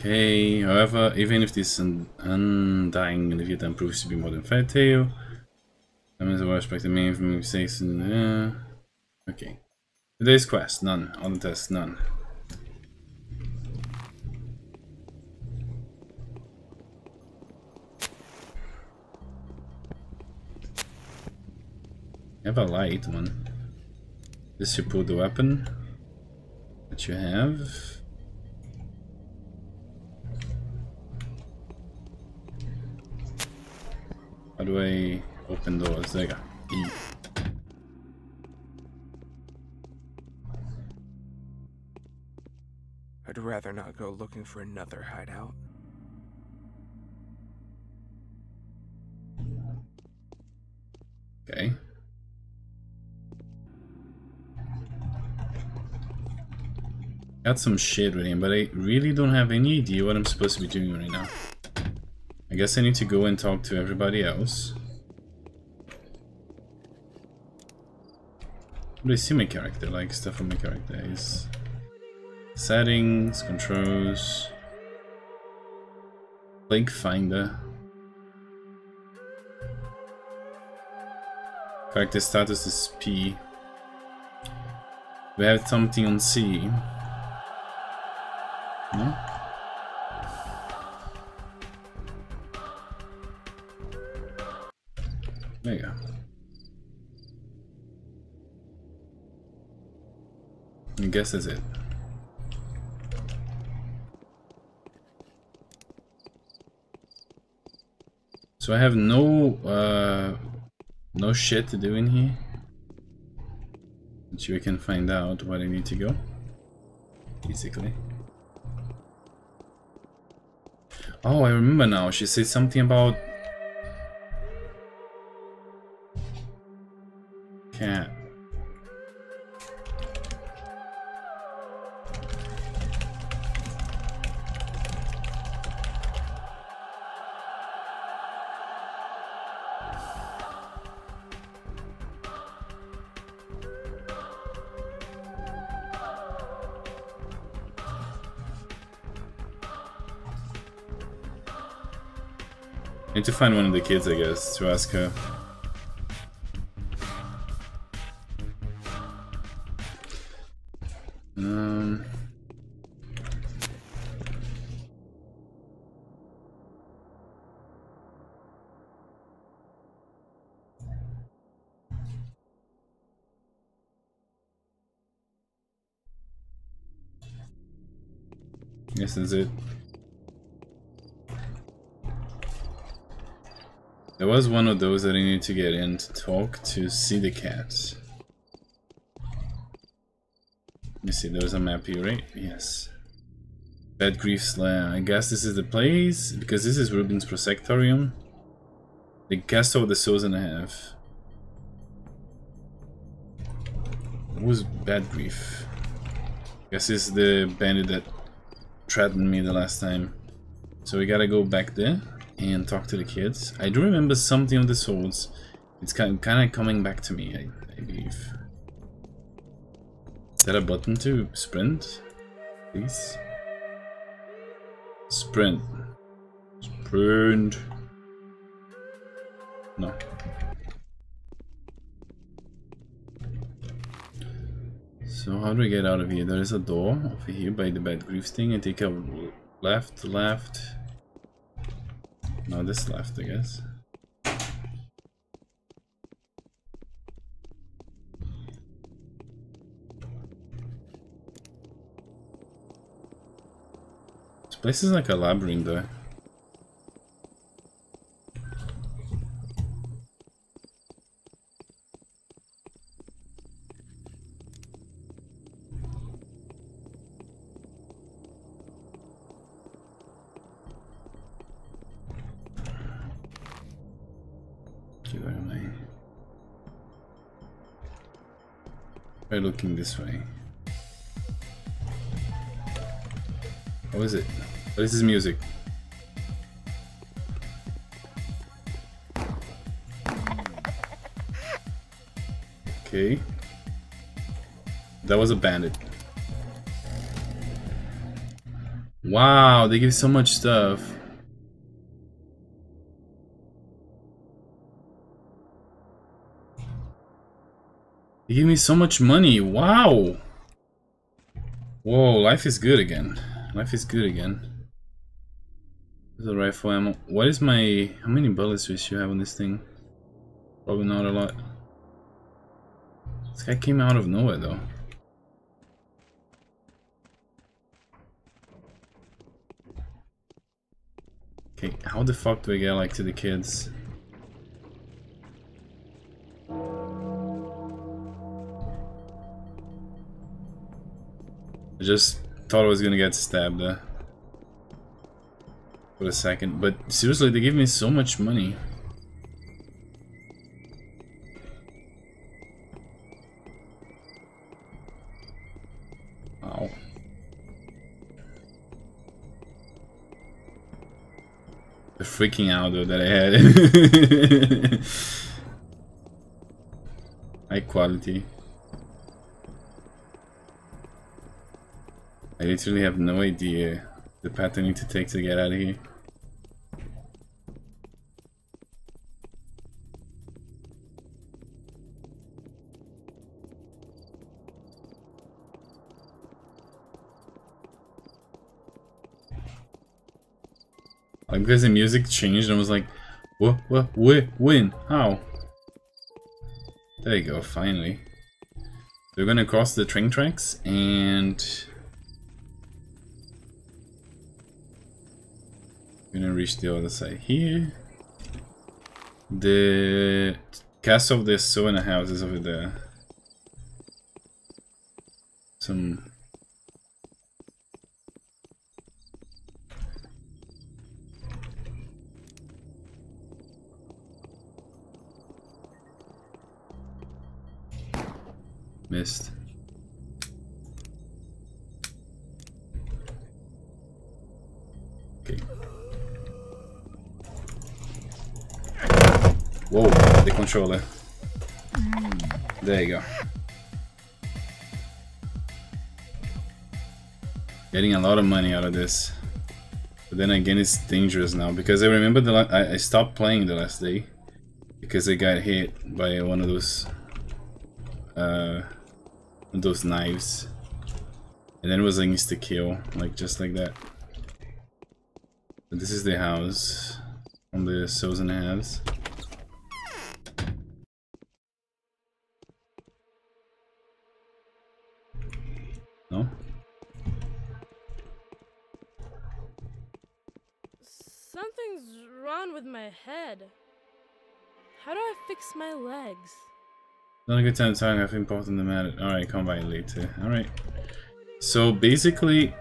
Okay, however, even if this undying Leviathan proves to be more than fairy tale, I'm as well expect the main from mistakes and okay. Today's quest, none. On the test, none. You have a light one. This should put the weapon that you have. How do I open doors? There you go. E. I'd rather not go looking for another hideout. Okay. Got some shit with him, but I really don't have any idea what I'm supposed to be doing right now. I guess I need to go and talk to everybody else. How do I see my character? Like stuff on my character is settings, controls, link finder, character status is P. We have something on C. No? There you go. I guess that's it. So I have no shit to do in here. Which we can find out where I need to go. Basically. Oh, I remember now. She said something about cat. I need to find one of the kids, I guess, to ask her. Guess that's it. There was one of those that I need to get in to talk to see the cat. Let me see, there's a map here, right? Yes. Bad Grief's Lair. I guess this is the place, because this is Rubin's Prosectorium. The Castle of the Souls and a Half. What was Bad Grief? I guess this is the bandit that threatened me the last time. So we gotta go back there and talk to the kids. I do remember something of the souls. It's kind of coming back to me, I believe. Is that a button to sprint? Please? Sprint. Sprint. No. So how do we get out of here? There is a door over here by the Bad Grief thing. I take a left. No, this left, I guess. This place is like a labyrinth though. Try looking this way. What is it? What is this music? Okay. That was a bandit. Wow, they give so much stuff. They give me so much money. Wow. Whoa, life is good again. Life is good again. There's a rifle ammo. What is my... How many bullets do you have on this thing? Probably not a lot. This guy came out of nowhere though. Okay, how the fuck do I get like to the kids? I just thought I was gonna get stabbed there for a second, but seriously, they give me so much money. Wow. The freaking out though that I had. High quality. I literally have no idea the path I need to take to get out of here. Like, because the music changed and I was like, what, when, how? There you go, finally. We're gonna cross the train tracks and we're gonna reach the other side here. The castle of the Sona house is over there. Some missed. Okay. Whoa, the controller. There you go. Getting a lot of money out of this. But then again, it's dangerous now because I remember I stopped playing the last day because I got hit by one of those knives, and then it was an insta kill, like just like that. But this is the house on the Sows and Halves. No? Something's wrong with my head. How do I fix my legs? Not a good time to talk, I have important the matter. Alright, come by later. Alright. So basically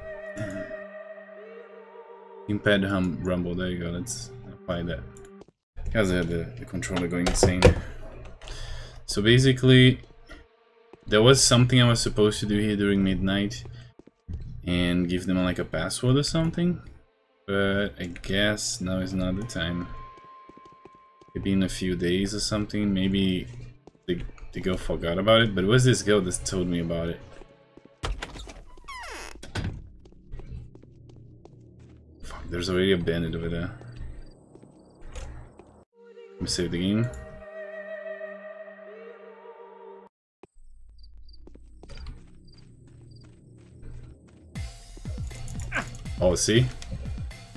impaired rumble, there you go, let's apply that. Guys, I have the controller going insane. So basically there was something I was supposed to do here during midnight and give them like a password or something. But I guess now is not the time. Maybe in a few days or something, maybe the girl forgot about it, but it was this girl that told me about it. Fuck, there's already a bandit over there. Let me save the game. Oh, see?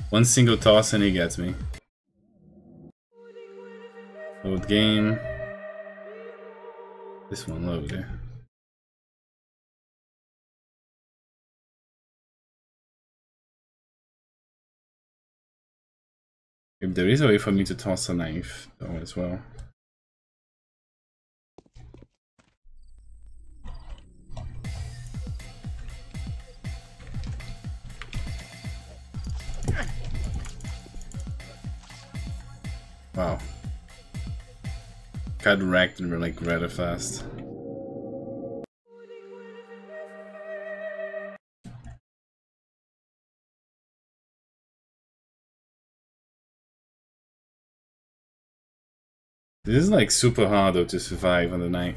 One single toss and he gets me. Load game. This one loaded. If there is a way for me to toss a knife though as well. Wow. Got wrecked and we're like rather fast. This is like super hard though to survive on the night.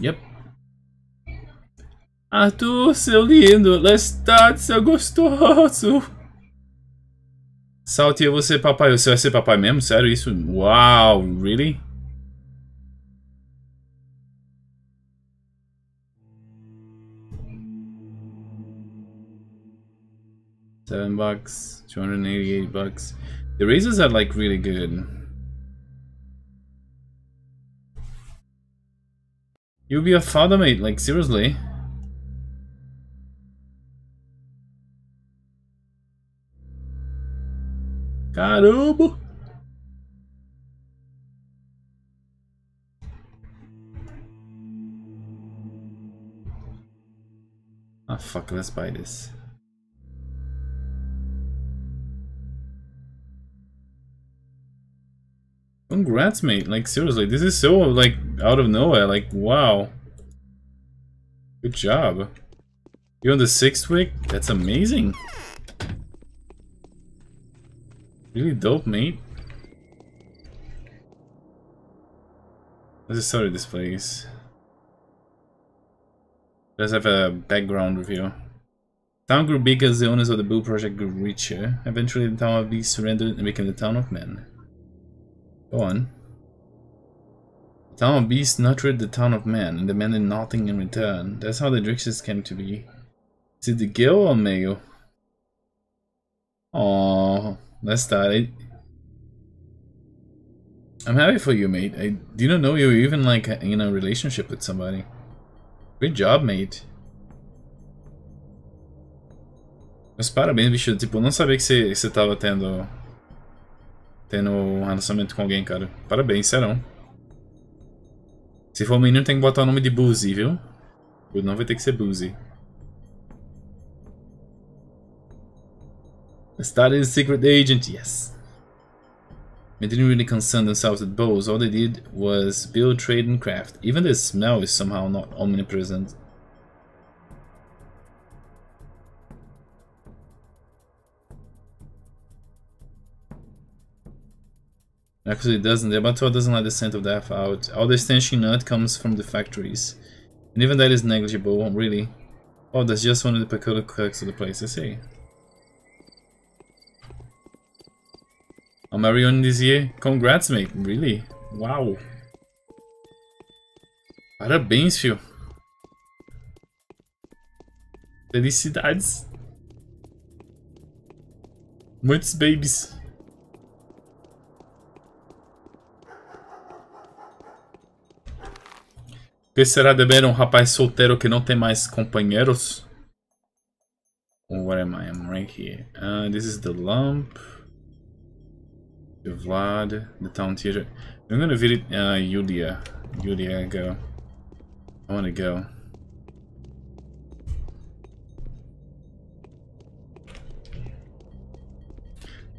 Yep. Arthur, seu lindo. Lestat, seu gostoso. Salty, eu vou ser papai. Você vai ser papai mesmo? Sério isso? Wow, really? $7, 288 bucks. The razors are like really good. You'll be a father, mate. Like seriously. Caramba! Ah, fuck, let's buy this. Congrats, mate. Like, seriously, this is so, like, out of nowhere. Like, wow. Good job. You're on the 6th week? That's amazing. Really dope, mate. Let's just start this place. Let's have a background review. Town grew big as the owners of the Boo Project grew richer. Eventually, the town of Beast surrendered and became the town of Men. Go on. The town of Beast nurtured the town of Men and demanded nothing in return. That's how the Drixes came to be. Is it the girl or male? Oh, let's start it. I'm happy for you, mate. I didn't know you were even like in a relationship with somebody. Good job, mate. Mas parabéns, bicho. Tipo, eu não sabia que você tava tendo um relacionamento com alguém, cara. Parabéns, serão. Se for menino, tem que botar o nome de Boozy, viu? Não vai ter que ser Boozy. Started as a secret agent, yes. They didn't really concern themselves with bows. All they did was build, trade, and craft. Even the smell is somehow not omnipresent. Actually, it doesn't. The abattoir doesn't let the scent of death out. All the stenching nut comes from the factories. And even that is negligible, really. Oh, that's just one of the peculiar quirks of the place, I see. I'll marry you this year. Congrats, mate. Really? Wow. Parabéns, fio. Felicidades. Muitos babies. Que será de ver um rapaz solteiro que não tem mais companheiros? Oh, where am I? I'm right here. This is the lump. The Vlad, the town theater. I'm gonna visit Yulia. Yulia, go. I wanna go.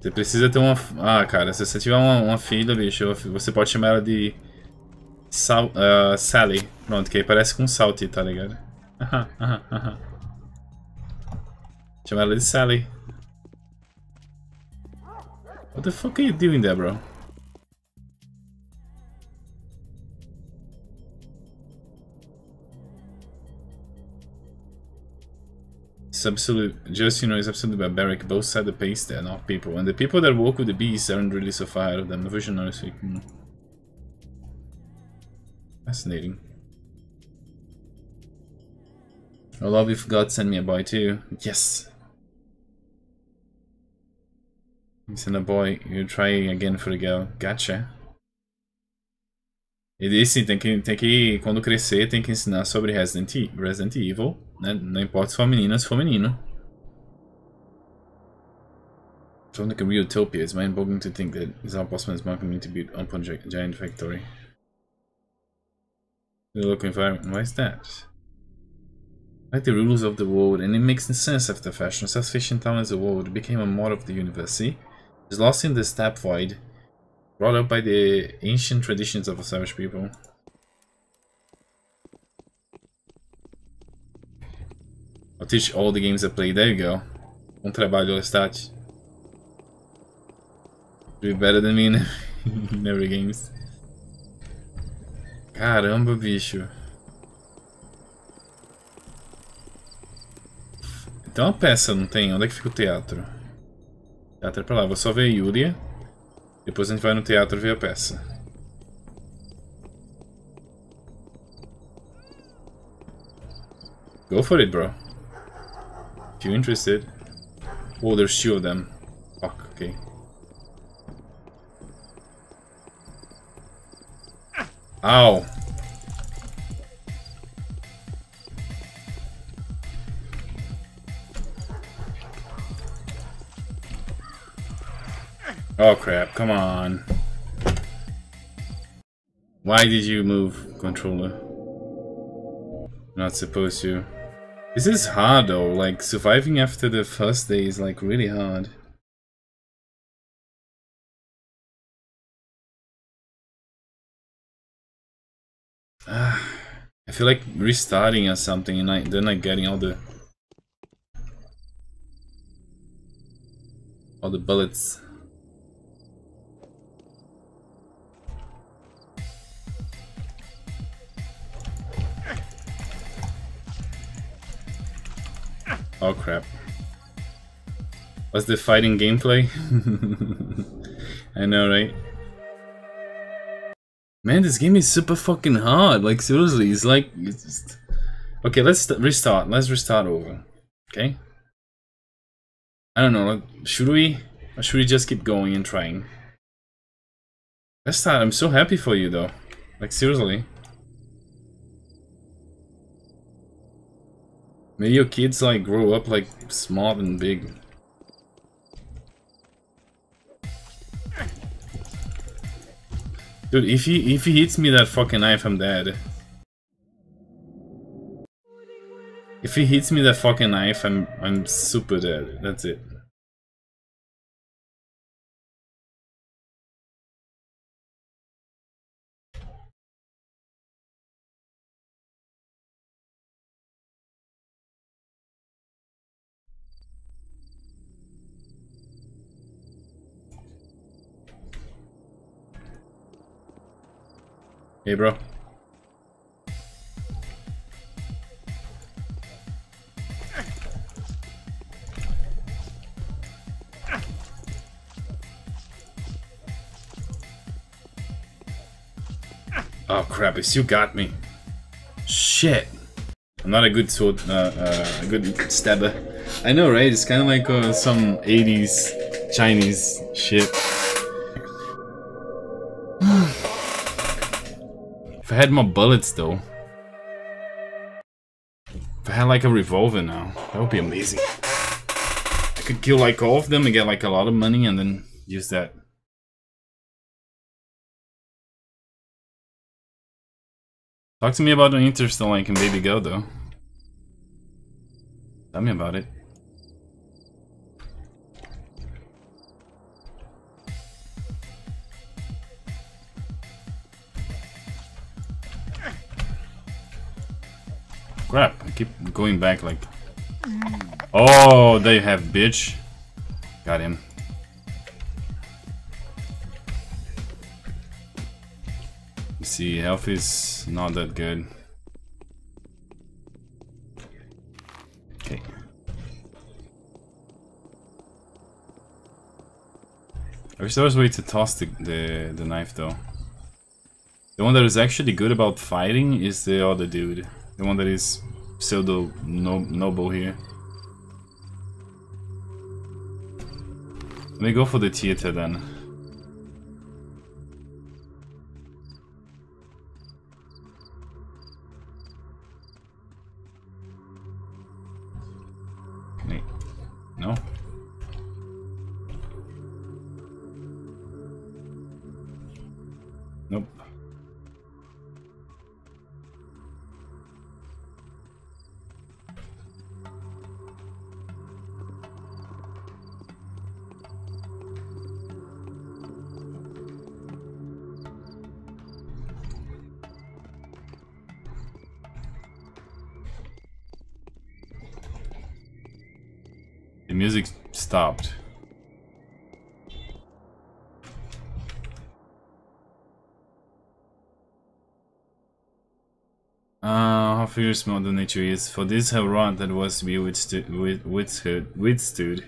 Você precisa ter uma... Ah, cara, se você tiver uma filha, bicho, você pode chamar ela de... Sally. Pronto, que aí parece com Salty, tá ligado? Chama ela de Sally. What the fuck are you doing there, bro? It's absolute, just, you know, it's absolutely barbaric. Both set the pace there, not people. And the people that walk with the beasts aren't really so far out of them. Visionary speaking. Fascinating. I love if God sent me a boy too. Yes! You send a boy, you try again for the girl. Gotcha. E disse, tem que, quando crescer, tem que ensinar sobre Resident Evil, né? Não importa se for menina ou se for menino. Sounds like a real utopia. It's mind-boggling to think that it's all possible in a small community built upon a giant factory. The local environment, why is that? Like the rules of the world, and it makes sense after fashion. Self-sufficient town as a world became a mod of the universe, see? It's lost in the steppe void, brought up by the ancient traditions of a savage people. I'll teach all the games I play. There you go. Bom trabalho, Lestat. Be better than me in every games. Caramba, bicho. Tem uma peça, não tem? Onde é que fica o teatro? O teatro é pra lá. Vou só ver a Yulia. Depois a gente vai no teatro ver a peça. Go for it, bro. If you're interested. Oh, there's 2 of them. Fuck, okay. Ow! Oh crap, come on. Why did you move, controller? Not supposed to. This is hard though, like surviving after the first day is like really hard. I feel like restarting or something and then like getting all the bullets. Oh crap. What's the fighting gameplay? I know, right? Man, this game is super fucking hard. Like seriously, it's like it's just... Okay, let's restart. Let's restart over. Okay? I don't know, like, should we? Or should we just keep going and trying? Let's start. I'm so happy for you though. Like seriously. May your kids like grow up like smart and big. Dude, if he hits me that fucking knife, I'm dead. If he hits me that fucking knife, I'm super dead. That's it. Hey, bro. Oh crap, he still got me. Shit. I'm not a good sword, a good stabber. I know, right? It's kind of like some 80s Chinese shit. If I had more bullets though. If I had like a revolver now, that would be amazing. I could kill like all of them and get like a lot of money and then use that. Talk to me about the Interstellar and Baby Go though. Tell me about it. Crap, I keep going back like... Oh, they have bitch. Got him. You see, health is not that good. Okay. I wish there was a way to toss the knife though. The one that is actually good about fighting is the other dude. The one that is pseudo noble here. Let me go for the theater then. Wait. No? Nope. The music stopped. how fierce Mother Nature is. For this her wrath that was to be withstood.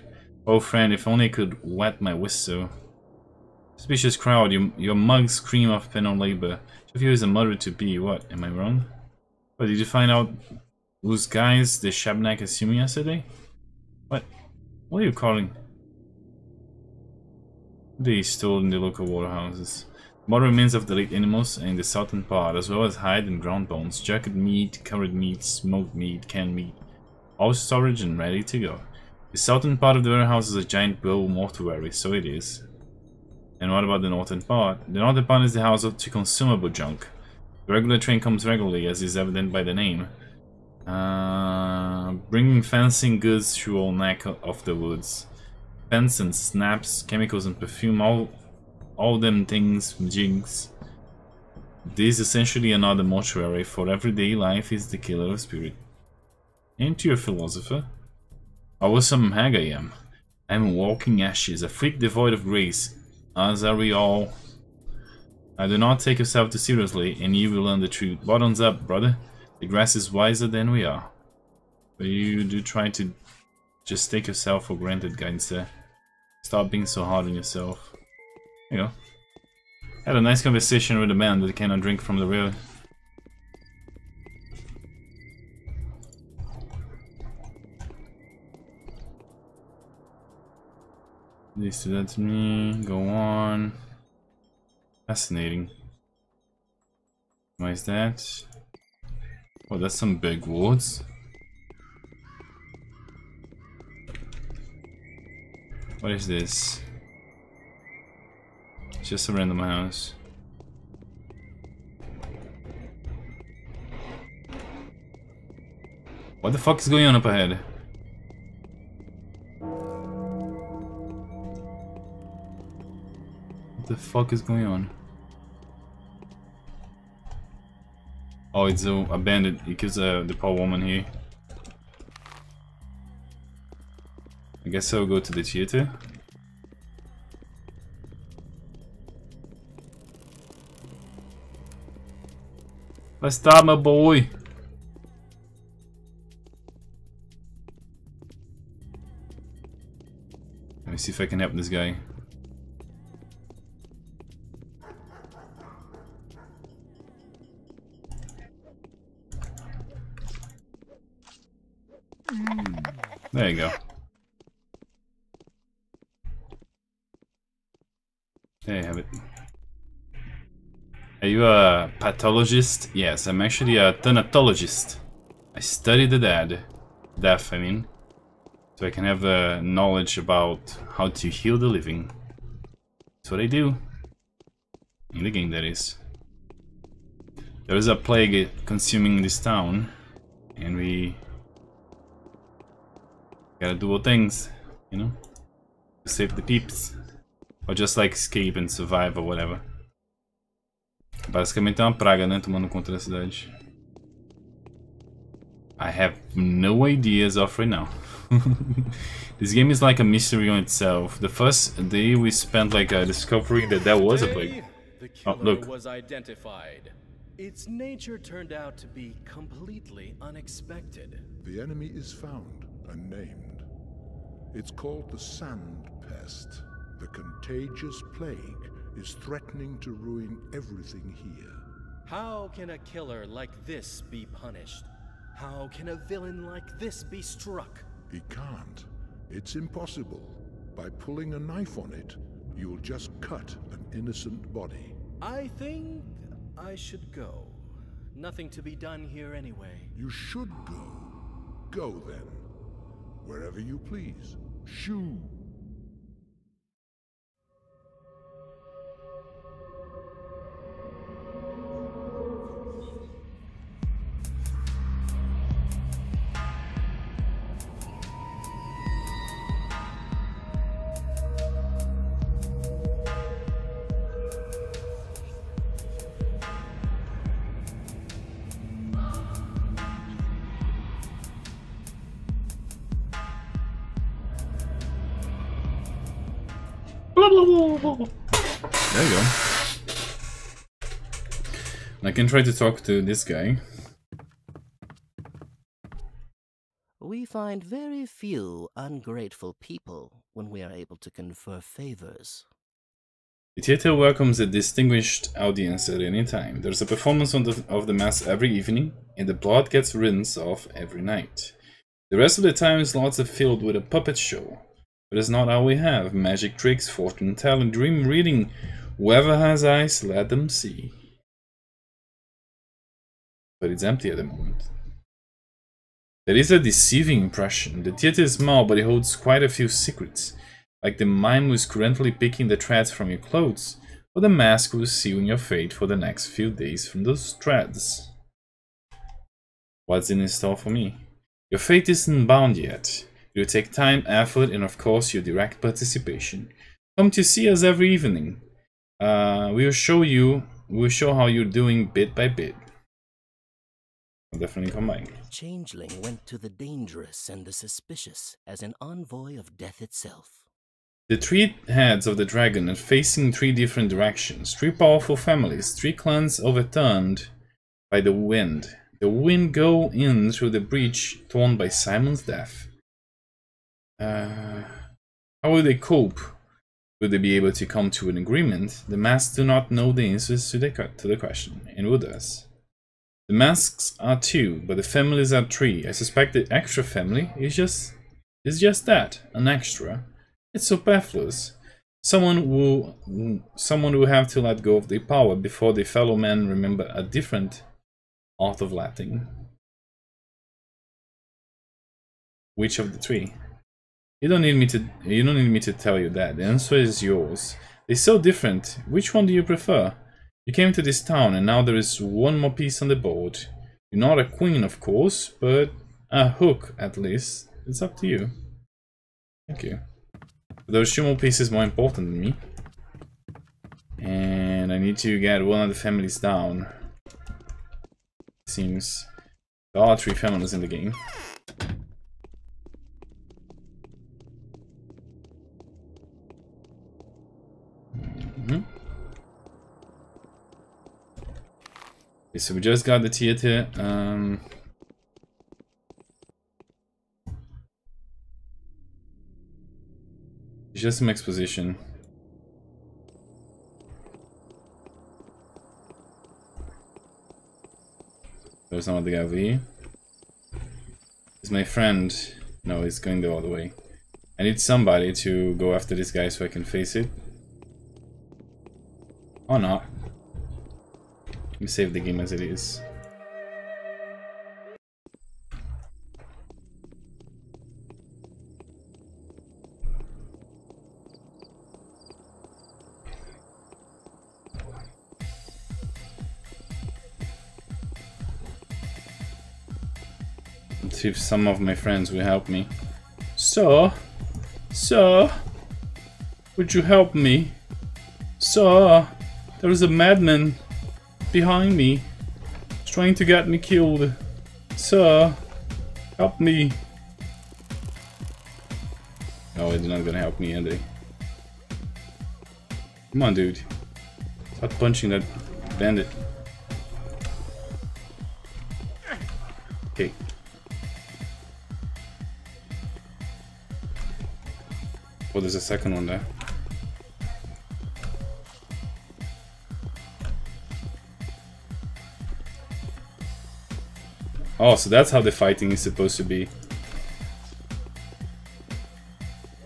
Oh friend, if only I could wet my whistle. Suspicious crowd, your mugs scream of pen or labor. If you is a mother-to-be, what? Am I wrong? But did you find out whose guys the Shabnak assumed yesterday? What? What are you calling? They stole in the local waterhouses. More remains of the late animals in the southern part, as well as hide and ground bones, jacket meat, curried meat, smoked meat, canned meat. All storage and ready to go. The southern part of the warehouse is a giant bull mortuary, so it is. And what about the northern part? The northern part is the house to consumable junk. The regular train comes regularly, as is evident by the name. Bringing fencing goods through all neck of the woods. Pens and snaps, chemicals and perfume, all them things, jigs. This is essentially another mortuary, for everyday life is the killer of spirit. Ain't you a philosopher? How some hag I am. I'm walking ashes, a freak devoid of grace, as are we all. I do not take yourself too seriously, and you will learn the truth. Bottoms up, brother. The grass is wiser than we are. But you do try to just take yourself for granted, Gangster. Stop being so hard on yourself. There you go. Had a nice conversation with a man that cannot drink from the road. This to that to me. Go on. Fascinating. Why is that? Oh, that's some big woods. What is this? It's just a random house. What the fuck is going on up ahead? What the fuck is going on? Oh, it's a bandit. He kills the poor woman here. I guess I'll go to the theater. Let's start, my boy. Let me see if I can help this guy. There you go. There you have it. Are you a pathologist? Yes, I'm actually a thanatologist. I study the death, I mean. So I can have knowledge about how to heal the living. That's what I do. In the game, that is. There is a plague consuming this town. And we gotta do all things, you know? To save the peeps. Or just like escape and survive or whatever. Basicamente é uma praga, né? Tomando conta da cidade. I have no idea as of right now. This game is like a mystery on itself. The first day we spent like discovering that there was a plague. The killer look. was identified. Its nature turned out to be completely unexpected. The enemy is found and named. It's called the Sand Pest. The contagious plague is threatening to ruin everything here. How can a killer like this be punished? How can a villain like this be struck? He can't. It's impossible. By pulling a knife on it, you'll just cut an innocent body. I think I should go. Nothing to be done here anyway. You should go. Go then. Wherever you please. Shoo! There you go. I can try to talk to this guy. find very few ungrateful people when we are able to confer favors. The theater welcomes a distinguished audience at any time. There's a performance of the mass every evening, and the plot gets rinsed off every night. The rest of the time slots are filled with a puppet show. But it's not all we have. Magic tricks, fortune telling, dream reading. Whoever has eyes, let them see. But it's empty at the moment. That is a deceiving impression. The theater is small, but it holds quite a few secrets. Like the mime who is currently picking the threads from your clothes, or the mask who is sealing your fate for the next few days from those threads. What's in store for me? Your fate isn't bound yet. It will take time, effort, and of course your direct participation. Come to see us every evening. We'll show how you're doing bit by bit. I'll definitely come by. Changeling went to the dangerous and the suspicious as an envoy of death itself. The three heads of the dragon are facing three different directions. Three powerful families, three clans overturned by the wind. The wind go in through the breach torn by Simon's death. How will they cope? Will they be able to come to an agreement? The masks do not know the answers to the question, and who does? The masks are two, but the families are three. I suspect the extra family is just that, an extra. It's superfluous. Someone will have to let go of their power before their fellow men remember a different art of Latin. Which of the three? You don't need me to tell you that. The answer is yours. They're so different. Which one do you prefer? You came to this town and now there is one more piece on the board. You're not a queen, of course, but a hook at least. It's up to you. Thank you. Those two more pieces more important than me. And I need to get one of the families down. Seems there are three families in the game. Okay, so we just got the theater. Just some exposition. There's another guy over here. Is my friend? No, he's going the other way. I need somebody to go after this guy so I can face it. Or not. Let me save the game as it is. Let's see if some of my friends will help me. Sir, would you help me? Sir, there is a madman behind me. He's trying to get me killed. Sir, help me. Oh, they're not gonna help me, are they? Come on, dude. Stop punching that bandit. Okay. Oh, there's a second one there. Oh, so that's how the fighting is supposed to be.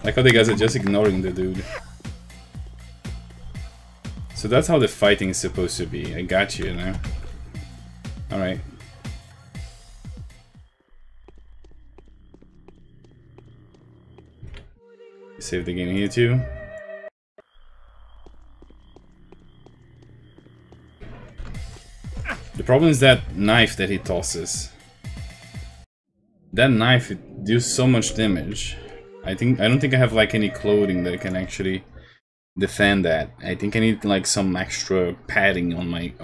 Like how the guys are just ignoring the dude. So that's how the fighting is supposed to be. I got you now. Alright. Save the game here too. The problem is that knife that he tosses. That knife, it deals so much damage. I don't think I have like any clothing that can actually defend that. I think I need like some extra padding on my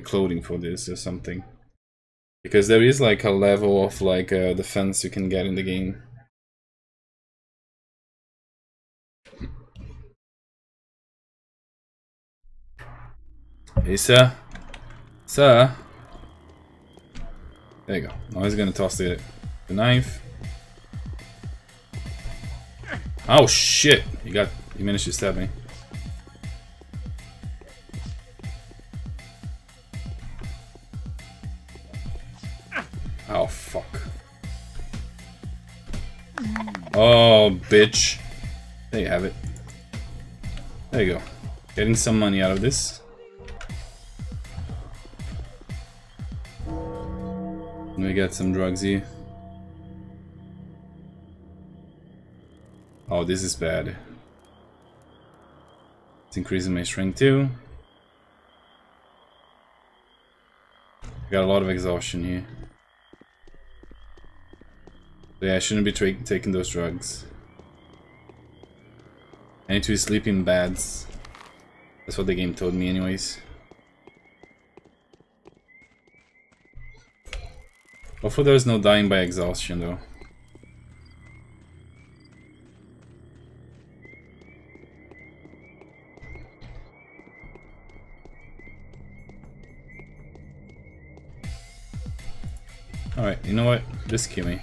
clothing for this or something. Because there is like a level of like defense you can get in the game. Hey, sir. Sir. There you go. Now he's gonna toss the knife. Oh shit! He managed to stab me. Oh fuck. Oh bitch. There you have it. There you go. Getting some money out of this. We got some drugs here. Oh, this is bad. It's increasing my strength too. Got a lot of exhaustion here. So yeah, I shouldn't be taking those drugs. I need to be sleeping bads. That's what the game told me anyways. Hopefully there's no dying by exhaustion though. Alright, you know what? Just kill me.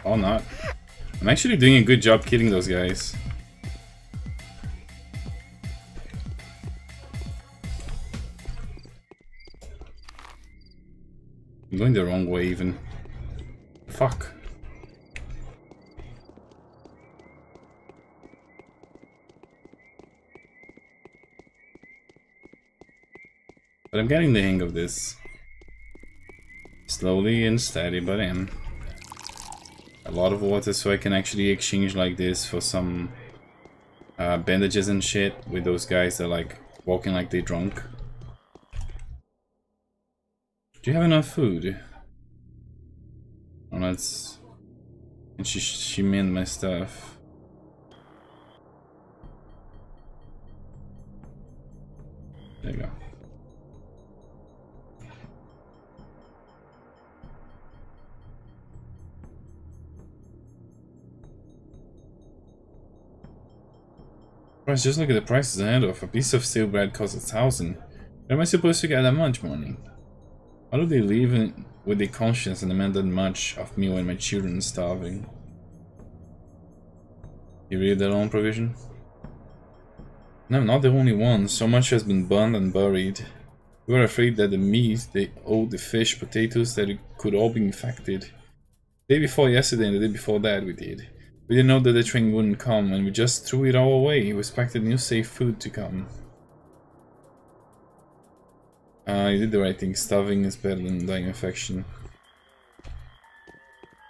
Or not. I'm actually doing a good job killing those guys. I'm going the wrong way even. Fuck. But I'm getting the hang of this. Slowly and steady, but I am. A lot of water so I can actually exchange like this for some bandages and shit with those guys that are like walking like they drunk. Do you have enough food? Oh, that's... And she meant my stuff. There you go. Price, just look at the prices ahead of. A piece of stale bread costs 1,000. Where am I supposed to get that much money? How do they live with their conscience and demand that much of me when my children are starving? You read their own provision? No, I'm not the only one. So much has been burned and buried. We were afraid that the meat, the fish, potatoes, that it could all be infected. The day before yesterday and the day before that we did. We didn't know that the train wouldn't come, and we just threw it all away. We expected new safe food to come. You did the right thing. Starving is better than dying of infection.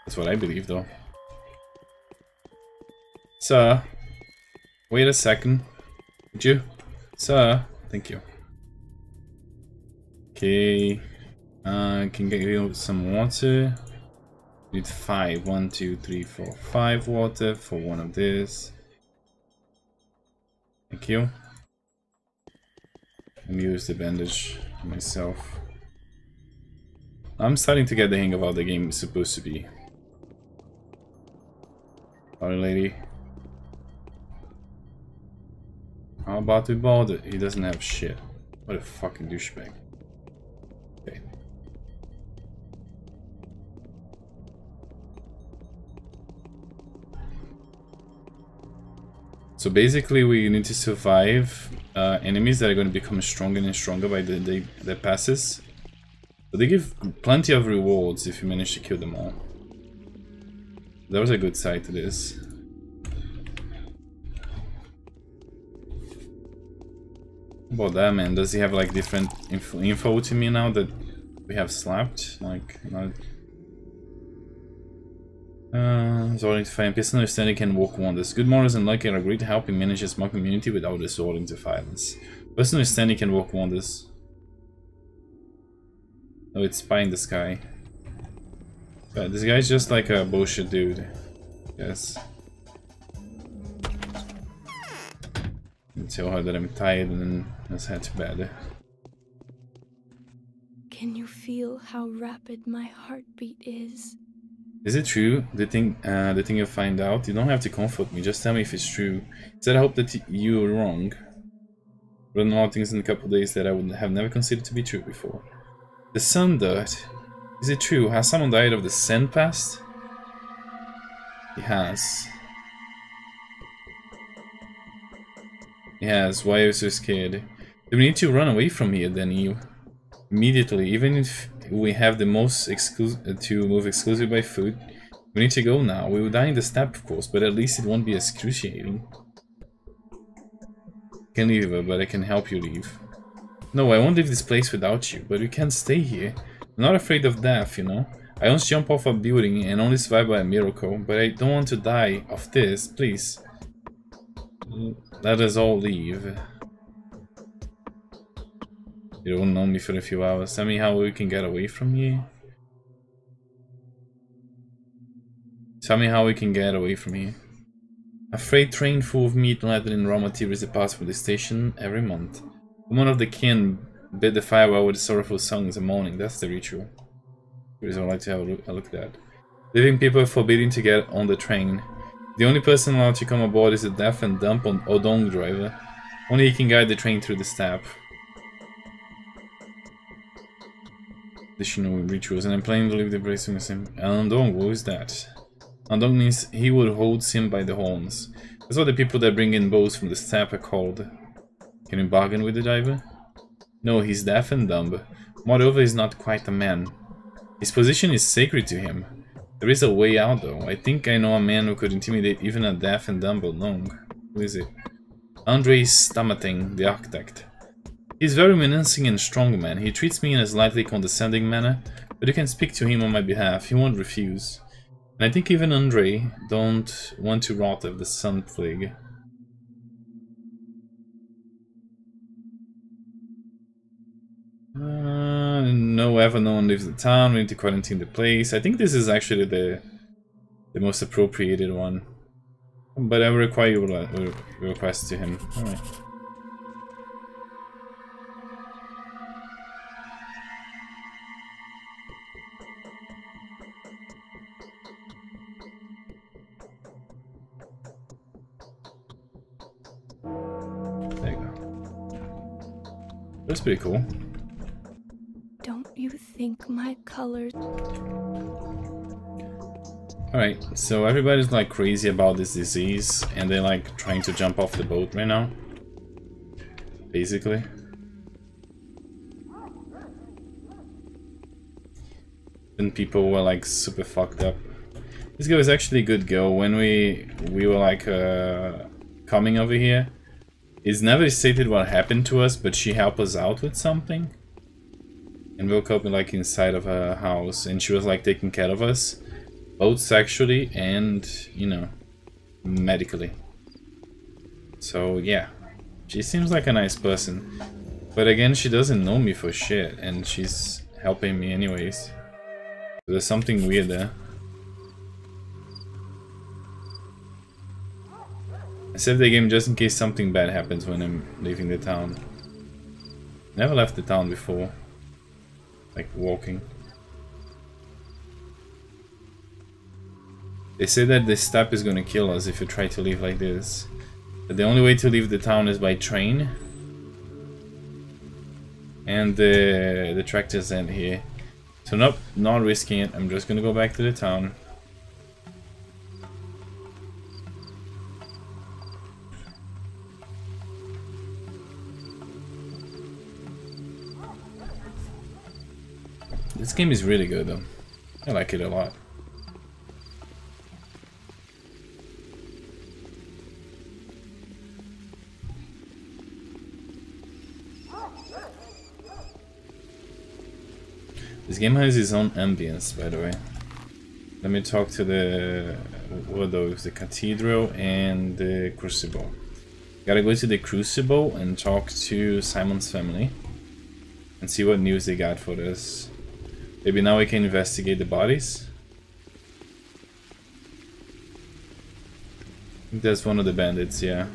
That's what I believe, though. Sir, wait a second. Would you? Sir, thank you. Okay. Can get you some water. Need 5. 1, 2, 3, 4, 5 water for one of this. Thank you. Let me use the bandage myself. I'm starting to get the hang of how the game is supposed to be. Sorry, lady. How about we bought it? He doesn't have shit. What a fucking douchebag. Okay. So basically we need to survive enemies that are going to become stronger and stronger by the day that passes. But they give plenty of rewards if you manage to kill them all. There was a good side to this. How about that, man? Does he have like different info to me now that we have slapped? Like, not... Resorting to fire. Peace and understanding can work wonders. Good morals and luck are a great help in managing a small community without resorting to violence. Personal understanding can work wonders. Oh, it's pie in the sky. But this guy's just like a bullshit dude. Yes. And tell her that I'm tired and then let's head to bed. Can you feel how rapid my heartbeat is? Is it true? The thing you'll find out? You don't have to comfort me, just tell me if it's true. Instead, I hope that you're wrong. Run a lot of things in a couple of days that I would have never considered to be true before. The sun dirt. Is it true? Has someone died of the sand pest? He has. He has. Why are you so scared? We need to run away from here, then you. Immediately, even if we have the most to move exclusively by foot, we need to go now. We will die in the steppe, of course, but at least it won't be excruciating. I can leave her, but I can help you leave. No, I won't leave this place without you, but we can't stay here. I'm not afraid of death, you know. I once jumped off a building and only survived by a miracle, but I don't want to die of this, please. Let us all leave. You won't know me for a few hours. Tell me how we can get away from here. Tell me how we can get away from here. A freight train full of meat, leather, and raw materials departs from the station every month. One of the kin bid the farewell with sorrowful songs and mourning. That's the ritual. Here's what I'd like to have a look at that. Living people are forbidden to get on the train. The only person allowed to come aboard is a deaf and dumb Odong driver. Only he can guide the train through the steppe. Additional rituals, and I'm planning to leave the place with him. Andong, who is that? Andong means he would hold him by the horns. That's what the people that bring in bows from the steppe are called. Can you bargain with the driver? No, he's deaf and dumb. Moreover, he's not quite a man. His position is sacred to him. There is a way out, though. I think I know a man who could intimidate even a deaf and dumb Odong. Who is it? Andrei Stamating, the architect. He's very menacing and strong man. He treats me in a slightly condescending manner, but you can speak to him on my behalf. He won't refuse. And I think even Andrei don't want to rot of the sun plague. No, ever no one leaves the town. We need to quarantine the place. I think this is actually the most appropriated one. But I will require your request to him. Alright. There you go. That's pretty cool. Don't you think my colors... Alright, so everybody's like crazy about this disease and they're like trying to jump off the boat right now. Basically. And people were like super fucked up. This girl is actually a good girl. When we were like coming over here, it's never stated what happened to us, but she helped us out with something. And woke up like inside of her house, and she was like taking care of us, both sexually and, you know, medically. So yeah, she seems like a nice person, but again, she doesn't know me for shit, and she's helping me anyways. So there's something weird there. I saved the game just in case something bad happens when I'm leaving the town. Never left the town before. Like walking. They say that the steppe is gonna kill us if you try to leave like this. But the only way to leave the town is by train. And the tractors end here. So nope, not risking it. I'm just gonna go back to the town. This game is really good though. I like it a lot. This game has its own ambience, by the way. Let me talk to the... what are those? The Cathedral and the Crucible. Gotta go to the Crucible and talk to Simon's family. And see what news they got for this. Maybe now we can investigate the bodies. I think that's one of the bandits, yeah.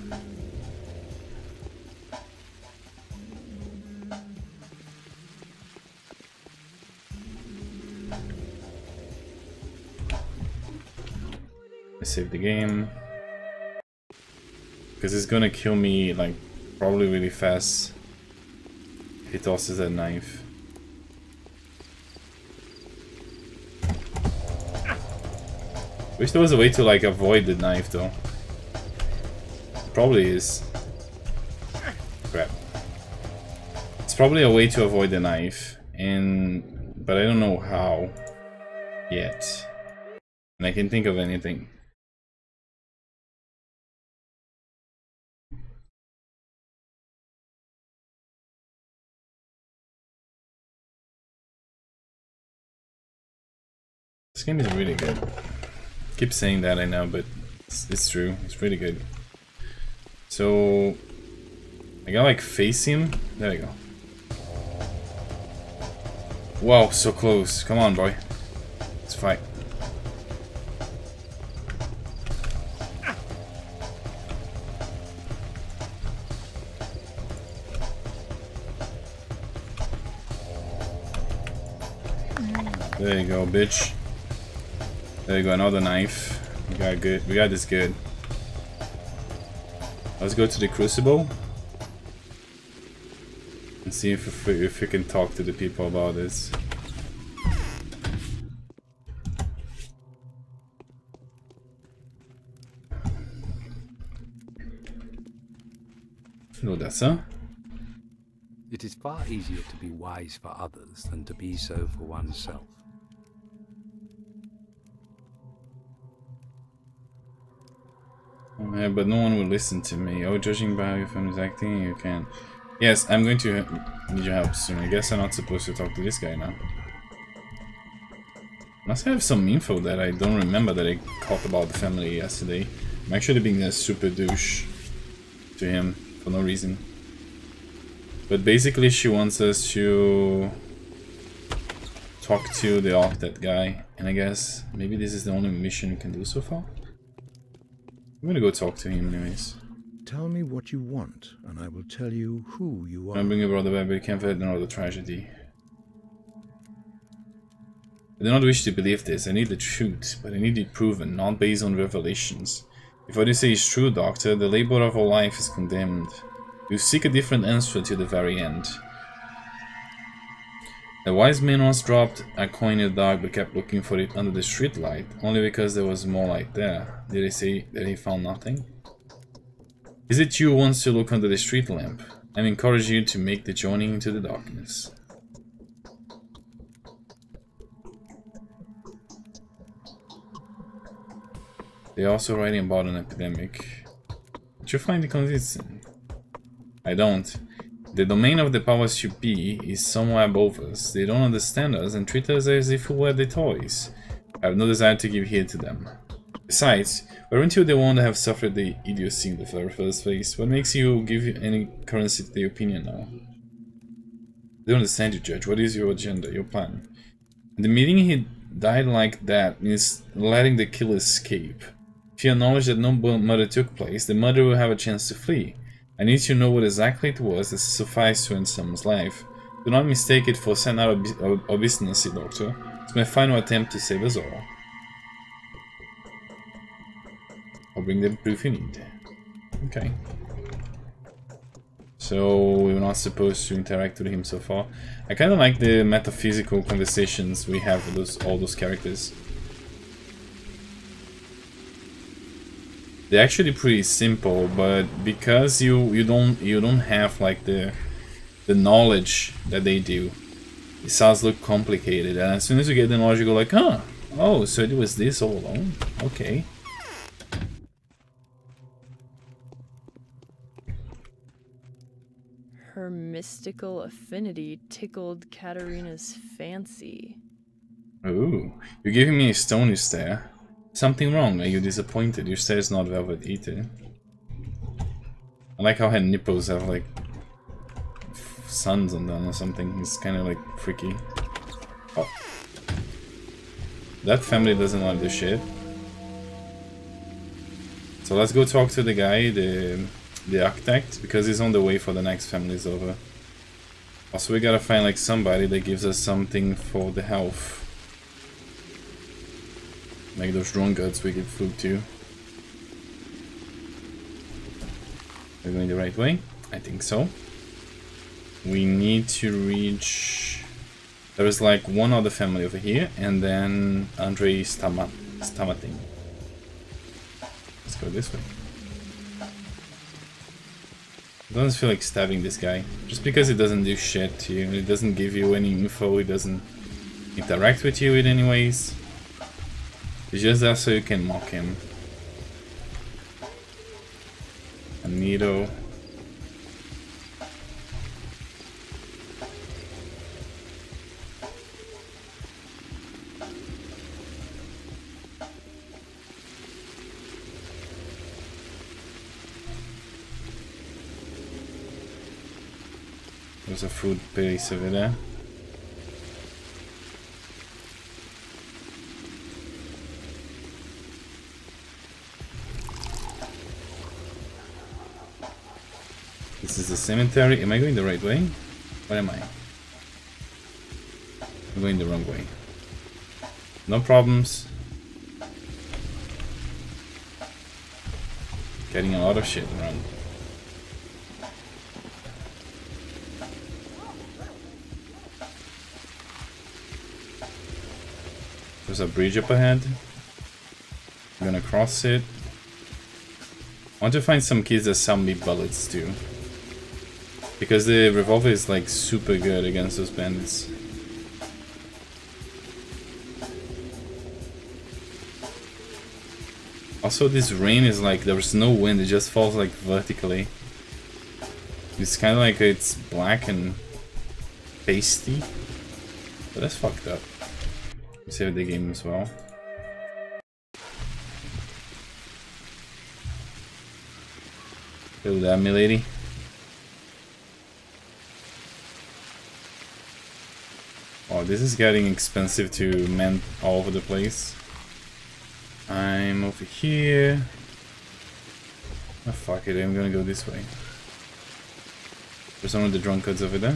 I save the game. Because it's gonna kill me, like, probably really fast. He tosses that knife. Wish there was a way to like avoid the knife though. Probably is. Crap. It's probably a way to avoid the knife, but I don't know how yet. And I can't think of anything. This game is really good. I keep saying that, I know, but it's true. It's really good. So I gotta like face him. There we go. Wow, so close. Come on, boy. Let's fight. There you go, bitch. There you go, another knife. We got good. We got this good. Let's go to the crucible and see if we can talk to the people about this. No, that's huh? It is far easier to be wise for others than to be so for oneself. Yeah, but no one will listen to me. Oh, judging by how your family's acting, you can't. Yes, I'm going to need your help soon. I guess I'm not supposed to talk to this guy now. Must have some info that I don't remember that I caught about the family yesterday. I'm actually being a super douche to him for no reason. But basically she wants us to talk to the Octet guy. And I guess maybe this is the only mission we can do so far. I'm gonna go talk to him anyways. Tell me what you want, and I will tell you who you are. I'm bringing brother back, but you can't avoid another tragedy. I do not wish to believe this. I need the truth, but I need it proven, not based on revelations. If what you say is true, Doctor, the labor of our life is condemned. You seek a different answer to the very end. The wise man once dropped a coin in the dark but kept looking for it under the street light, only because there was more light there. Did he say that he found nothing? Is it you who wants to look under the street lamp? I encourage you to make the journey into the darkness. They're also writing about an epidemic. Did you find it convincing? I don't. The domain of the powers to be is somewhere above us. They don't understand us and treat us as if we were their toys. I have no desire to give heed to them. Besides, weren't you the one that have suffered the idiocy in the very first place? What makes you give any currency to the opinion now? I don't understand you, Judge. What is your agenda, your plan? In the meeting he died like that means letting the killer escape. If you acknowledge that no murder took place, the murderer will have a chance to flee. I need to know what exactly it was that sufficed to end someone's life. Do not mistake it for sign out obstinacy, Doctor. It's my final attempt to save us all. I'll bring the proof you need. Okay. So we're not supposed to interact with him so far. I kind of like the metaphysical conversations we have with all those characters. They're actually pretty simple, but because you don't have like the knowledge that they do, it starts to look complicated. And as soon as you get the knowledge, you go like, huh, oh, so it was this all along. Okay. Her mystical affinity tickled Katarina's fancy. Ooh, you're giving me a stony stare. Something wrong? Are you disappointed? Your stare is not velvet either. I like how her nipples have like suns on them or something. It's kind of like freaky. Oh, that family doesn't want to do shit. So let's go talk to the guy, the architect, because he's on the way for the next family's over. Also, we gotta find like somebody that gives us something for the health. Like those drone guts we give food to. We're going the right way? I think so. We need to reach... There is like one other family over here, and then Andre Stamatin. Let's go this way. It doesn't feel like stabbing this guy. Just because it doesn't do shit to you. It doesn't give you any info. It doesn't interact with you in any ways. It's just that so you can mock him. A needle. There's a food place over there. This is the cemetery. Am I going the right way? What am I? I'm going the wrong way. No problems. Getting a lot of shit around. There's a bridge up ahead. I'm gonna cross it. I want to find some kids that sell me bullets too. Because the revolver is like super good against those bandits. Also this rain is like, there's no wind, it just falls like vertically. It's kind of like it's black and pasty. But that's fucked up. Save the game as well. Kill that, milady. Oh, this is getting expensive to mend all over the place. I'm over here. Oh, fuck it, I'm gonna go this way. There's one of the drunkards over there.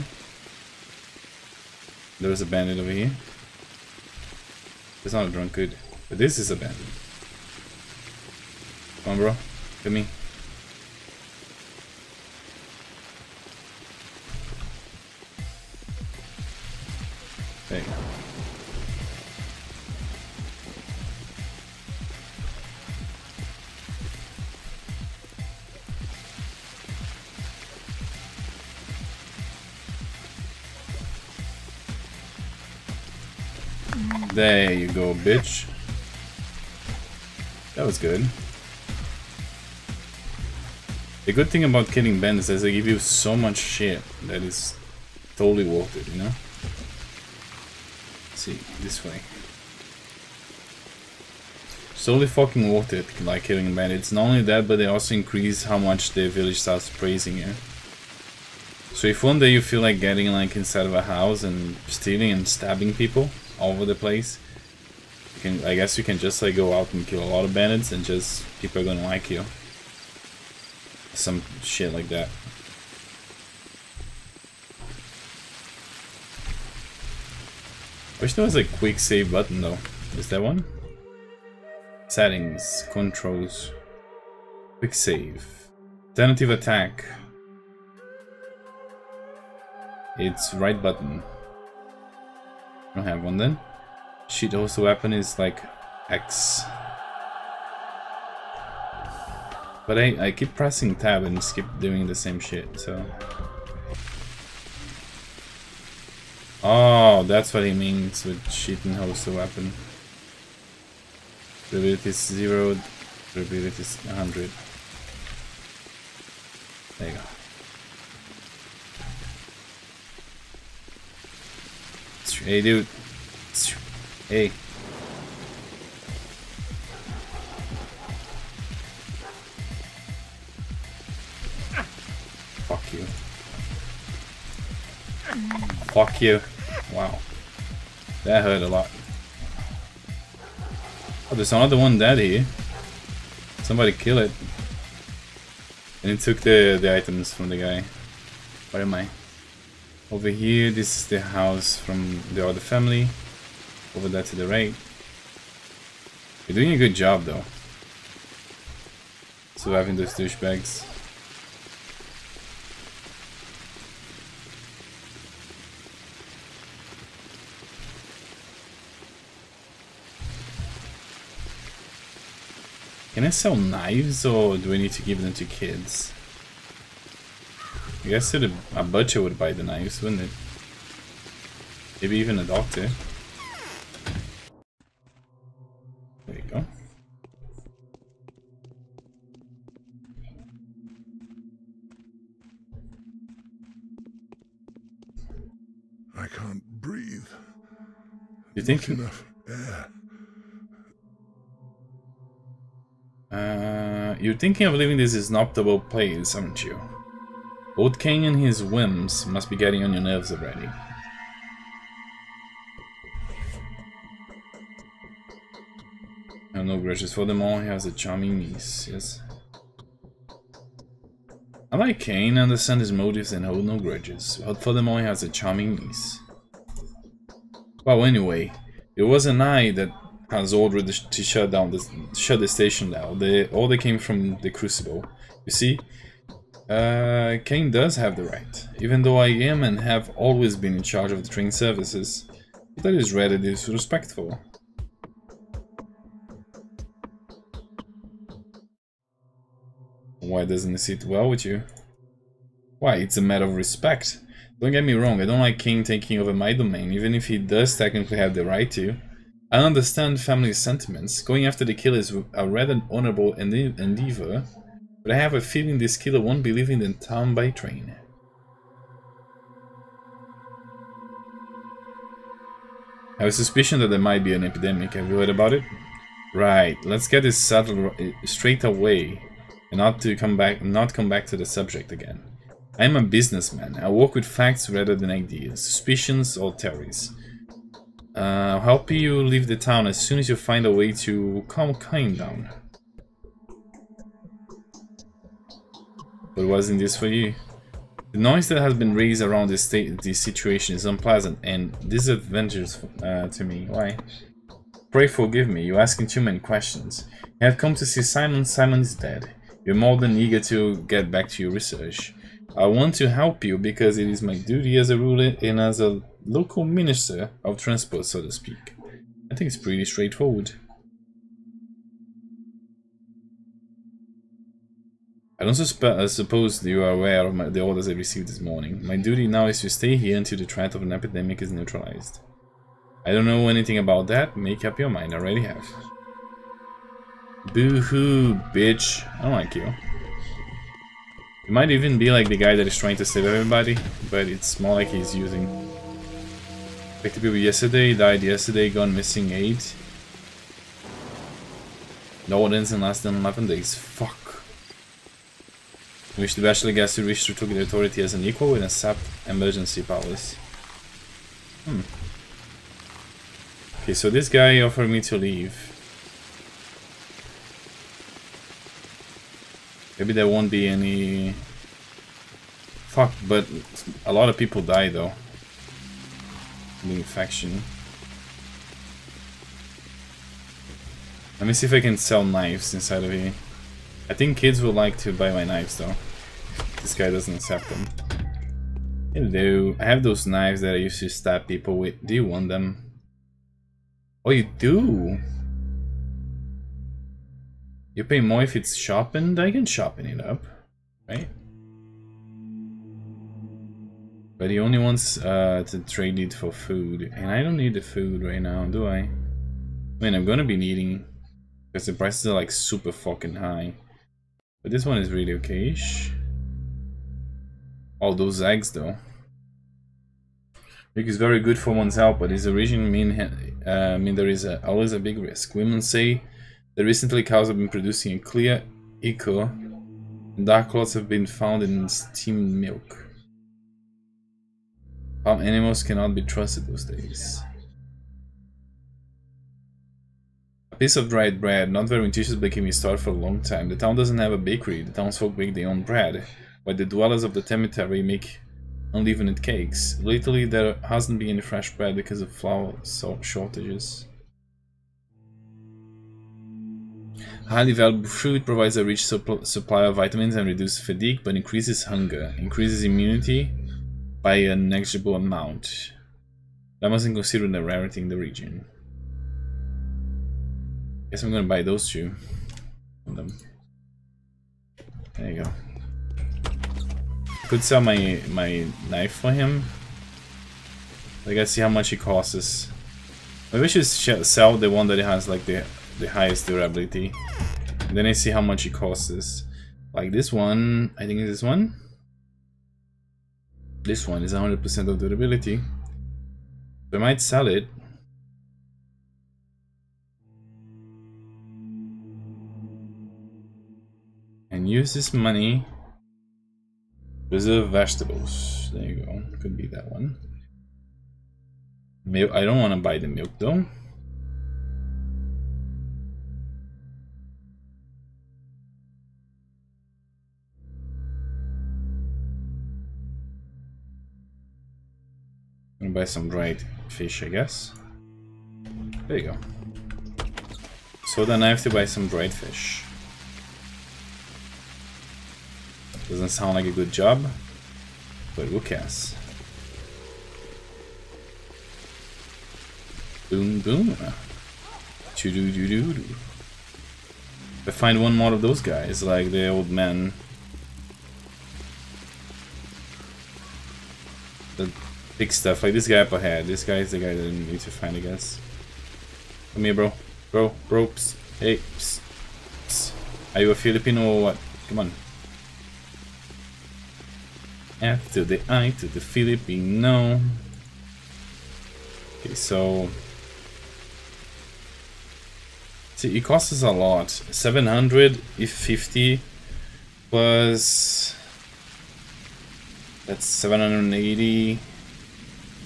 There's a bandit over here. It's not a drunkard, but this is a bandit. Come on, bro. Hit me. There you go. There you go, bitch. That was good. The good thing about killing bandits is they give you so much shit that is totally worth it, you know? Let's see, this way. It's totally fucking worth it, like killing bandits. Not only that, but they also increase how much the village starts praising you. So if one day you feel like getting like inside of a house and stealing and stabbing people all over the place, you can, I guess you can just like go out and kill a lot of bandits and just people are gonna like you. Some shit like that. Wish there was a quick save button though. Is there one? Settings, controls, quick save, alternative attack. It's right button. I don't have one then. Sheet host weapon is like X. But I keep pressing tab and skip doing the same shit, so. Oh, that's what he means with sheet and host weapon. Durability is 0, durability is 100. There you go. Hey dude. Hey. Fuck you. Fuck you. Wow. That hurt a lot. Oh, there's another one dead here. Somebody kill it. And it took the items from the guy. Where am I? Over here, this is the house from the other family. Over there to the right. You're doing a good job though. Surviving those douchebags. Can Can I sell knives or do I need to give them to kids? I guess a butcher would buy the knives, wouldn't it? Maybe even a doctor. There you go. I can't breathe. You think? Enough air. You're thinking of leaving this is an optimal place, aren't you? Both King and his whims must be getting on your nerves already. I have no grudges for them all. He has a charming niece, yes. I like Cain, understand his motives and hold no grudges. But for them all, he has a charming niece. Well, anyway, it wasn't I that has ordered to shut the station down. All they came from the Crucible. You see, Cain does have the right, even though I am and have always been in charge of the train services. That is rather disrespectful. Why doesn't it sit well with you? Why, it's a matter of respect. Don't get me wrong, I don't like King taking over my domain, even if he does technically have the right to. I understand family sentiments. Going after the killer is a rather honorable endeavor, but I have a feeling this killer won't be leaving the town by train. I have a suspicion that there might be an epidemic. Have you heard about it? Right, let's get this settled straight away. And not come back to the subject again. I am a businessman. I work with facts rather than ideas, suspicions or theories. I'll help you leave the town as soon as you find a way to calm Cain down. But wasn't this for you? The noise that has been raised around this situation is unpleasant and disadvantageous to me. Why? Pray forgive me. You're asking too many questions. You have come to see Simon. Simon is dead. You're more than eager to get back to your research. I want to help you because it is my duty as a ruler and as a local minister of transport, so to speak. I think it's pretty straightforward. I don't suppose you are aware of the orders I received this morning. My duty now is to stay here until the threat of an epidemic is neutralized. I don't know anything about that. Make up your mind. I already have. Boo-hoo, bitch. I don't like you. You might even be like the guy that is trying to save everybody, but it's more like he's using. Affected people yesterday, died yesterday, gone missing 8. No orders in less than 11 days. Fuck. Wish the bachelor guest who wished to take the authority as an equal and accept emergency powers. Okay, so this guy offered me to leave. Maybe there won't be any... Fuck, but a lot of people die though. The infection. Let me see if I can sell knives inside of here. I think kids would like to buy my knives though. This guy doesn't accept them. Hello, I have those knives that I used to stab people with. Do you want them? Oh, you do? You pay more if it's sharpened? I can sharpen it up, right? But he only wants to trade it for food, and I don't need the food right now, do I? I mean, I'm gonna be needing, because the prices are like super fucking high. But this one is really okay-ish. All those eggs though. Milk is very good for one's health, but its origin mean there is always a big risk. Women say that recently cows have been producing a clear ichor, and dark clots have been found in steamed milk. Farm animals cannot be trusted those days. A piece of dried bread, not very nutritious, but can be stored for a long time. The town doesn't have a bakery. The townsfolk make their own bread, while the dwellers of the cemetery make unleavened cakes. Lately, there hasn't been any fresh bread because of flour shortages. Highly valuable fruit provides a rich supply of vitamins and reduces fatigue, but increases hunger, increases immunity by a negligible amount. That wasn't considered a rarity in the region. Guess I'm gonna buy those two. There you go. I could sell my knife for him. I gotta see how much it costs. Maybe I should sell the one that has like the highest durability. And then I see how much it costs. Like this one, I think it's this one. This one is 100% of durability. So I might sell it. And use this money. Preserve vegetables. There you go. Could be that one. Milk. I don't want to buy the milk though. I'm gonna buy some dried fish, I guess. There you go. So then I have to buy some dried fish. Doesn't sound like a good job, but who cares? Boom, boom. Choo-doo-doo-doo-doo. If I find one more of those guys, like the old man. The big stuff, like this guy up ahead. This guy is the guy that I need to find, I guess. Come here, bro. Bro, psst. Hey, psst. Psst. Are you a Filipino or what? Come on. F to the I to the Filipino. Okay, so see, it costs us a lot. 700 if 50 plus that's 780,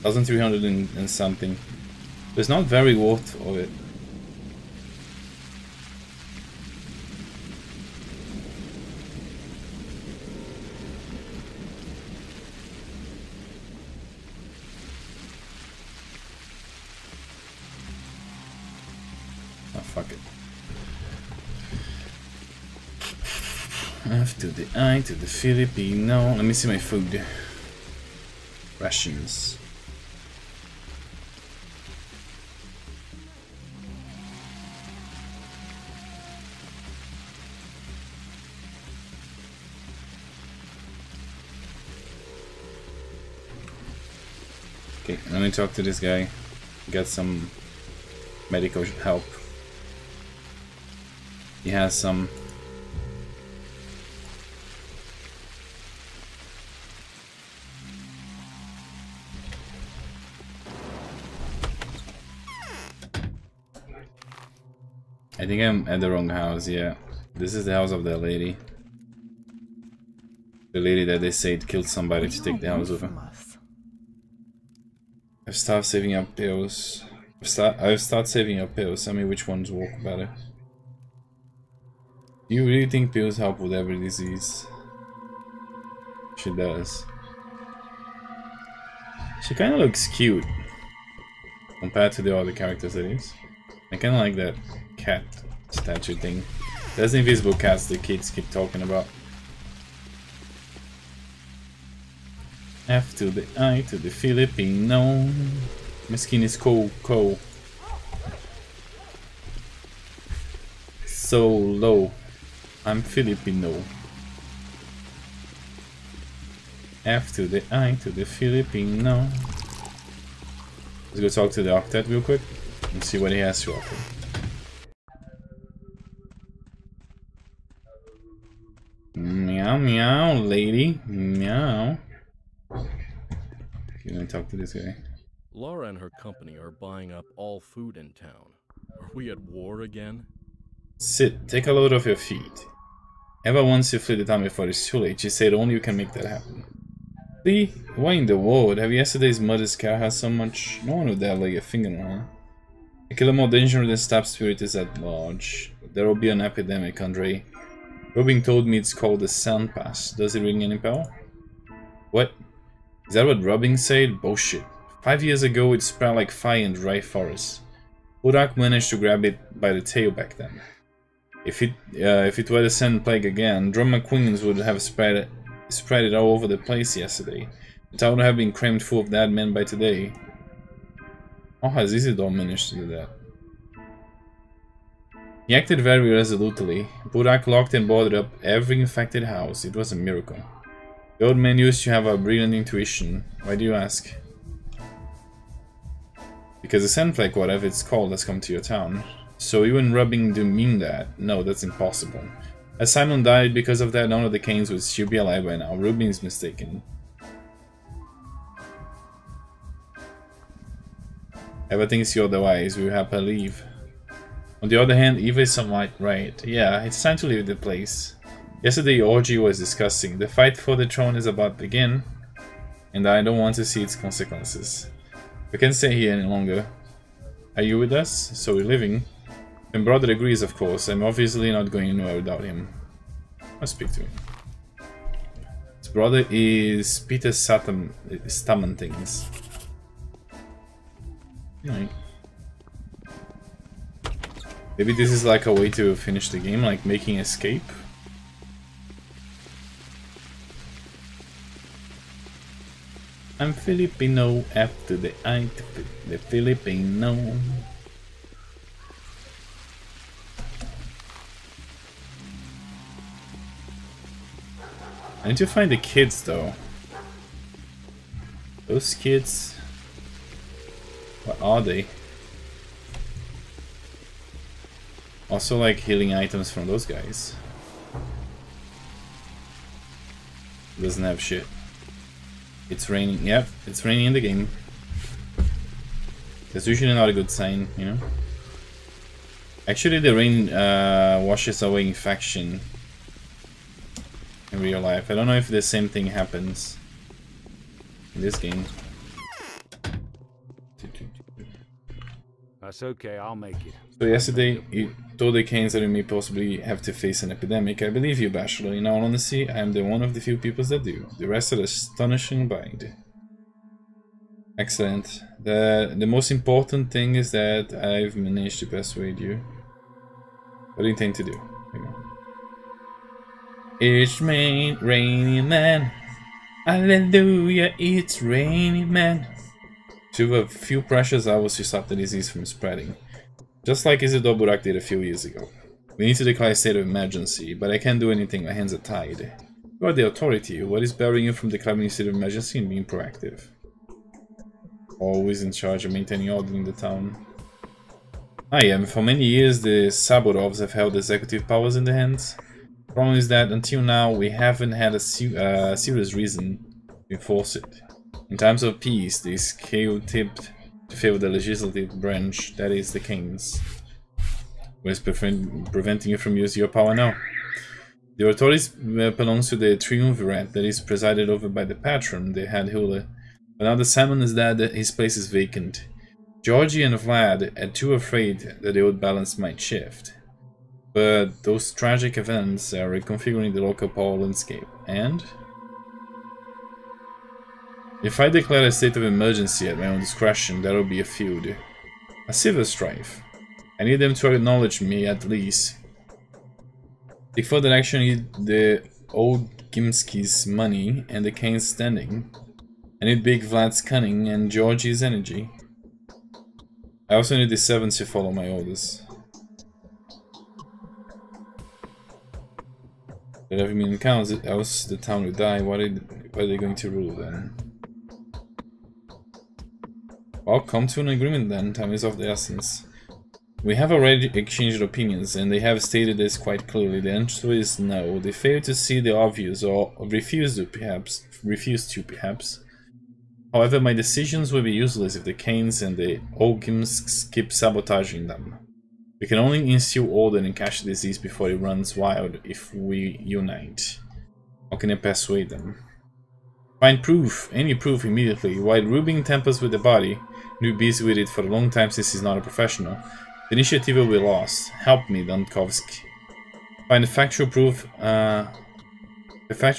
1,300 and something. So it's not very worth of it. Fuck it. F to the I to the Filipino. Let me see my food. Rations. Okay, let me talk to this guy. Get some medical help. He has some. I think I'm at the wrong house, yeah. This is the house of that lady. The lady that they said killed somebody to take the house over. I've started saving up pills. I've started saving up pills. Tell me which ones work better. Do you really think pills help with every disease? She does. She kind of looks cute compared to the other characters, that is. I kind of like that cat statue thing. There's the invisible cats the kids keep talking about. F to the I to the Filipino. My skin is cold. So low. I'm Filipino. F to the I to the Filipino. Let's go talk to the Octet real quick and see what he has to offer. Meow meow, lady. Meow. Can I talk to this guy? Laura and her company are buying up all food in town. Are we at war again? Sit, take a load off your feet. Ever once you flee the town before it's too late, she said only you can make that happen. Flee? Why in the world? Have yesterday's mother's car has so much? No one would dare lay a finger on her. A killer more dangerous than stab spirit is at large. There will be an epidemic, Andre. Robin told me it's called the Sand Pass. Does it ring any bell? What? Is that what Robin said? Bullshit. 5 years ago it spread like fire in dry forest. Burak managed to grab it by the tail back then. If it were the Sand Plague again, Drum McQueens would have spread it all over the place yesterday. The town would have been crammed full of dead men by today. How has Isidore managed to do that? He acted very resolutely. Burak locked and boarded up every infected house. It was a miracle. The old man used to have a brilliant intuition. Why do you ask? Because the sandflake, whatever it's called, has come to your town. So even rubbing do mean that? No, that's impossible. As Simon died because of that, none of the Canes would still be alive by now. Rubin's mistaken. Eva thinks you otherwise. We will happily leave. On the other hand, Eva is somewhat right. Yeah, it's time to leave the place. Yesterday, Orgy was discussing. The fight for the throne is about to begin, and I don't want to see its consequences. We can't stay here any longer. Are you with us? So we're leaving. My brother agrees, of course. I'm obviously not going anywhere without him. I'll speak to him. His brother is Peter Stamantings. Right. Maybe this is like a way to finish the game, like making escape. I'm Filipino after the Filipino. I need to find the kids though. Those kids. What are they? Also like healing items from those guys. Doesn't have shit. It's raining. Yep, it's raining in the game. That's usually not a good sign, you know? Actually, the rain washes away infection in real life. I don't know if the same thing happens in this game. That's okay, I'll make it. So yesterday, you told the Canes that we may possibly have to face an epidemic. I believe you, Bachelor. In all honesty, I am the one of the few people that do. The rest are astonishing blind. Excellent. The most important thing is that I've managed to persuade you. What do you intend to do? It's raining man. Hallelujah, it's raining man. To a few precious hours to stop the disease from spreading. Just like Isidore Burak did a few years ago. We need to declare a state of emergency, but I can't do anything, my hands are tied. You are the authority. What is barring you from declaring a state of emergency and being proactive? Always in charge of maintaining order in the town. I am. For many years, the Saburovs have held executive powers in their hands. The problem is that until now, we haven't had a serious reason to enforce it. In times of peace, the scale tipped to favor the legislative branch, that is, the Kings. What is preventing you from using your power now? The authorities belongs to the triumvirate that is presided over by the patron, the head ruler. But now the Simon is dead, his place is vacant. Georgie and Vlad are too afraid that the old balance might shift. But those tragic events are reconfiguring the local power landscape, and... if I declare a state of emergency at my own discretion, there will be a feud. A civil strife. I need them to acknowledge me, at least. Take further action, I need the old Gimski's money and the Kane's standing. I need Big Vlad's cunning and Georgie's energy. I also need the Sevens to follow my orders. But every minute counts, else the town will die. What are they going to rule then? Well, come to an agreement then. Time is of the essence. We have already exchanged opinions, and they have stated this quite clearly. The answer is no. They fail to see the obvious, or refuse to, perhaps. However, my decisions will be useless if the Canes and the Ogimsks keep sabotaging them. We can only instill order and catch the disease before it runs wild if we unite. How can I persuade them? Find proof, any proof immediately. While Rubin tampers with the body, and be busy with it for a long time since he's not a professional, the initiative will be lost. Help me, Donkovsk. Find the factual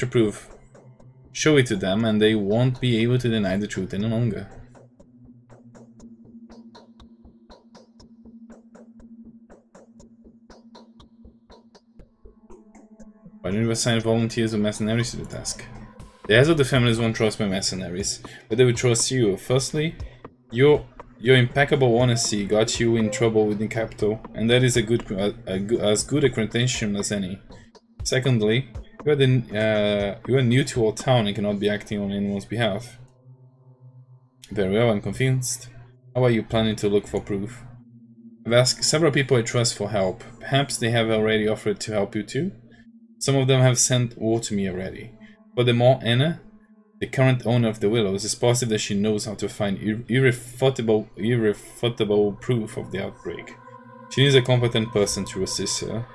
proof, show it to them and they won't be able to deny the truth any longer. Why don't you assign volunteers or mercenaries to the task? The heads of the families won't trust my mercenaries, but they will trust you. Firstly, you're Your impeccable honesty got you in trouble with the capital, and that is as good a credential as any. Secondly, you are new to our town and cannot be acting on anyone's behalf. Very well, I'm convinced. How are you planning to look for proof? I've asked several people I trust for help. Perhaps they have already offered to help you too? Some of them have sent word to me already. Furthermore, Anna, the current owner of the Willows, is positive that she knows how to find irrefutable proof of the outbreak. She needs a competent person to assist her.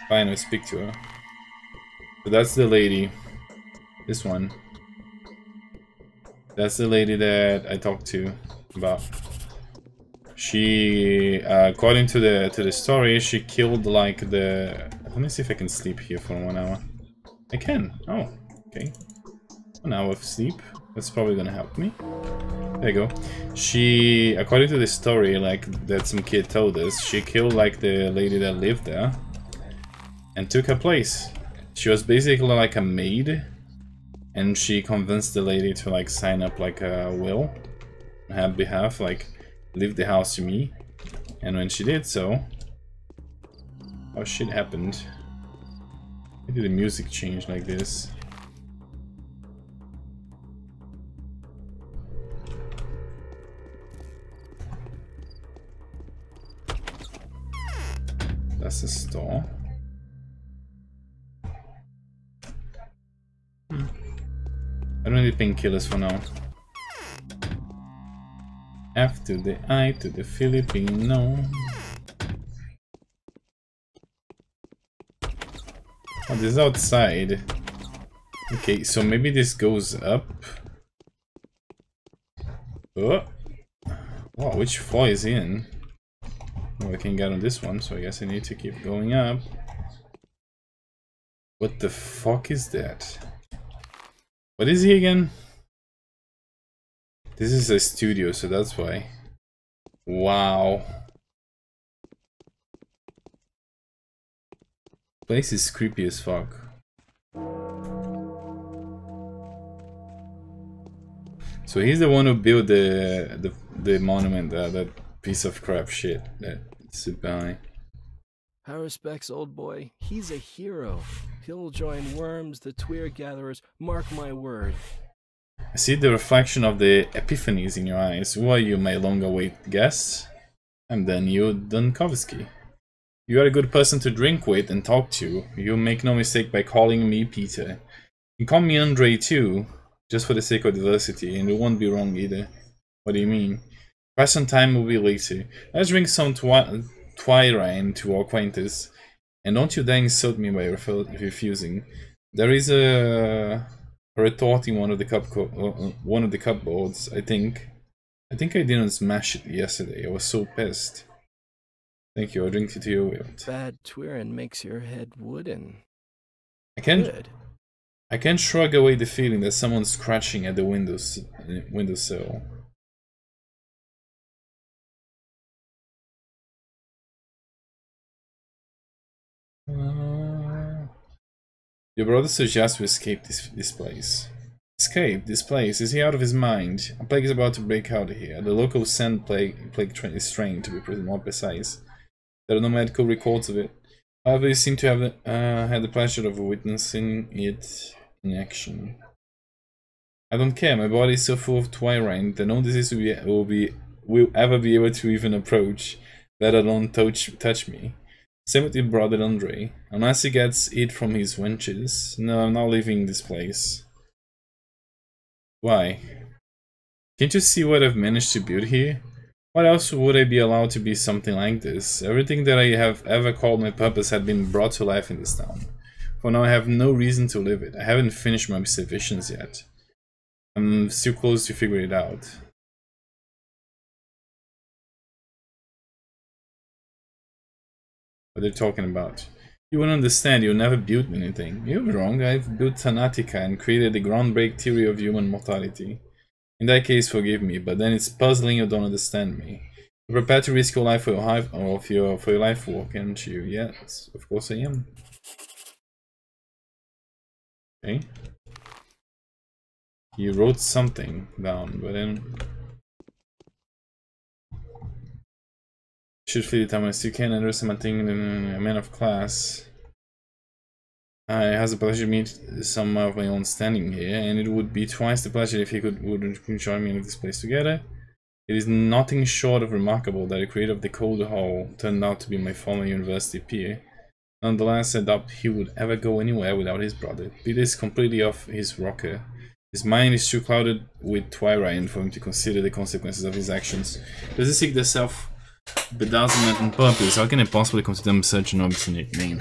Fine, I'll speak to her. So that's the lady. This one. That's the lady that I talked to about. She, according to the story, she killed like the. Let me see if I can sleep here for 1 hour. I can. Oh, okay. 1 hour of sleep. That's probably gonna help me. There you go. She, according to the story, like that some kid told us, she killed like the lady that lived there and took her place. She was basically like a maid, and she convinced the lady to like sign up like a will on her behalf, like leave the house to me. And when she did so, oh shit happened. Why did the music change like this? That's a store. I don't need painkillers for now. F to the I to the Filipino. Oh, this is outside. Okay, so maybe this goes up. Oh. Wow, which floor is he in? Oh, I can get on this one, so I guess I need to keep going up. What the fuck is that? What is he again? This is a studio, so that's why. Wow. Place is creepy as fuck. So he's the one who built the monument, that piece of crap shit that sit behind. High respects, old boy. He's a hero. He'll join Worms, the Tweer Gatherers. Mark my word. I see the reflection of the epiphanies in your eyes. Who are you, my long-awaited guest? I'm Daniel Dunkovsky. You are a good person to drink with and talk to. You make no mistake by calling me Peter. You can call me Andre too, just for the sake of diversity, and it won't be wrong either. What do you mean? Present time will be later. Let's drink some Twyrine to our acquaintance. And don't you dare insult me by refusing. There is a retort in one of the cupboards. I think I didn't smash it yesterday. I was so pissed. Thank you. I'll drink it to your will. Bad Tweerin makes your head wooden. I can't shrug away the feeling that someone's scratching at the windowsill. Your brother suggests we escape this place. Escape this place? Is he out of his mind? A plague is about to break out here. The local sand plague strain, to be more precise. There are no medical records of it. However, you seem to have had the pleasure of witnessing it in action. I don't care. My body is so full of Twyrine that no disease will ever be able to even approach, let alone touch me. Same with your brother Andre. Unless he gets it from his wenches. No, I'm not leaving this place. Why? Can't you see what I've managed to build here? What else would I be allowed to be something like this? Everything that I have ever called my purpose had been brought to life in this town. For now I have no reason to live it. I haven't finished my observations yet. I'm still close to figuring it out. What they're talking about. You won't understand, you'll never build anything. You're wrong, I've built Thanatica and created the groundbreaking theory of human mortality. In that case, forgive me, but then it's puzzling you don't understand me. You're prepared to risk your life for your life work, aren't you? Yes, of course I am. Okay. He wrote something down, but then Should flee the town as you can and rest something a man of class. I has the pleasure to meet some of my own standing here, and it would be twice the pleasure if he would join me in this place together. It is nothing short of remarkable that the creator of the Cold Hall turned out to be my former university peer. Nonetheless, I doubt he would ever go anywhere without his brother. Peter is completely off his rocker. His mind is too clouded with twilight for him to consider the consequences of his actions. Does he seek the self-bedazzlement and purpose? How can I possibly consider him such an obstinate man?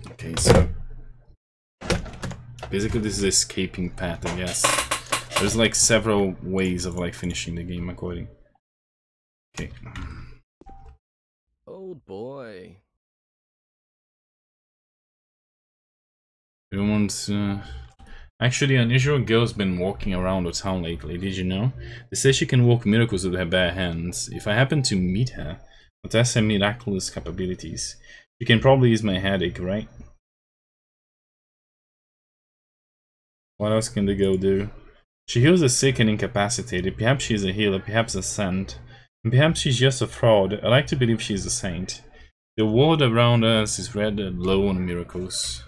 Okay, so basically this is an escaping path, I guess. There's like several ways of like finishing the game according. Okay. Old boy. Everyone's actually, unusual girl's been walking around the town lately, did you know? They say she can work miracles with her bare hands. If I happen to meet her, I'll test her miraculous capabilities. She can probably ease my headache, right? What else can the girl do? She heals the sick and incapacitated. Perhaps she's a healer, perhaps a saint. And perhaps she's just a fraud. I like to believe she's a saint. The world around us is rather low on miracles.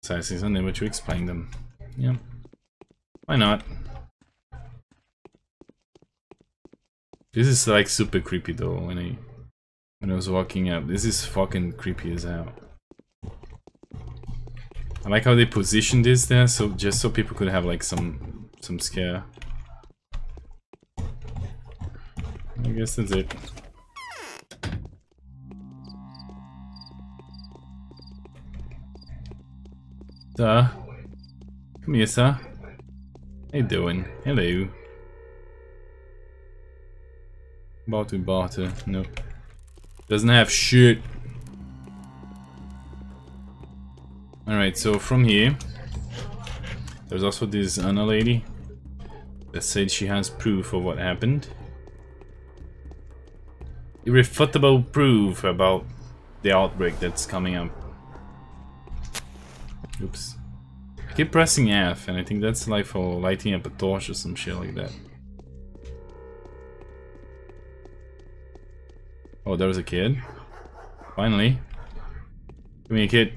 So I see something but to explain them. Yeah. Why not? This is like super creepy though when I was walking up. This is fucking creepy as hell. I like how they positioned this there, so just so people could have like some scare. I guess that's it. Sir? Come here, sir. How you doing? Hello. Barter. Nope. Doesn't have shit. Alright, so from here, there's also this Anna lady that said she has proof of what happened. Irrefutable proof about the outbreak that's coming up. Oops. I keep pressing F, and I think that's like for lighting up a torch or some shit like that. Oh, there was a kid. Finally. Come here, kid.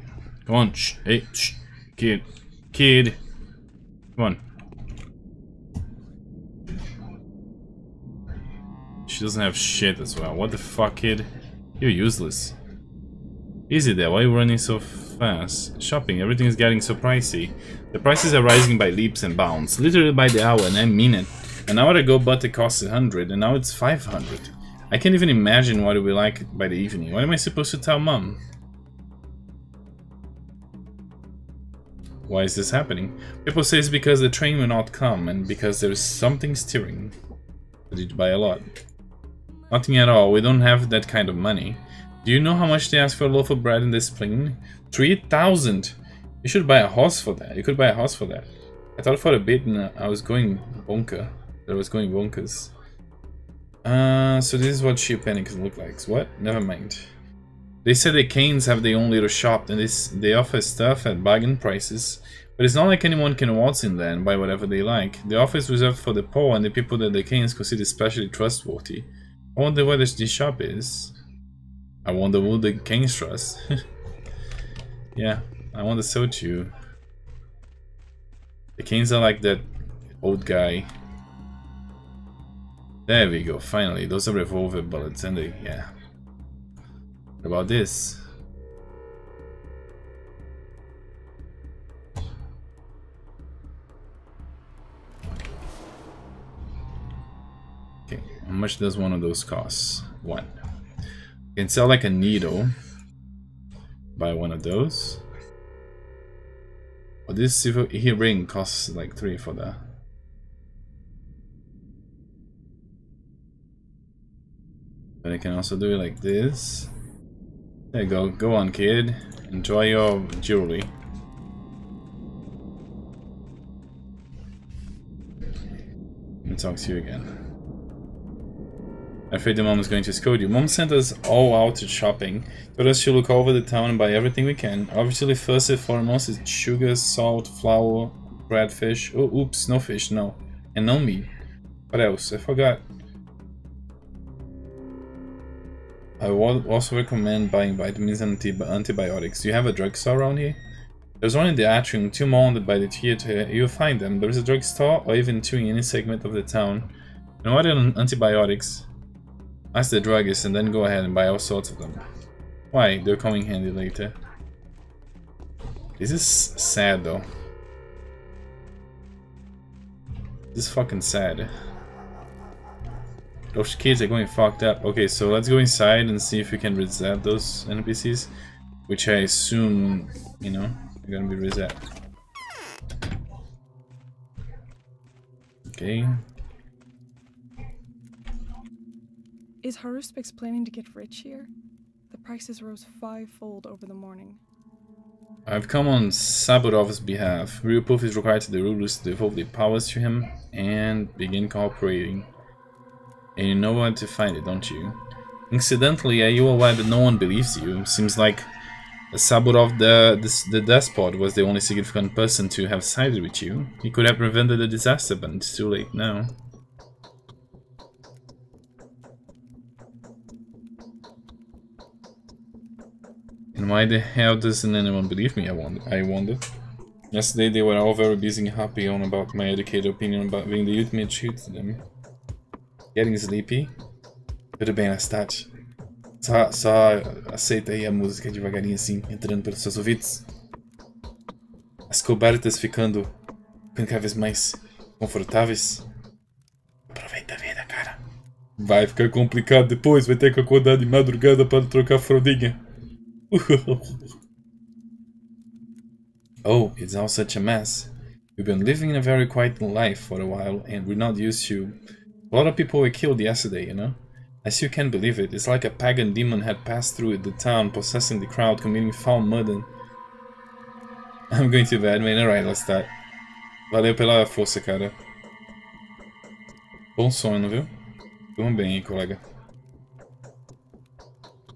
Come on, shh, hey, shh, kid, come on. She doesn't have shit as well. What the fuck, kid? You're useless. Easy there, why are you running so fast? Shopping, everything is getting so pricey. The prices are rising by leaps and bounds, literally by the hour, and I mean it. An hour ago butter cost 100, and now it's 500. I can't even imagine what it will be like by the evening. What am I supposed to tell Mom? Why is this happening? People say it's because the train will not come and because there's something steering. Did you buy a lot? Nothing at all, we don't have that kind of money. Do you know how much they ask for a loaf of bread in this plane? 3,000! You should buy a horse for that. You could buy a horse for that. I thought for a bit and I was going bonkers. So this is what sheer panic look like. What? Never mind. They said the Canes have their own little shop and they offer stuff at bargain prices, but it's not like anyone can waltz in there and buy whatever they like. The offer is reserved for the poor and the people that the Canes consider especially trustworthy. I wonder where this shop is. I wonder who the Canes trust. Yeah, I wonder so too. The Canes are like that old guy. There we go, finally. Those are revolver bullets and they, yeah. What about this? Okay, how much does one of those cost? 1. You can sell like a needle. Buy one of those. Oh, this silver ring costs like 3 for that. But I can also do it like this. There you go. Go on, kid. Enjoy your jewelry. Let me talk to you again. I'm afraid the mom is going to scold you. Mom sent us all out shopping. Told us to look over the town and buy everything we can. Obviously, first and foremost is sugar, salt, flour, bread, fish. Oh, oops, no fish, no. And no meat. What else? I forgot. I would also recommend buying vitamins and antibiotics. Do you have a drugstore around here? There's one in the atrium, 2 more by the theater. You'll find them. There's a drugstore or even 2 in any segment of the town. And what are antibiotics? Ask the druggist and then go ahead and buy all sorts of them. Why? They'll come in handy later. This is sad though. This is fucking sad. Those kids are going fucked up. Okay, so let's go inside and see if we can reset those NPCs. Which I assume, you know, are gonna be reset. Okay. Is Haruspix planning to get rich here? The prices rose 5-fold over the morning. I've come on Saburov's behalf. Real proof is required to the rulers to devolve their powers to him and begin cooperating. And you know where to find it, don't you? Incidentally, are you aware that no one believes you? Seems like Saburov, the despot, was the only significant person to have sided with you. He could have prevented the disaster, but it's too late now. And why the hell doesn't anyone believe me, I wonder. Yesterday they were all very busy and happy on about my educated opinion about being the ultimate treat to them. Getting sleepy? Tudo bem, Lestat. Só aceita aí a música devagarinho assim, entrando pelos seus ouvidos. As cobertas ficando cada vez mais confortáveis. Aproveita a vida, cara. Vai ficar complicado depois, vai ter que acordar de madrugada para trocar a fraldinha. Oh, it's all such a mess. We've been living a very quiet life for a while, and we're not used to... A lot of people were killed yesterday, you know? I still can't believe it. It's like a pagan demon had passed through the town, possessing the crowd, committing foul murder. I'm going to bed, man. Alright, let's start. Valeu pela força, cara. Bom sono, viu? Durma bem aí, colega.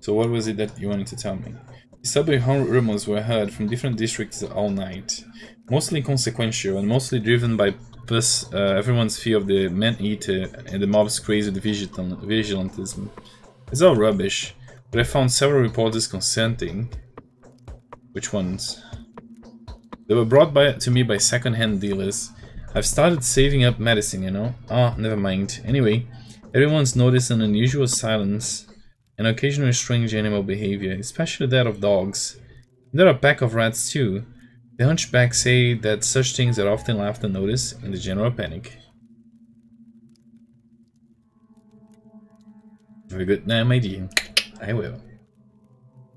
So what was it that you wanted to tell me? Disturbing rumors were heard from different districts all night. Mostly inconsequential and mostly driven by everyone's fear of the man-eater and the mob's crazy vigilantism. It's all rubbish, but I found several reporters consenting. Which ones? They were brought to me by second-hand dealers. I've started saving up medicine, you know? Ah, never mind. Anyway, everyone's noticed an unusual silence and occasional strange animal behavior, especially that of dogs. There are a pack of rats too. The hunchbacks say that such things are often left unnoticed in the general panic. Very good. Nah, my dear. I will.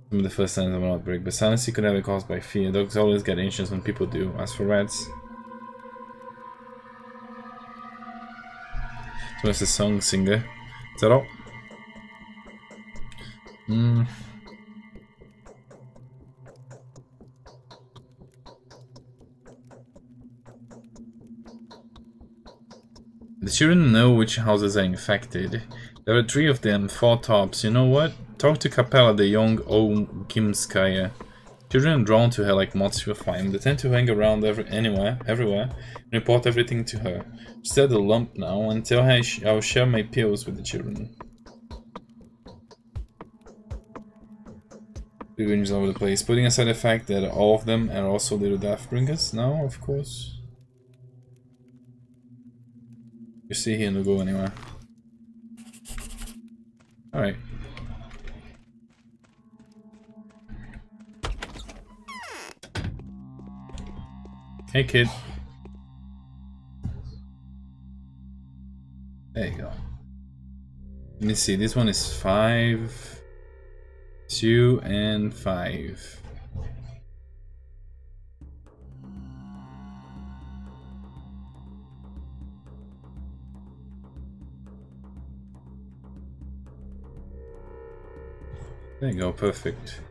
Remember the first signs of an outbreak, but silence could have been caused by fear. Dogs always get anxious when people do. As for rats... So it's a song singer. Is that all? The children know which houses are infected. There are 3 of them, 4 tops. You know what? Talk to Capella, the young Ogimskaya. Children are drawn to her like moths to a flame. They tend to hang around everywhere, and report everything to her. She's at the lump now, and tell her I'll share my pills with the children. Revenge all over the place, putting aside the fact that all of them are also little deathbringers. No, of course. You see here and go anywhere. Alright. Hey kid. There you go. Let me see, this one is 5, 2, and 5. There you go, perfect.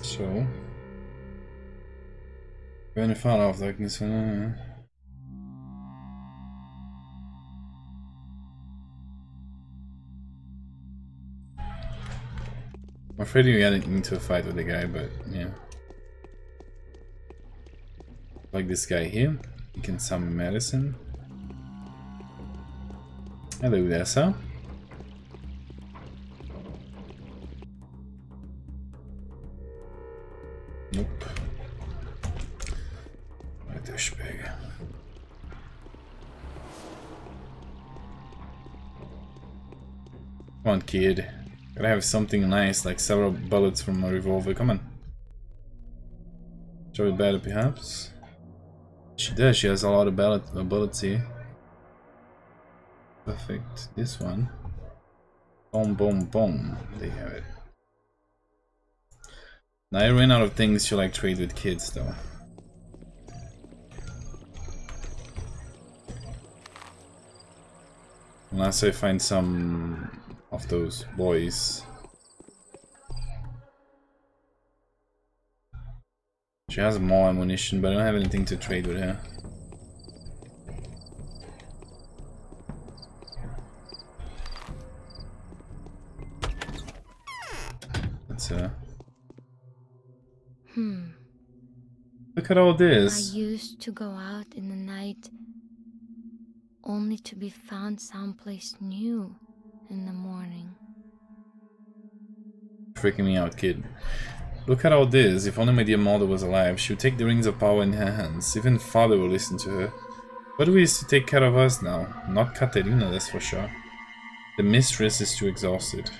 So, when I found out darkness, I'm afraid you got into a fight with the guy, but yeah. Like this guy here, he can summon medicine. Hello there, sir. Nope. Right there, Speg. Come on, kid. Gotta have something nice, like several bullets from a revolver. Come on. Show it better, perhaps? She does. She has a lot of bullets here. Perfect. This one. Boom, boom, boom. There you have it. Now I ran out of things to like trade with kids, though. Unless I find some of those boys. She has more ammunition, but I don't have anything to trade with her. That's Look at all this. I used to go out in the night, only to be found someplace new in the morning. Freaking me out, kid. Look at all this. If only my dear mother was alive, she would take the rings of power in her hands. Even father will listen to her. But who is to take care of us now? Not Katerina, that's for sure. The mistress is too exhausted.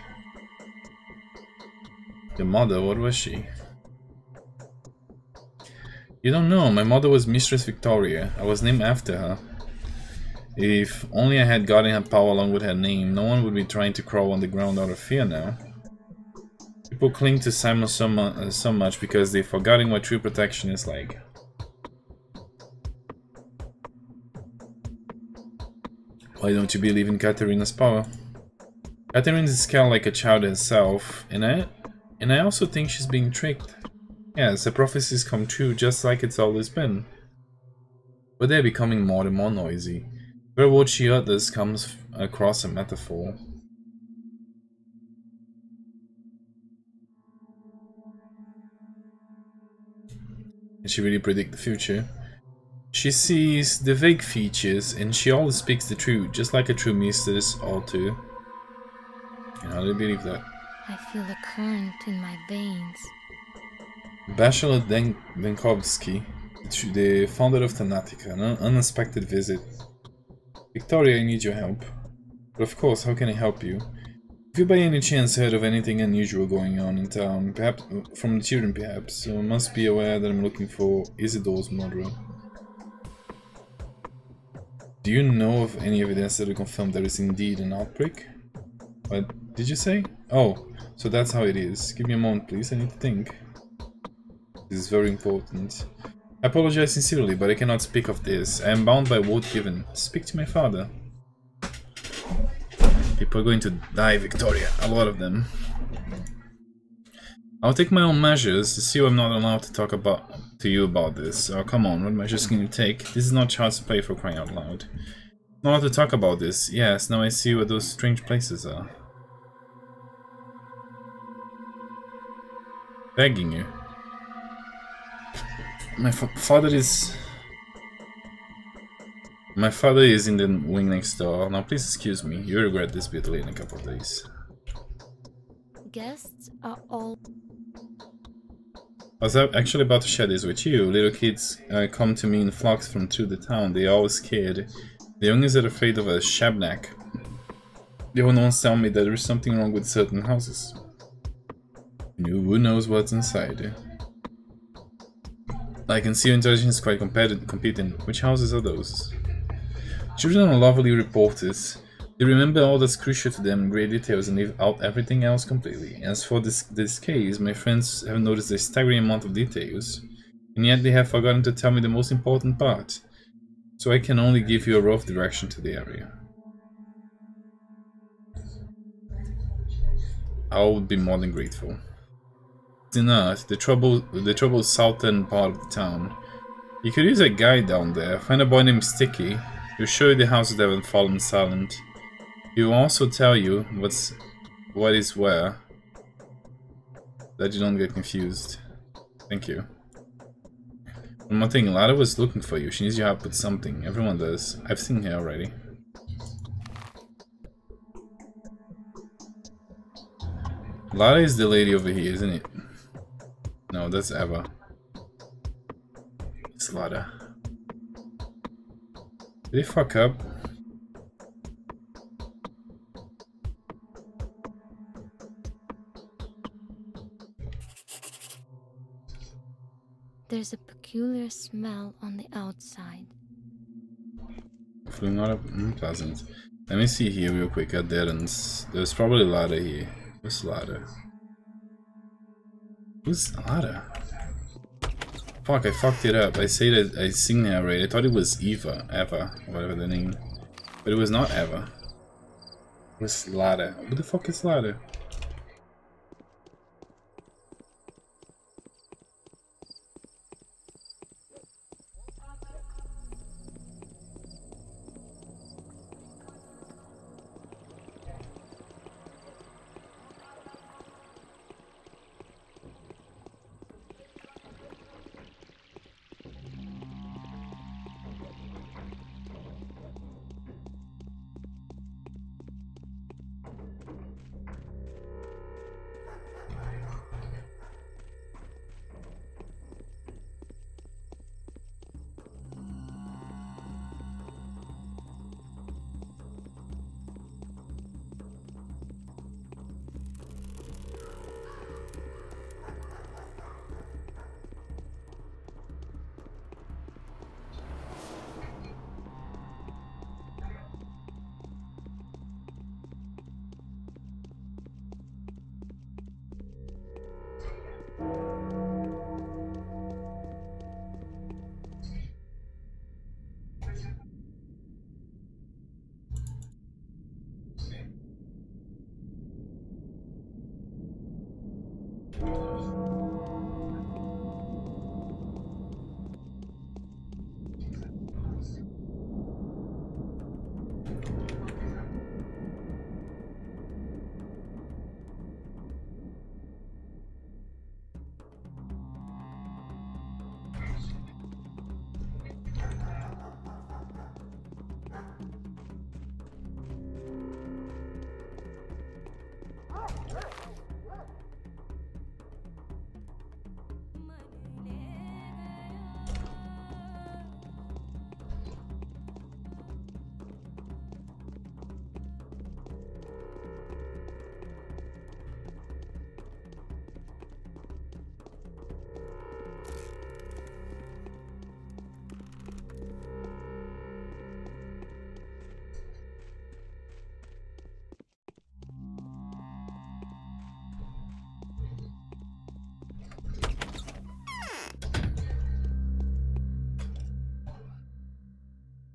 The mother, what was she? You don't know, my mother was Mistress Victoria. I was named after her. If only I had gotten her power along with her name, no one would be trying to crawl on the ground out of fear now. People cling to Simon so much because they've forgotten what true protection is like. Why don't you believe in Katerina's power? Katerina is scared like a child herself, and I also think she's being tricked. Yes, the prophecies come true just like it's always been. But they're becoming more and more noisy. Every word she utters comes across a metaphor. Can she really predict the future? She sees the vague features and she always speaks the truth, just like a true mistress ought to. And how do you believe that? I feel a current in my veins. Bachelor Denkovsky, the founder of Thanatica, an unexpected visit. Victoria, I need your help. But of course, how can I help you? If you by any chance heard of anything unusual going on in town, perhaps from the children perhaps, you must be aware that I'm looking for Isidore's murderer. Do you know of any evidence that will confirm there is indeed an outbreak? What did you say? Oh, so that's how it is. Give me a moment please, I need to think. This is very important. I apologize sincerely, but I cannot speak of this. I am bound by word given. Speak to my father. People are going to die, Victoria. A lot of them. I'll take my own measures to see I'm not allowed to talk to you about this. Oh, come on, what measures can you take? This is not child's play, for crying out loud. Not allowed to talk about this. Yes, now I see what those strange places are. Begging you. My father is in the wing next door. Now please excuse me. You'll regret this bitterly in a couple of days. Guests are all... I was actually about to share this with you. Little kids come to me in flocks from through the town. They are always scared. The youngest are afraid of a shabnak. They will once tell me that there is something wrong with certain houses. Who knows what's inside? I can see your intelligence is quite competent. Which houses are those? Children are lovely reporters. They remember all that's crucial to them in great details and leave out everything else completely. As for this case, my friends have noticed a staggering amount of details. And yet they have forgotten to tell me the most important part. So I can only give you a rough direction to the area. I would be more than grateful. The north, the troubled southern part of the town. You could use a guide down there. Find a boy named Sticky. He'll show you the houses that have fallen silent. He will also tell you what is where, that you don't get confused. Thank you. One more thing, Lada was looking for you. She needs your help with something. Everyone does. I've seen her already. Lada is the lady over here, isn't it? No, that's Eva. It's Lada. Did they fuck up? There's a peculiar smell on the outside. Hopefully not unpleasant. Let me see here real quick at Darren's. There's probably Lada here. Who's Lada? Who's Lada? Fuck, I fucked it up. I say that I seen her right. I thought it was Eva, whatever the name. But it was not Eva. It was Lada. Who the fuck is Lada?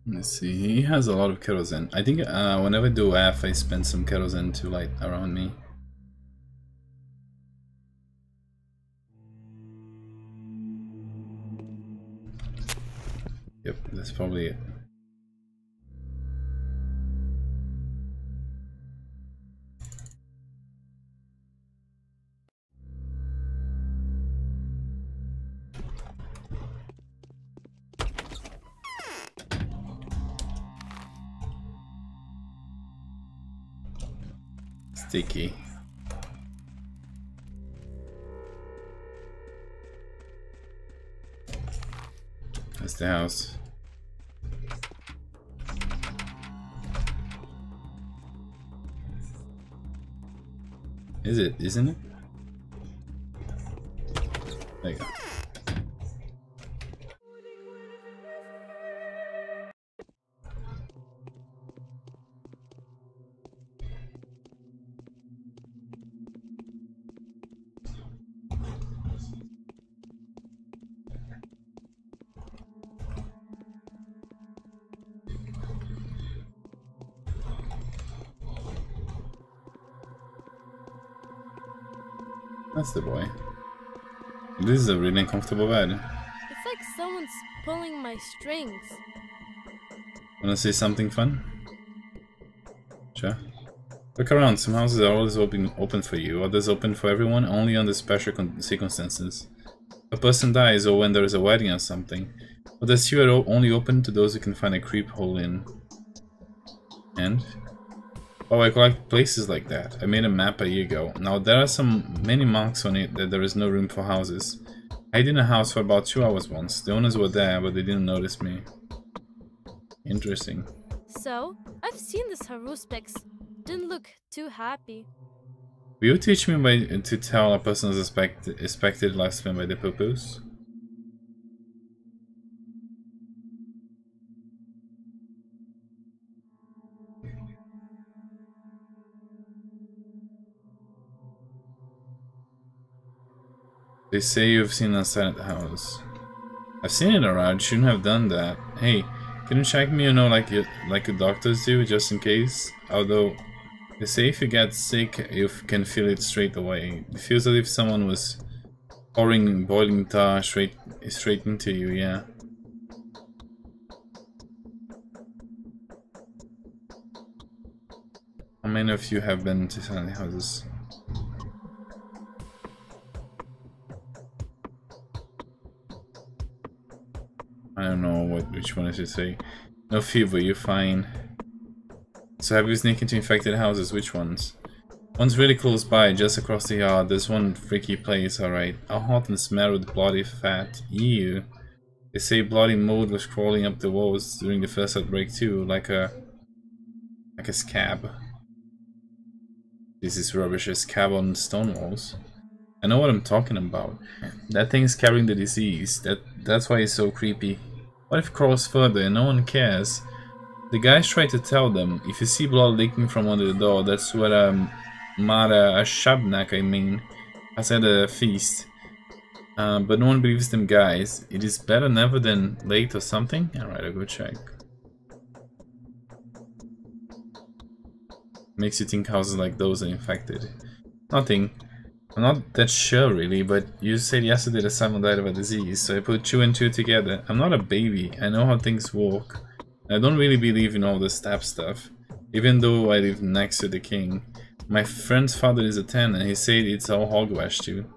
Let's see, he has a lot of kerosene. I think whenever I do F, I spend some kerosene to light around me. Yep, that's probably it. Sticky. That's the house. Is it? Isn't it? There you go. That's the boy. This is a really uncomfortable bed. It's like someone's pulling my strings. Wanna say something fun? Sure. Look around, some houses are always open for you, others open for everyone only under special circumstances. If a person dies or when there is a wedding or something. Others here are only open to those who can find a creep hole in. And? Oh, I collect places like that. I made a map a year ago. Now there are many marks on it that there is no room for houses. I hid in a house for about 2 hours once. The owners were there, but they didn't notice me. Interesting. So, I've seen this Haruspex. Didn't look too happy. Will you teach me to tell a person's expected lifespan by the purpose? They say you've seen a silent house. I've seen it around. Shouldn't have done that. Hey, can you check me? Like the doctors do, just in case. Although they say if you get sick, you can feel it straight away. It feels as if someone was pouring boiling tar straight into you. Yeah. How many of you have been to silent houses? I don't know which one I should say. No fever, you're fine. So have you sneaked into infected houses? Which ones? One's really close by, just across the yard. There's one freaky place, alright. All hot and smell with bloody fat. Ew. They say bloody mold was crawling up the walls during the first outbreak too, like a scab. This is rubbish, a scab on stone walls. I know what I'm talking about. That thing's carrying the disease. That's why it's so creepy. What if it crawls further and no one cares? The guys try to tell them, if you see blood leaking from under the door, that's what Mara Shabnak, I mean, has had a feast. But no one believes them guys. It is better never than late or something? Alright, I'll go check. Makes you think houses like those are infected. Nothing. I'm not that sure really, but you said yesterday that someone died of a disease, so I put 2 and 2 together. I'm not a baby, I know how things work. I don't really believe in all the stab stuff, even though I live next to the king. My friend's father is a 10 and he said it's all hogwash too.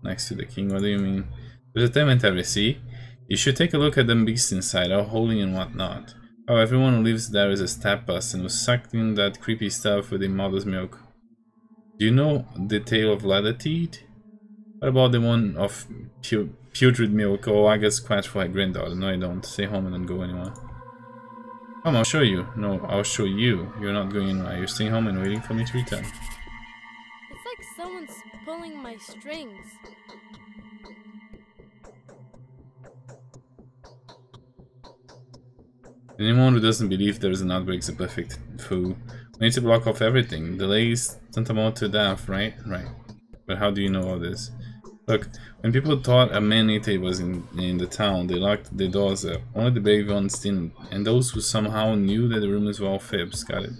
Next to the king, what do you mean? There's a cemetery, see? You should take a look at them beasts inside, all holy and whatnot. Oh, everyone who lives there is a stab person who sucked in that creepy stuff with their mother's milk. Do you know the tale of leather teeth? What about the one of putrid milk? Oh, I got scratched for my granddaughter. No, I don't. Stay home and don't go anywhere. Come, I'll show you. No, I'll show you. You're not going anywhere. You're staying home and waiting for me to return. It's like someone's pulling my strings. Anyone who doesn't believe there is an outbreak is a perfect fool. We need to block off everything. Delays tantamount to death, right? Right. But how do you know all this? Look, when people thought a man-eater was in the town, they locked the doors up. Only the brave ones didn't, and those who somehow knew that the rumors were all fibs. Got it.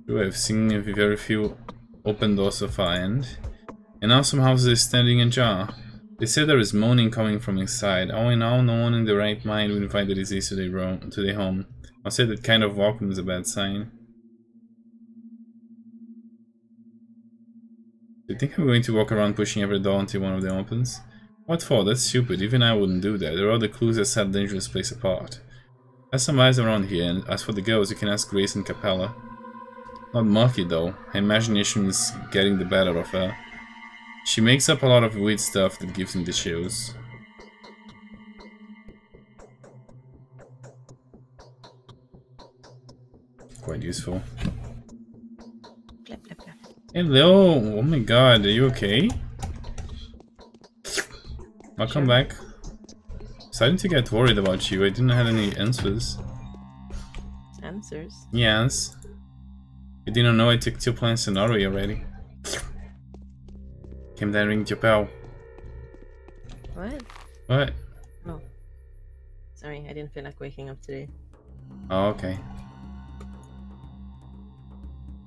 True, I've seen very few open doors so far, and now some houses are standing ajar. They say there is moaning coming from inside. All in all, no one in their right mind would invite the disease to their home. I'll say that kind of welcome is a bad sign. Do you think I'm going to walk around pushing every door until one of them opens? What for? That's stupid. Even I wouldn't do that. There are other clues that set dangerous place apart. There's some eyes around here, and as for the girls, you can ask Grace and Capella. Not murky though. Her imagination is getting the better of her. She makes up a lot of weird stuff that gives me the chills. Quite useful. Hello! Oh my god, are you okay? Welcome back. Starting to get worried about you. I didn't have any answers. Answers? Yes. You didn't know I took 2 plans to Norway already. Came down and ringed your bell. What? What? Oh. Sorry, I didn't feel like waking up today. Oh, okay.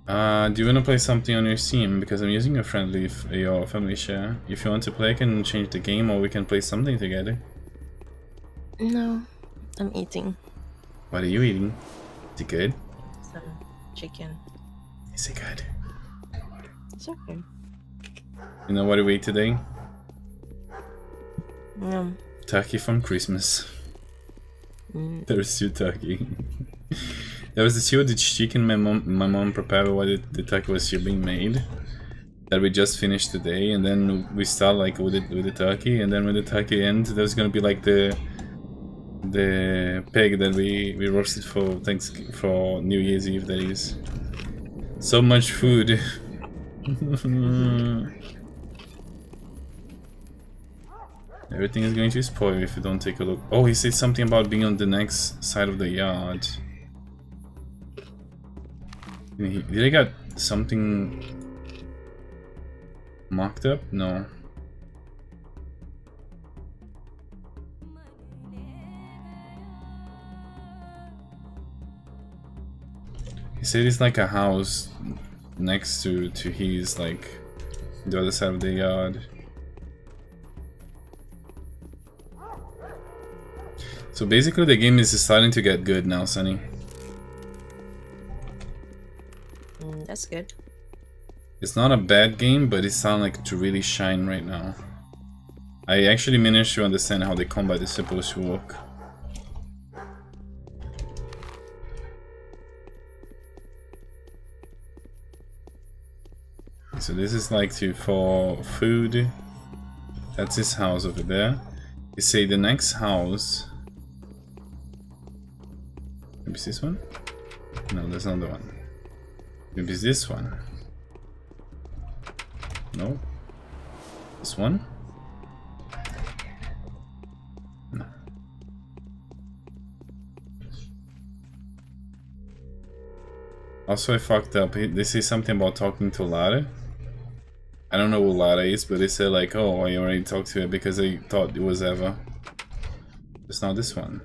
Do you want to play something on your Steam? Because I'm using your family share. If you want to play, I can change the game, or we can play something together. No, I'm eating. What are you eating? Is it good? Some chicken. Is it good? It's okay. You know what we ate today? Mm. Turkey from Christmas. There was two turkey. There was the shielded chicken my mom prepared while the turkey was still being made. That we just finished today, and then we start like with the turkey, and then when the turkey ends, there's gonna be like the pig that we roasted for New Year's Eve. That is so much food. Everything is going to spoil if you don't take a look. Oh, he said something about being on the next side of the yard. Did I got something marked up? No. He said it's like a house next to his, like the other side of the yard. So basically the game is starting to get good now, Sunny. That's good. It's not a bad game, but it's starting like to really shine right now. I actually managed to understand how the combat is supposed to work. So this is like for food. That's his house over there. You say the next house. Maybe it's this one? No, that's not the one. Maybe it's this one. No. This one? No. Also, I fucked up. They say something about talking to Lara. I don't know who Lara is, but they said like, oh, I already talked to her because I thought it was Eva. It's not this one.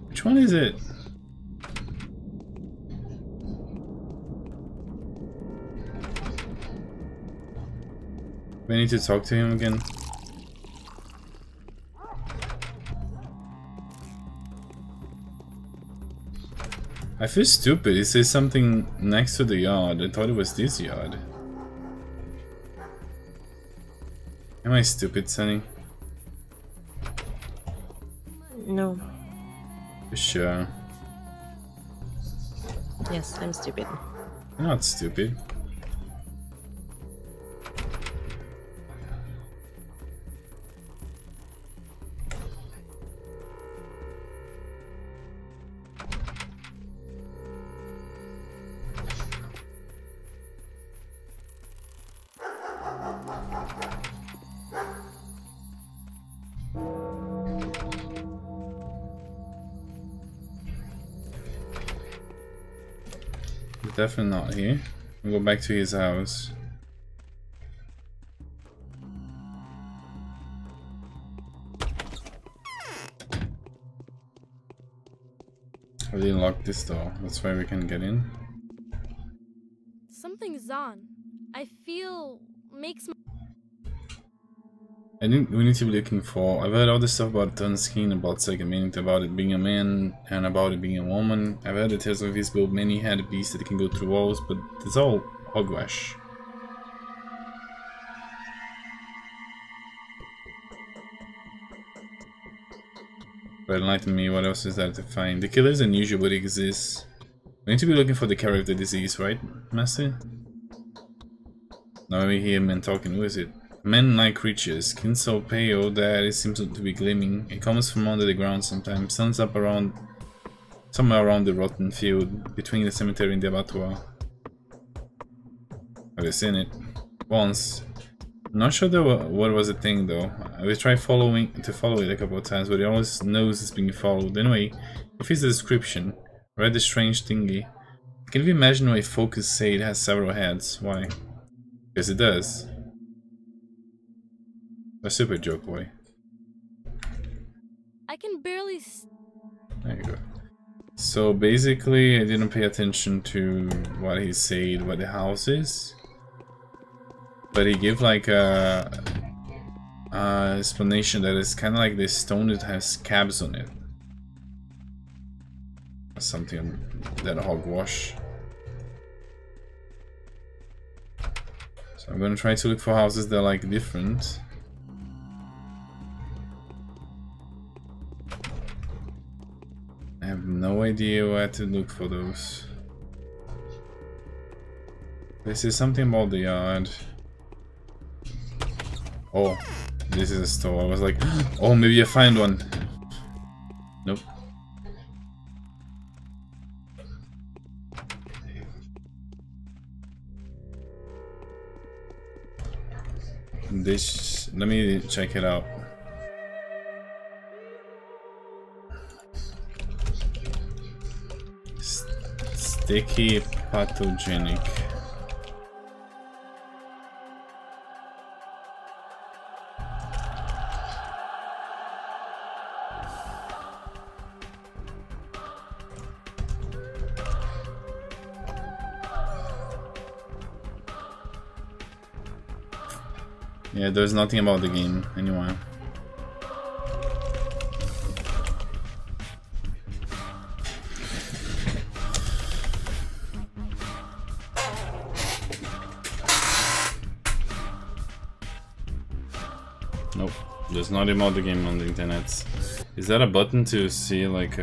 Which one is it? We need to talk to him again. I feel stupid. It says something next to the yard. I thought it was this yard. Am I stupid, Sunny? No. For sure. Yes, I'm stupid. You're not stupid. Definitely not here. We'll go back to his house. I didn't lock this door. That's why we can get in. Something's on. I feel makes my we need to be looking for. I've heard all this stuff about Tunskin, about second meaning, about it being a man, and about it being a woman. I've heard the tales of his build many-headed beasts that can go through walls, but it's all hogwash. But enlighten me, what else is there to find? The killer is unusual, but it exists. We need to be looking for the carrier of the disease, right, Master? Now we hear men talking. Who is it? Men-like creatures, skin so pale that it seems to be gleaming. It comes from under the ground sometimes, stands up around somewhere around the rotten field, between the cemetery and the abattoir. Have you seen it? Once. I'm not sure what was the thing though. I will try to follow it a couple of times, but it always knows it's being followed. Anyway, if it's the description, read the strange thingy. Can you imagine why Focus say it has several heads? Why? Because it does. A super joke boy. I can barely. There you go. So basically, I didn't pay attention to what he said, what the house is, but he gave like a explanation that is kind of like this stone that has cabs on it, something that hogwash. So I'm gonna try to look for houses that are like different. I have no idea where to look for those. This is something about the yard. Oh, this is a store. I was like, oh, maybe I find one. Nope. This, let me check it out. Sticky pathogenic. Yeah, there's nothing about the game anyway. Nope, there's nothing about the game on the internet. Is that a button to see like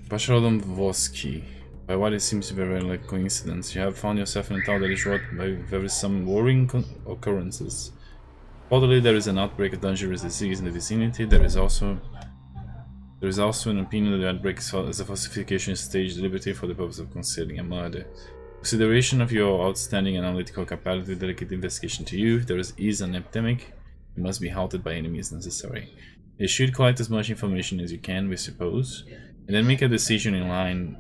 Pathologic. By what it seems to be a very coincidence, you have found yourself in a town that is wrought by very some worrying occurrences. Reportedly, there is an outbreak of dangerous disease in the vicinity. There is also an opinion that the outbreak is a falsification stage deliberately for the purpose of concealing a murder. Consideration of your outstanding analytical capacity, delicate investigation to you. If there is an epidemic, it must be halted by any means necessary. You should collect as much information as you can, we suppose, and then make a decision in line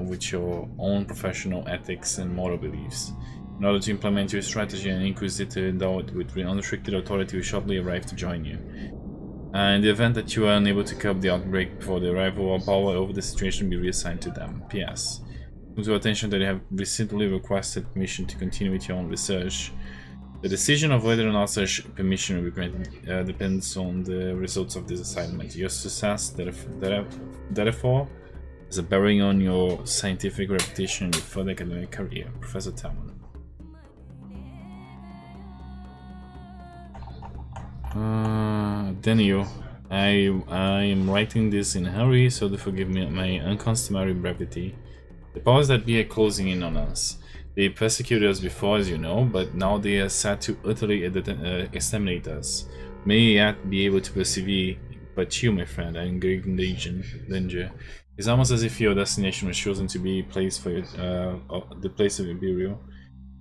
with your own professional ethics and moral beliefs. In order to implement your strategy, an inquisitor endowed with unrestricted authority will shortly arrive to join you. In the event that you are unable to curb the outbreak before the arrival, all power over the situation will be reassigned to them. P.S. Come to attention that you have recently requested permission to continue with your own research. The decision of whether or not such permission will be granted depends on the results of this assignment. Your success, therefore, has a bearing on your scientific reputation and your further academic career. Professor Talman. Daniel, I am writing this in a hurry, so do forgive me my uncustomary brevity. The powers that be are closing in on us. They persecuted us before, as you know, but now they are set to utterly exterminate us. May yet be able to persevere, but you, my friend, are in grave danger. It's almost as if your destination was chosen to be placed for the place of your burial.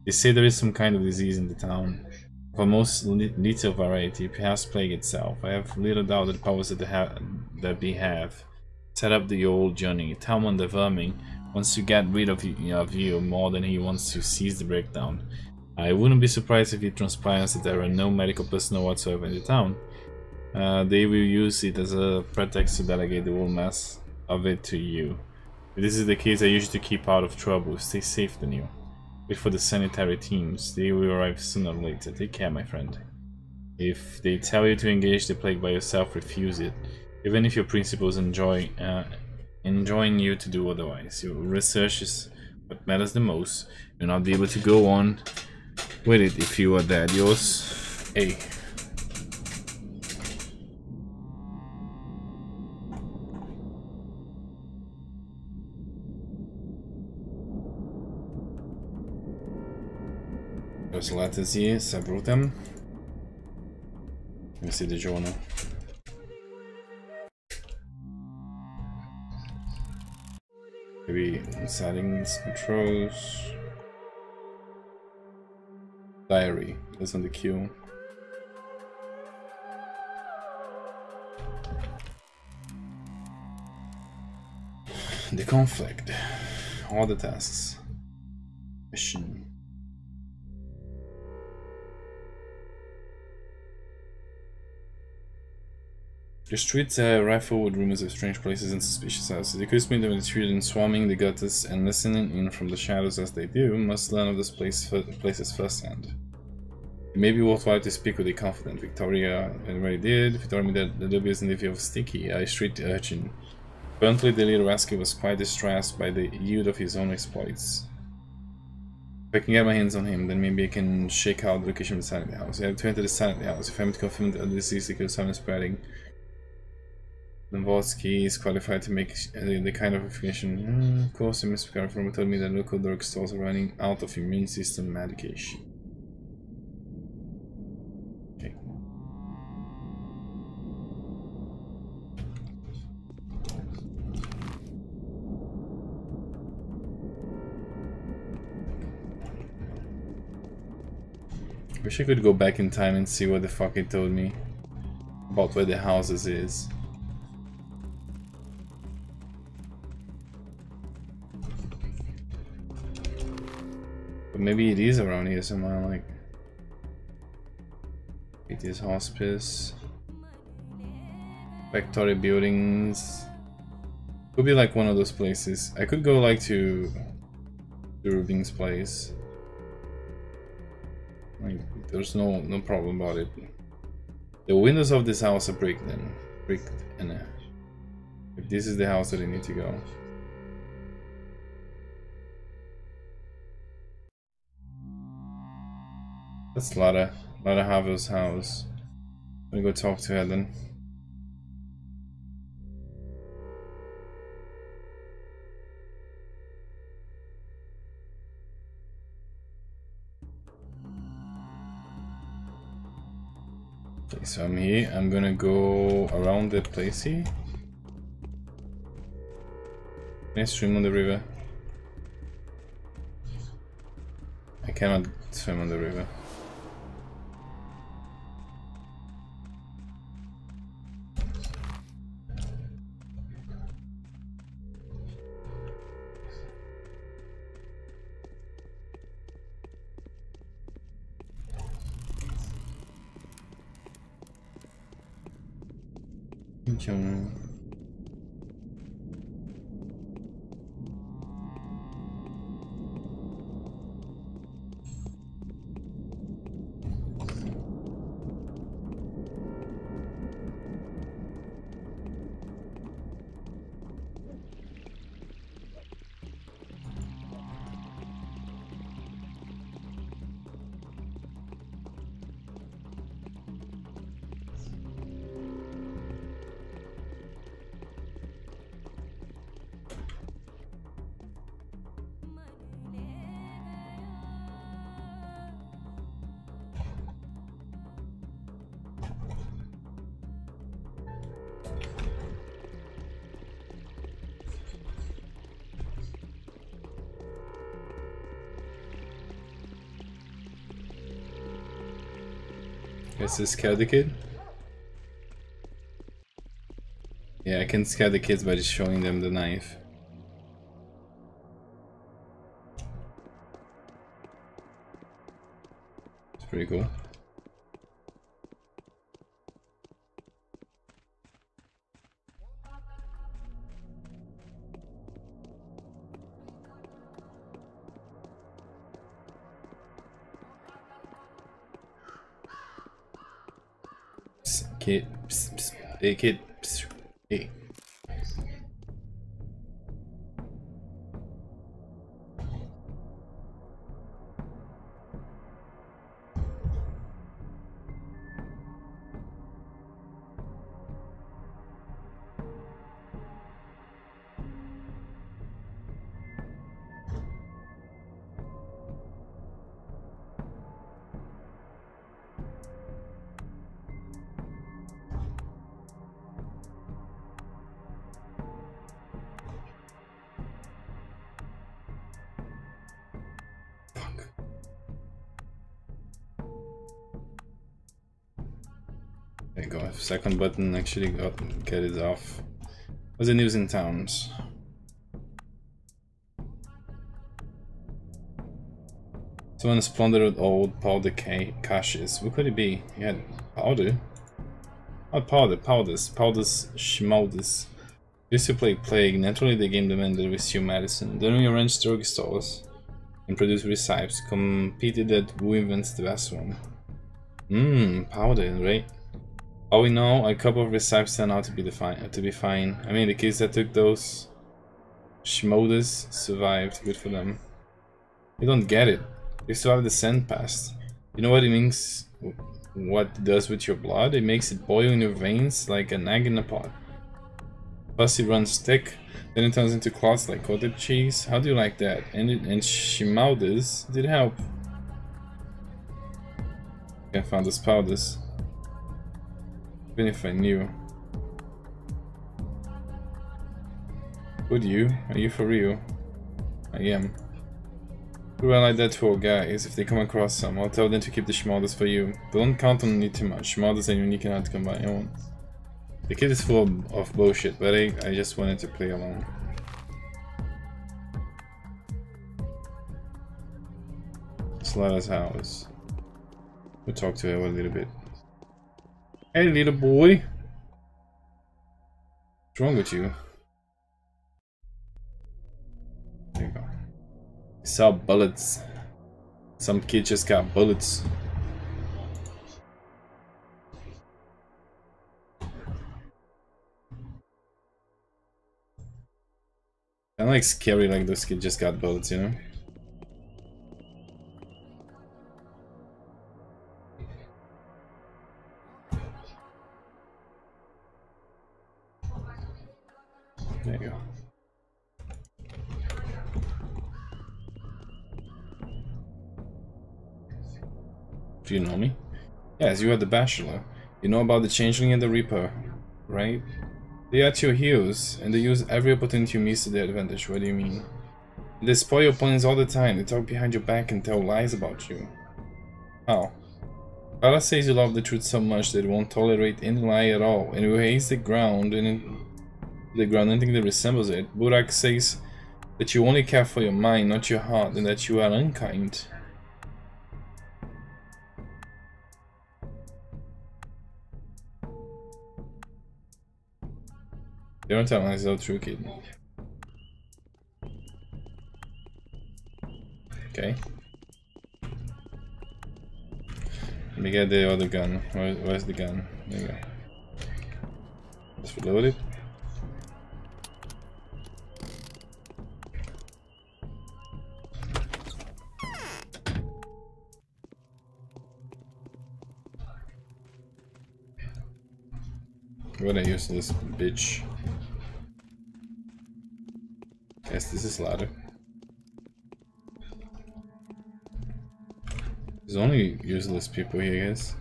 They say there is some kind of disease in the town, of a most lethal variety, perhaps plague itself. I have little doubt that the powers that we have set up the old journey. Talmon the Vermin wants to get rid of you more than he wants to seize the breakdown. I wouldn't be surprised if it transpires that there are no medical personnel whatsoever in the town. They will use it as a pretext to delegate the whole mess of it to you. If this is the case, I usually keep out of trouble. Stay safe, Daniel. Wait for the sanitary teams. They will arrive sooner or later. Take care, my friend. If they tell you to engage the plague by yourself, refuse it. Even if your principals enjoin you to do otherwise. Your research is what matters the most. You'll not be able to go on with it if you are dead. Yours, A. There's letters here, several of them. Let me see the journal. Maybe settings, controls. Diary. That's on the queue. The conflict. All the tasks. Mission. The streets are rifled with rumors of strange places and suspicious houses. It occurs to me that the children swarming the gutters and listening in from the shadows as they do must learn of this places firsthand. It may be worthwhile to speak with a confidant. Victoria already did. He told me that the dubious individual of Sticky, a street urchin. Apparently the little rascal was quite distressed by the youth of his own exploits. If I can get my hands on him, then maybe I can shake out the location of the Silent House. I have to enter the Silent House. If I'm to confirm that the disease because someone is spreading, then Volsky is qualified to make the kind of information. Of course, Mr. Carrefour told me that local drugstores are running out of immune system medication. Okay. Wish I could go back in time and see what the fuck it told me about where the houses is. But maybe it is around here somewhere, like it is hospice, factory buildings. Could be like one of those places. I could go like to Rubin's place. Like, there's no problem about it. The windows of this house are bricked and if this is the house that I need to go. That's Lara Havel's house. Let me go talk to her then. Okay, so I'm here. I'm gonna go around the place here. Can I swim on the river? I cannot swim on the river. Guess this scare the kid? Yeah, I can scare the kids by just showing them the knife. It's pretty cool. Kid, psst, psst. Hey kid, psst. Hey. There you go. Second button actually get it off. What's the news in towns? Someone plundered old powder caches. What could it be? He had powder? Not powder, powders. Powders, schmolders. Used to play Plague. Naturally, the game demanded resume medicine. Then we arranged drugstores and produced recipes. Competed at who invents the best one. Powder, right? All we know, a couple of recipes turned out to be fine. I mean, the kids that took those schmolders survived. Good for them. You don't get it. They survived the sand past. You know what it means? What it does with your blood? It makes it boil in your veins like an egg in a pot. First it runs thick, then it turns into clots like cottage cheese. How do you like that? And schmolders did help. I found those powders. Even if I knew. Would you? Are you for real? I am. Do I like that to all guys? If they come across some, I'll tell them to keep the schmolders for you. But don't count on it too much. Schmolders are unique and hard to come by. I won't. The kid is full of bullshit, but I just wanted to play along. Slaughter's house. We'll talk to her a little bit. Hey, little boy. What's wrong with you? There you go. I saw bullets. Some kid just got bullets. Kinda like scary, like this kid just got bullets, you know? There you go. Do you know me? Yes, you are the Bachelor. You know about the Changeling and the Reaper, right? They are at your heels, and they use every opportunity you miss to their advantage. What do you mean? They spoil your plans all the time. They talk behind your back and tell lies about you. How? Kara says you love the truth so much that it won't tolerate any lie at all, and will haze the ground and anything that resembles it. Burak says that you only care for your mind, not your heart, and that you are unkind. They don't tell us so true, kid. Okay. Let me get the other gun. Where's the gun? There you go. Just reload it. What I use this bitch. Guess this is ladder. There's only useless people here, guys.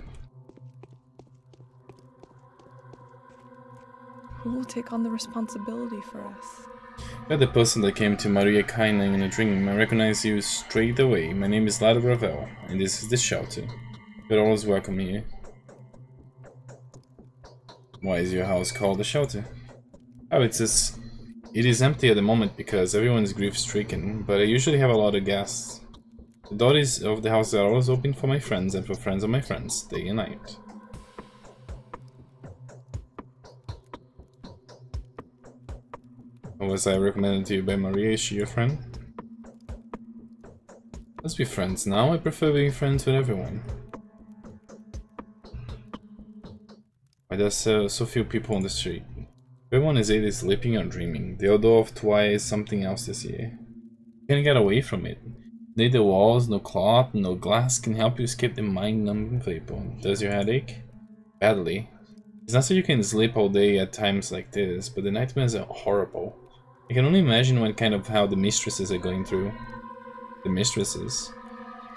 Who will take on the responsibility for us? You're the person that came to Maria Kaina in a dream. I recognize you straight away. My name is Lada Ravel, and this is the shelter. You're always welcome here. Why is your house called a shelter? Oh, it is empty at the moment because everyone is grief-stricken, but I usually have a lot of guests. The doors of the house are always open for my friends and for friends of my friends, day and night. Or was I recommended to you by Maria? Is she your friend? Let's be friends now. I prefer being friends with everyone. Why there's so few people on the street? Everyone is either sleeping or dreaming. The odor of Twy is something else this year. You can't get away from it. Neither walls, no cloth, no glass can help you escape the mind-numbing vapor. Does your head ache? Badly. It's not so you can sleep all day at times like this, but the nightmares are horrible. I can only imagine what kind of hell the mistresses are going through. The mistresses?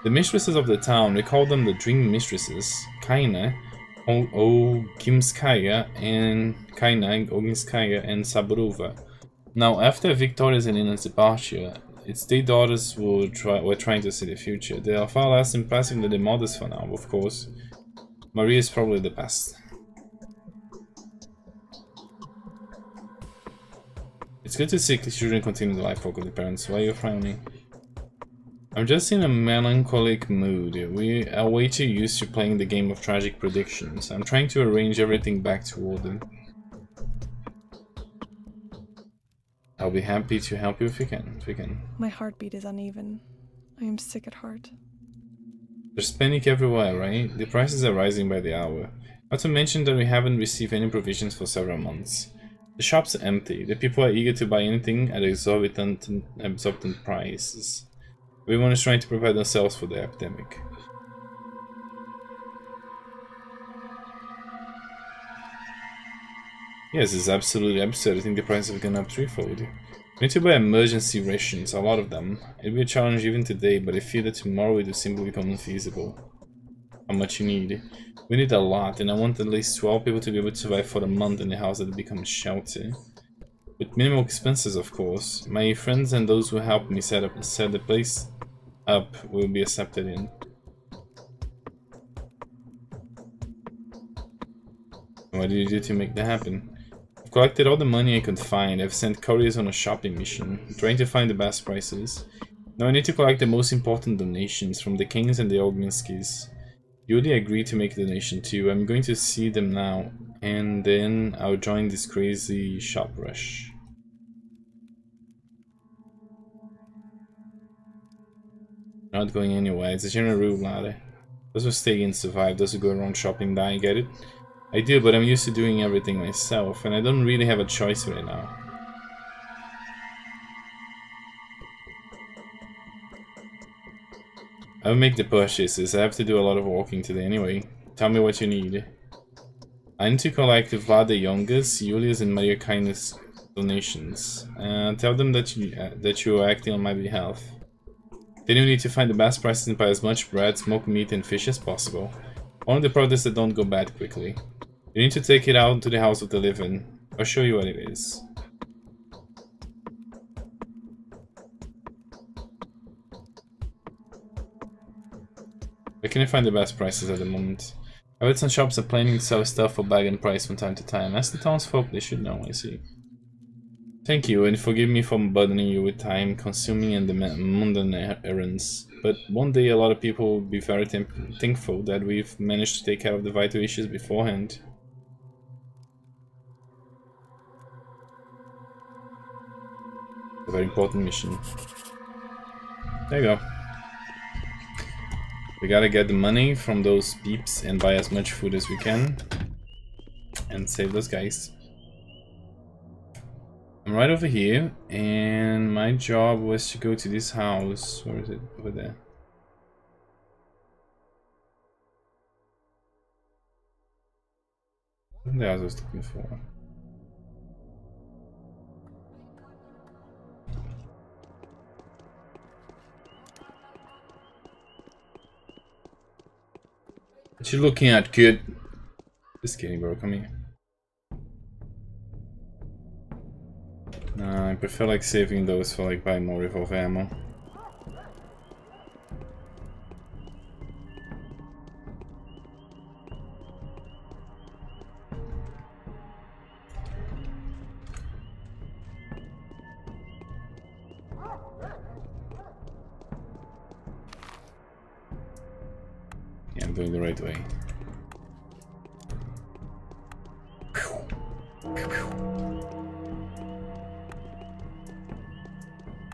The mistresses of the town, we call them the Dream Mistresses. Kaina, Ogimskaya, and Kaina, Oginskaya, and Saburova. Now, after Victoria's and Nina's departure, its their daughters were trying to see the future. They are far less impressive than the mothers for now, of course. Maria is probably the best. It's good to see children continue the life work of the parents. Why are you frowning? I'm just in a melancholic mood. We are way too used to playing the game of tragic predictions. I'm trying to arrange everything back to order. I'll be happy to help you if we can. My heartbeat is uneven. I am sick at heart. There's panic everywhere, right? The prices are rising by the hour. Not to mention that we haven't received any provisions for several months. The shops are empty. The people are eager to buy anything at exorbitant prices. Everyone is trying to prepare themselves for the epidemic. Yes, it's absolutely absurd. I think the prices have gone up threefold. We need to buy emergency rations, a lot of them. It'll be a challenge even today, but I fear that tomorrow it will simply become unfeasible. How much you need? We need a lot, and I want at least 12 people to be able to survive for a month in the house that will become a shelter. With minimal expenses, of course. My friends and those who helped me set the place up will be accepted in. What did you do to make that happen? I've collected all the money I could find. I've sent couriers on a shopping mission, trying to find the best prices. Now I need to collect the most important donations from the Kings and the Ogminskis. Yuli agreed to make a donation too. I'm going to see them now, and then I'll join this crazy shop rush. Not going anywhere. It's a general rule, lad. Those who stay in survive. Those who go around shopping die. Get it? I do, but I'm used to doing everything myself, and I don't really have a choice right now. I'll make the purchases. I have to do a lot of walking today anyway. Tell me what you need. I need to collect Vlad the Youngest, Julius and Maria Kindness donations. Tell them that you are acting on my behalf. Then you need to find the best prices and buy as much bread, smoked meat and fish as possible. Only the products that don't go bad quickly. You need to take it out to the house of the living. I'll show you what it is. Where can I find the best prices at the moment? I bet some shops are planning to sell stuff for bargain price from time to time. Ask the townsfolk, they should know, I see. Thank you, and forgive me for burdening you with time consuming and the mundane errands. But one day a lot of people will be very thankful that we've managed to take care of the vital issues beforehand. A very important mission. There you go. We gotta get the money from those peeps and buy as much food as we can. And save those guys. I'm right over here, and my job was to go to this house. Where is it? Over there. The house I was looking for. What you looking at, kid? Just kidding, bro. Come here. Nah, I prefer like saving those for like buy more revolver ammo. Yeah, I'm going the right way.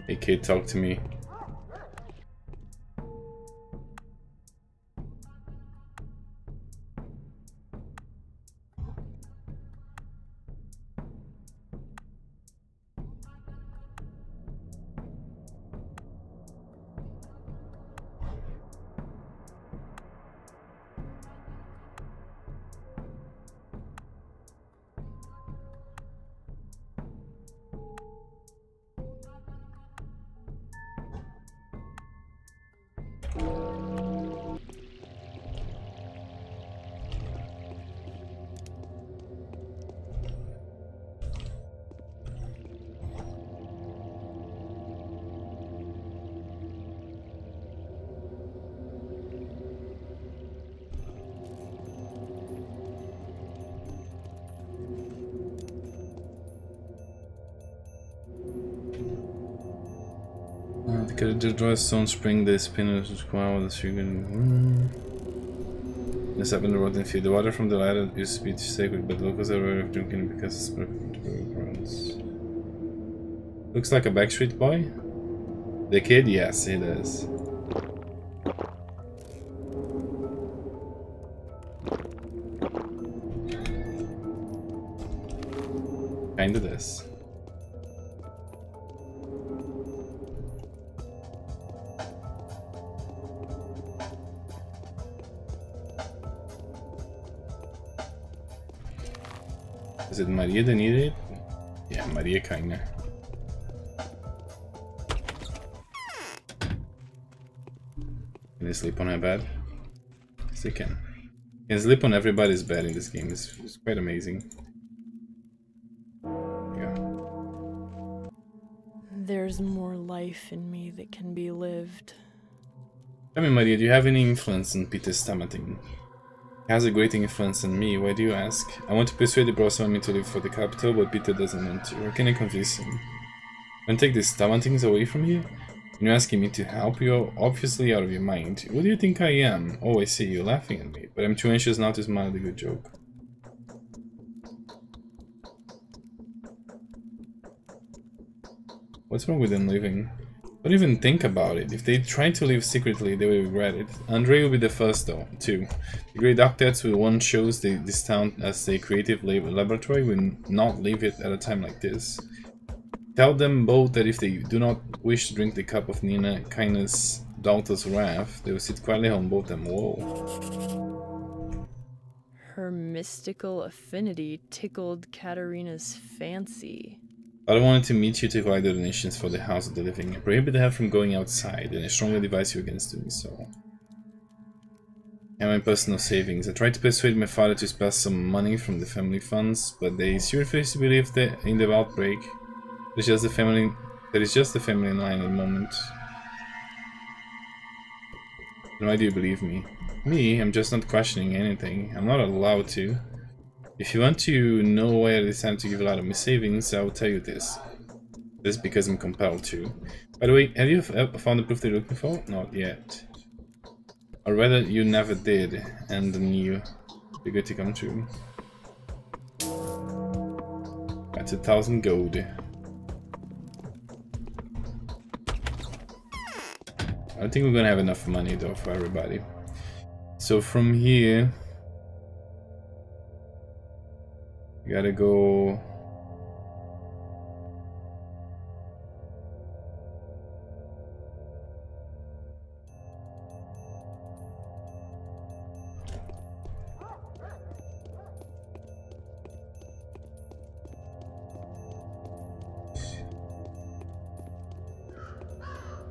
Hey kid, talk to me. The dry stone spring, the spinners, wow, the sugar. This happened in the rotten field. The water from the ladder used to be sacred, but locals are aware of drinking because it's perfect for runs. Looks like a Backstreet Boy. The kid, yes, he does. Kinda does. Is it Maria that needed it? Yeah, Maria kinda. Can they sleep on her bed? Yes, they can. You can sleep on everybody's bed in this game. It's quite amazing. Yeah. There's more life in me that can be lived. Tell me, Maria, do you have any influence on Peter's stomaching? He has a great influence on me. Why do you ask? I want to persuade the Brosman to leave for the capital, but Peter doesn't want to. How can I convince him? Want to take these stomachings away from you? And you're asking me to help you? You're obviously out of your mind. What do you think I am? Oh, I see, you're laughing at me, but I'm too anxious now to smile at a good joke. What's wrong with them leaving? Don't even think about it. If they try to leave secretly, they will regret it. Andre will be the first though, too. The great doctors who once chose this town as a creative laboratory will not leave it at a time like this. Tell them both that if they do not wish to drink the cup of Nina Kindness' daughter's wrath, they will sit quietly on both them. Whoa. Her mystical affinity tickled Katerina's fancy. I wanted to meet you to collect the donations for the House of the Living. I prohibit her from going outside, and I strongly advise you against doing so. And my personal savings. I tried to persuade my father to spare some money from the family funds, but they seriously believe that in the outbreak, that is just the family line at the moment. And why do you believe me? Me? I'm just not questioning anything. I'm not allowed to. If you want to know why I decided to give a lot of my savings, I will tell you this. This is because I'm compelled to. By the way, have you found the proof that you're looking for? Not yet. Or rather, you never did, and knew. Be good to come true. That's 1,000 gold. I don't think we're gonna have enough money though for everybody. So from here, you gotta go.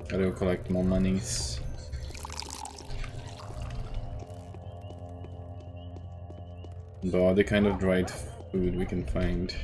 Gotta go collect more monies. And all the kind of dried food we can find.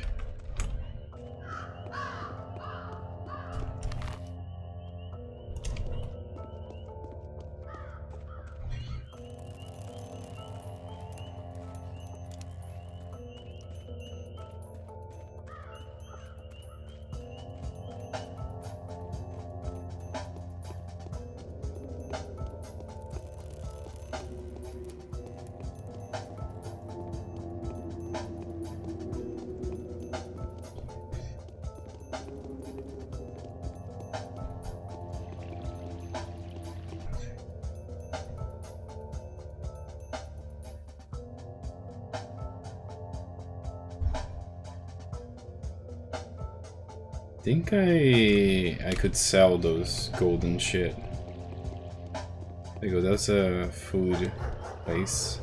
I think I could sell those golden shit. There you go, that's a food place.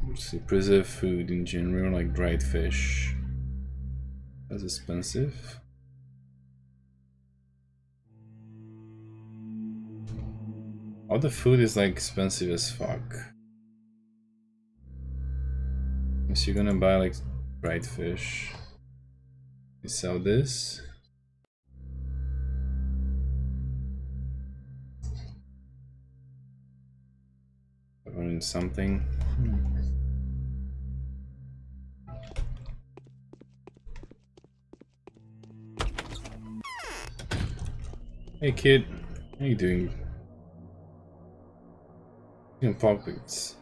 Let's see, preserved food in general, like dried fish. That's expensive. All the food is like expensive as fuck. So you're gonna buy like dried fish. You sell this. doing something. Hey kid, how you doing? In pockets.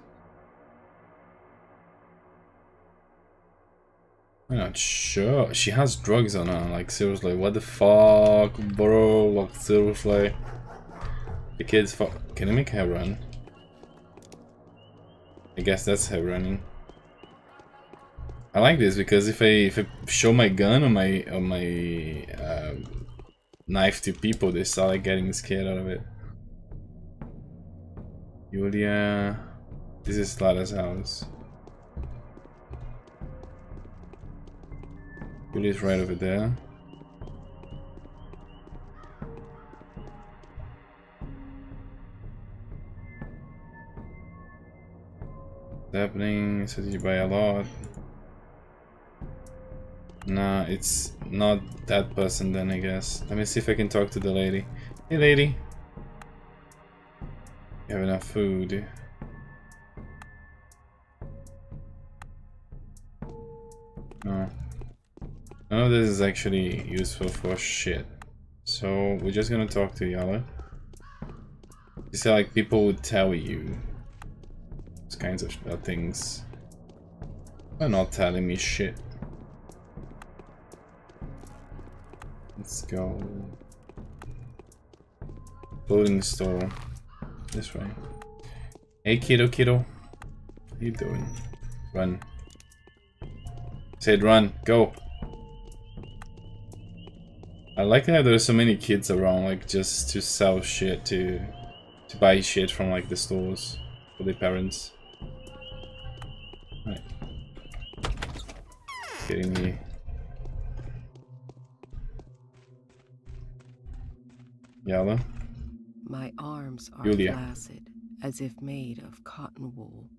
I'm not sure. She has drugs on her. Like seriously, what the fuck, bro? Like seriously. The kid's fuck. Can I make her run? I guess that's her running. I like this because if I show my gun or my knife to people, they start like getting scared out of it. Julia, this is Lada's house. Julia's right over there. What's happening? So did you buy a lot? Nah, it's not that person then, I guess. Let me see if I can talk to the lady. Hey lady. You have enough food. No. None of this is actually useful for shit. So we're just gonna talk to Yala. You said like people would tell you these kinds of things. They're not telling me shit. Let's go. Clothing store. This way. Hey kiddo. How you doing? Run. Said run. Go. I like how there's so many kids around, like just to sell shit, to buy shit from like the stores for their parents. Right. Kidding me. Yala. My arms are Julia. flaccid, as if made of cotton wool.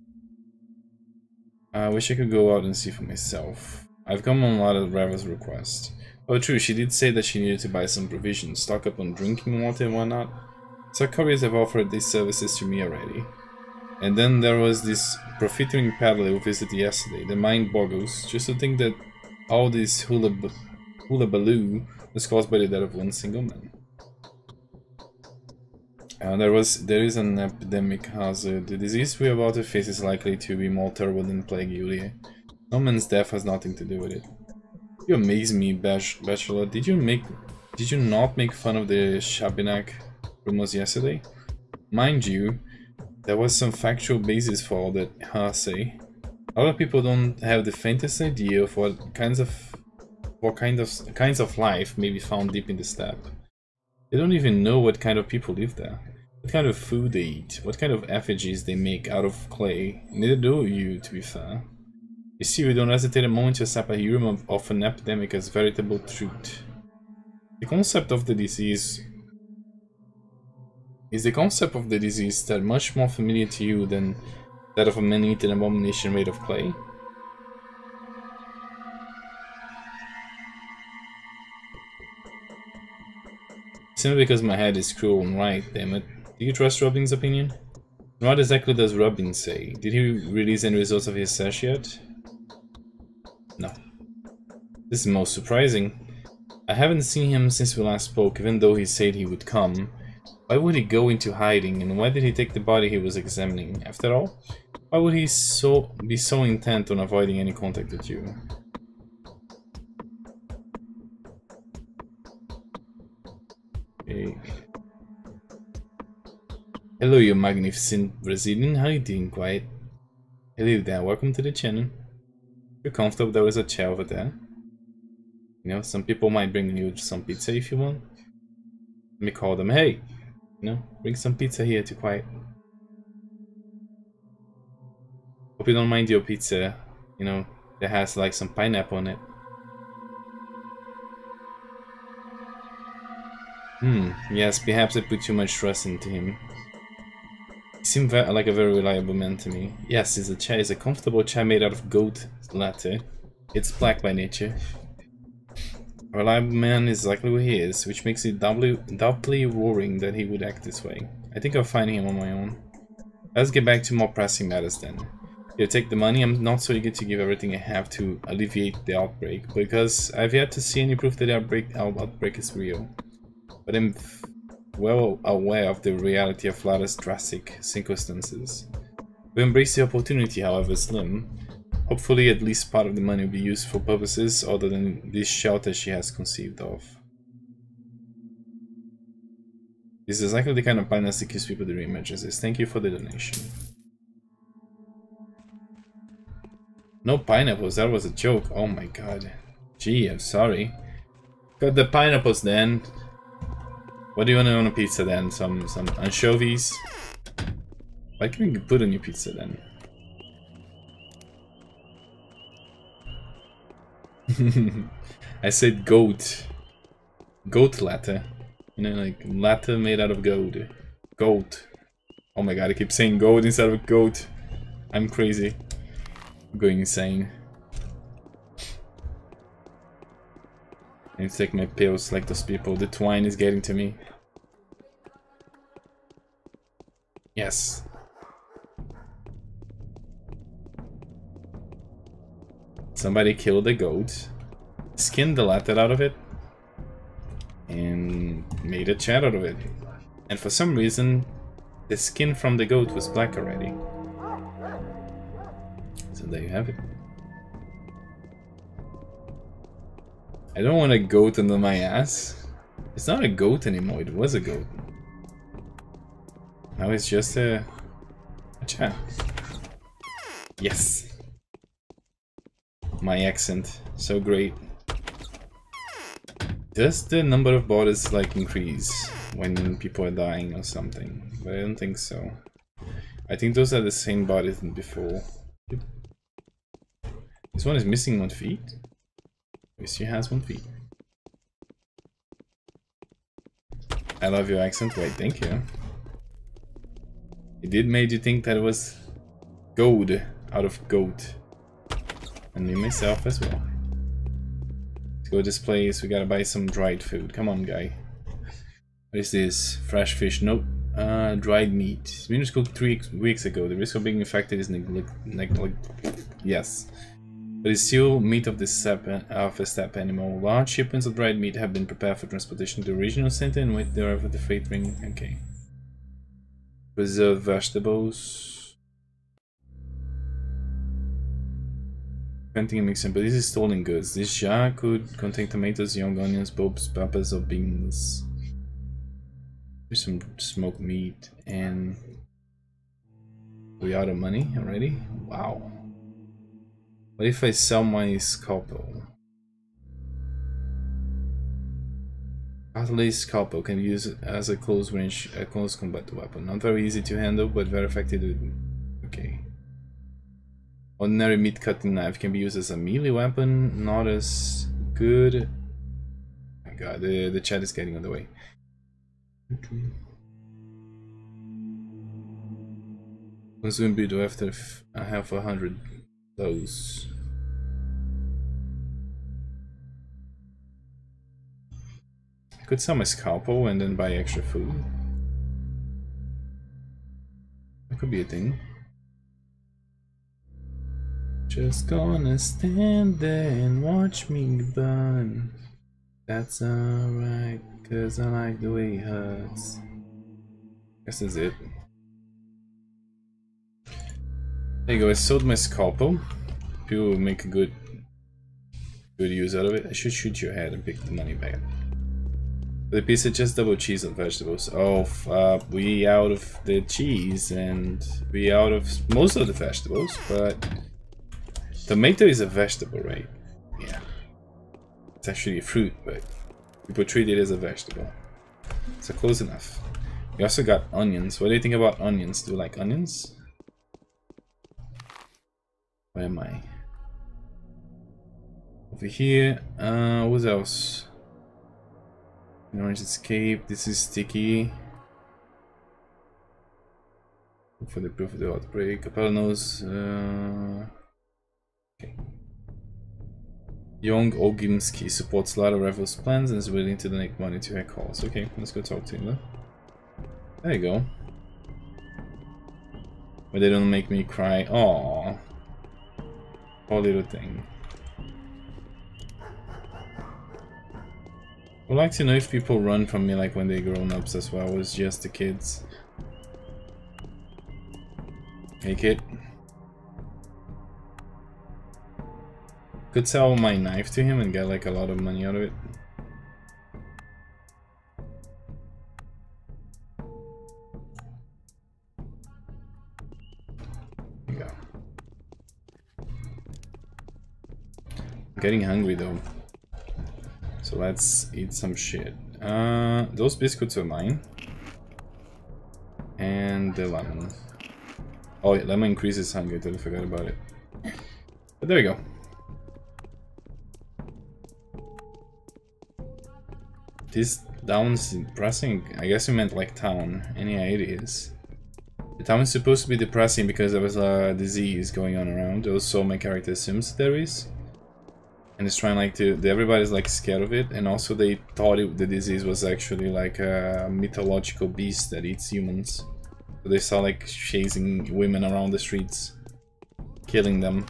I wish I could go out and see for myself. I've come on a lot of Rava's requests. Oh true, she did say that she needed to buy some provisions, stock up on drinking water and whatnot. So couriers have offered these services to me already. And then there was this profiteering paddler who visited yesterday. The mind boggles just to think that all this hullabaloo was caused by the death of one single man. There is an epidemic hazard. The disease we're about to face is likely to be more terrible than plague, Yulia. No man's death has nothing to do with it. You amaze me, Bachelor. Did you not make fun of the Shabinak rumors yesterday? Mind you, there was some factual basis for all that hearsay. A lot of people don't have the faintest idea of what kinds of life may be found deep in the steppe. They don't even know what kind of people live there, what kind of food they eat, what kind of effigies they make out of clay. Neither do you, to be fair. You see, we don't hesitate a moment to accept a rumor of an epidemic as veritable truth. The concept of the disease that much more familiar to you than that of a man-eaten abomination made of clay? Simply because my head is cruel and right, damn it. Do you trust Robin's opinion? And what exactly does Robin say? Did he release any results of his search yet? No. This is most surprising. I haven't seen him since we last spoke, even though he said he would come. Why would he go into hiding, and why did he take the body he was examining? After all, why would he be so intent on avoiding any contact with you? Okay. Hello, you magnificent Brazilian. How you doing, quiet? Hello there, welcome to the channel. If you're comfortable, there is a chair over there. You know, some people might bring you some pizza if you want. Let me call them, hey, you know, bring some pizza here to quiet. Hope you don't mind your pizza, you know, that has like some pineapple on it. Yes, perhaps I put too much trust into him. He seemed like a very reliable man to me. Yes, it's a chair. It's a comfortable chair made out of gold leather. It's black by nature. A reliable man is exactly what he is, which makes it doubly worrying that he would act this way. I think I'll find him on my own. Let's get back to more pressing matters then. Here, take the money. I'm not so eager to give everything I have to alleviate the outbreak, because I've yet to see any proof that the outbreak is real. But I'm well aware of the reality of Lara's drastic circumstances. We embrace the opportunity, however slim. Hopefully at least part of the money will be used for purposes other than this shelter she has conceived of. This is exactly the kind of kindness that keeps people during emergencies. Thank you for the donation. No pineapples, that was a joke. Oh my god. Gee, I'm sorry. Got the pineapples then. What do you want on a pizza then? Some anchovies? What can you put on your pizza then? I said goat. Goat latte. You know, like latte made out of gold. Goat. Oh my god, I keep saying gold instead of goat. I'm crazy. I'm going insane. I need to take my pills like those people. The twine is getting to me. Yes. Somebody killed a goat, skinned the latte out of it, and made a chat out of it. And for some reason, the skin from the goat was black already. So there you have it. I don't want a goat under my ass. It's not a goat anymore, it was a goat. Now it's just a chat. Yes. My accent, so great. Does the number of bodies like increase when people are dying or something? But I don't think so. I think those are the same bodies than before. This one is missing 1 feet. Yes, she has 1 feet. I love your accent. Wait, thank you. It did made you think that it was gold out of goat. And me myself as well. Let's go to this place. We gotta buy some dried food. Come on, guy. What is this? Fresh fish? Nope. Dried meat. It's been cooked 3 weeks ago. The risk of being infected is yes. But it's still meat of a steppe animal. Large shipments of dried meat have been prepared for transportation to the regional center and wait there for the freight ring. Okay. Preserved vegetables. Planting a mixing, but this is stolen goods. This jar could contain tomatoes, young onions, bulbs, peppers, or beans. There's some smoked meat, and we out of money already? Wow. What if I sell my scalpel? Pathologic scalpel can be used as a close combat weapon. Not very easy to handle, but very effective. Okay. Ordinary meat cutting knife can be used as a melee weapon, not as good. Oh my god, the chat is getting on the way. Consume build after I have 100 those. I could sell my scalpel and then buy extra food. That could be a thing. Just gonna stand there and watch me burn. That's alright, cause I like the way it hurts. Guess that's it. There you go, I sold my scalpel. People will make a good use out of it. I should shoot your head and pick the money back. For the pizza, just double cheese and vegetables. Oh, we out of the cheese and we out of most of the vegetables, but tomato is a vegetable, right? Yeah. It's actually a fruit, but people treat it as a vegetable. So close enough. We also got onions. What do you think about onions? Do you like onions? Where am I? Over here. What else? An orange escape. This is sticky. For the proof of the outbreak. Capella knows. Okay. Young Ogimski supports Lara Revel's plans and is willing to donate money to her cause. Okay, let's go talk to him. There you go. But they don't make me cry. Aww. Poor little thing. I'd like to know if people run from me like when they're grown-ups as well, or it's just the kids. Hey kid. Could sell my knife to him and get like a lot of money out of it. There you go. I'm getting hungry though. So let's eat some shit. Those biscuits are mine. And the lemon. Oh yeah, lemon increases hunger, totally forgot about it. But there we go. This town's depressing. I guess you meant like town. And yeah, it is. The town is supposed to be depressing because there was a disease going on around. Also, my character assumes there is. And it's trying like to... Everybody's like scared of it. And also they thought the disease was actually like a mythological beast that eats humans. So they saw like chasing women around the streets. Killing them.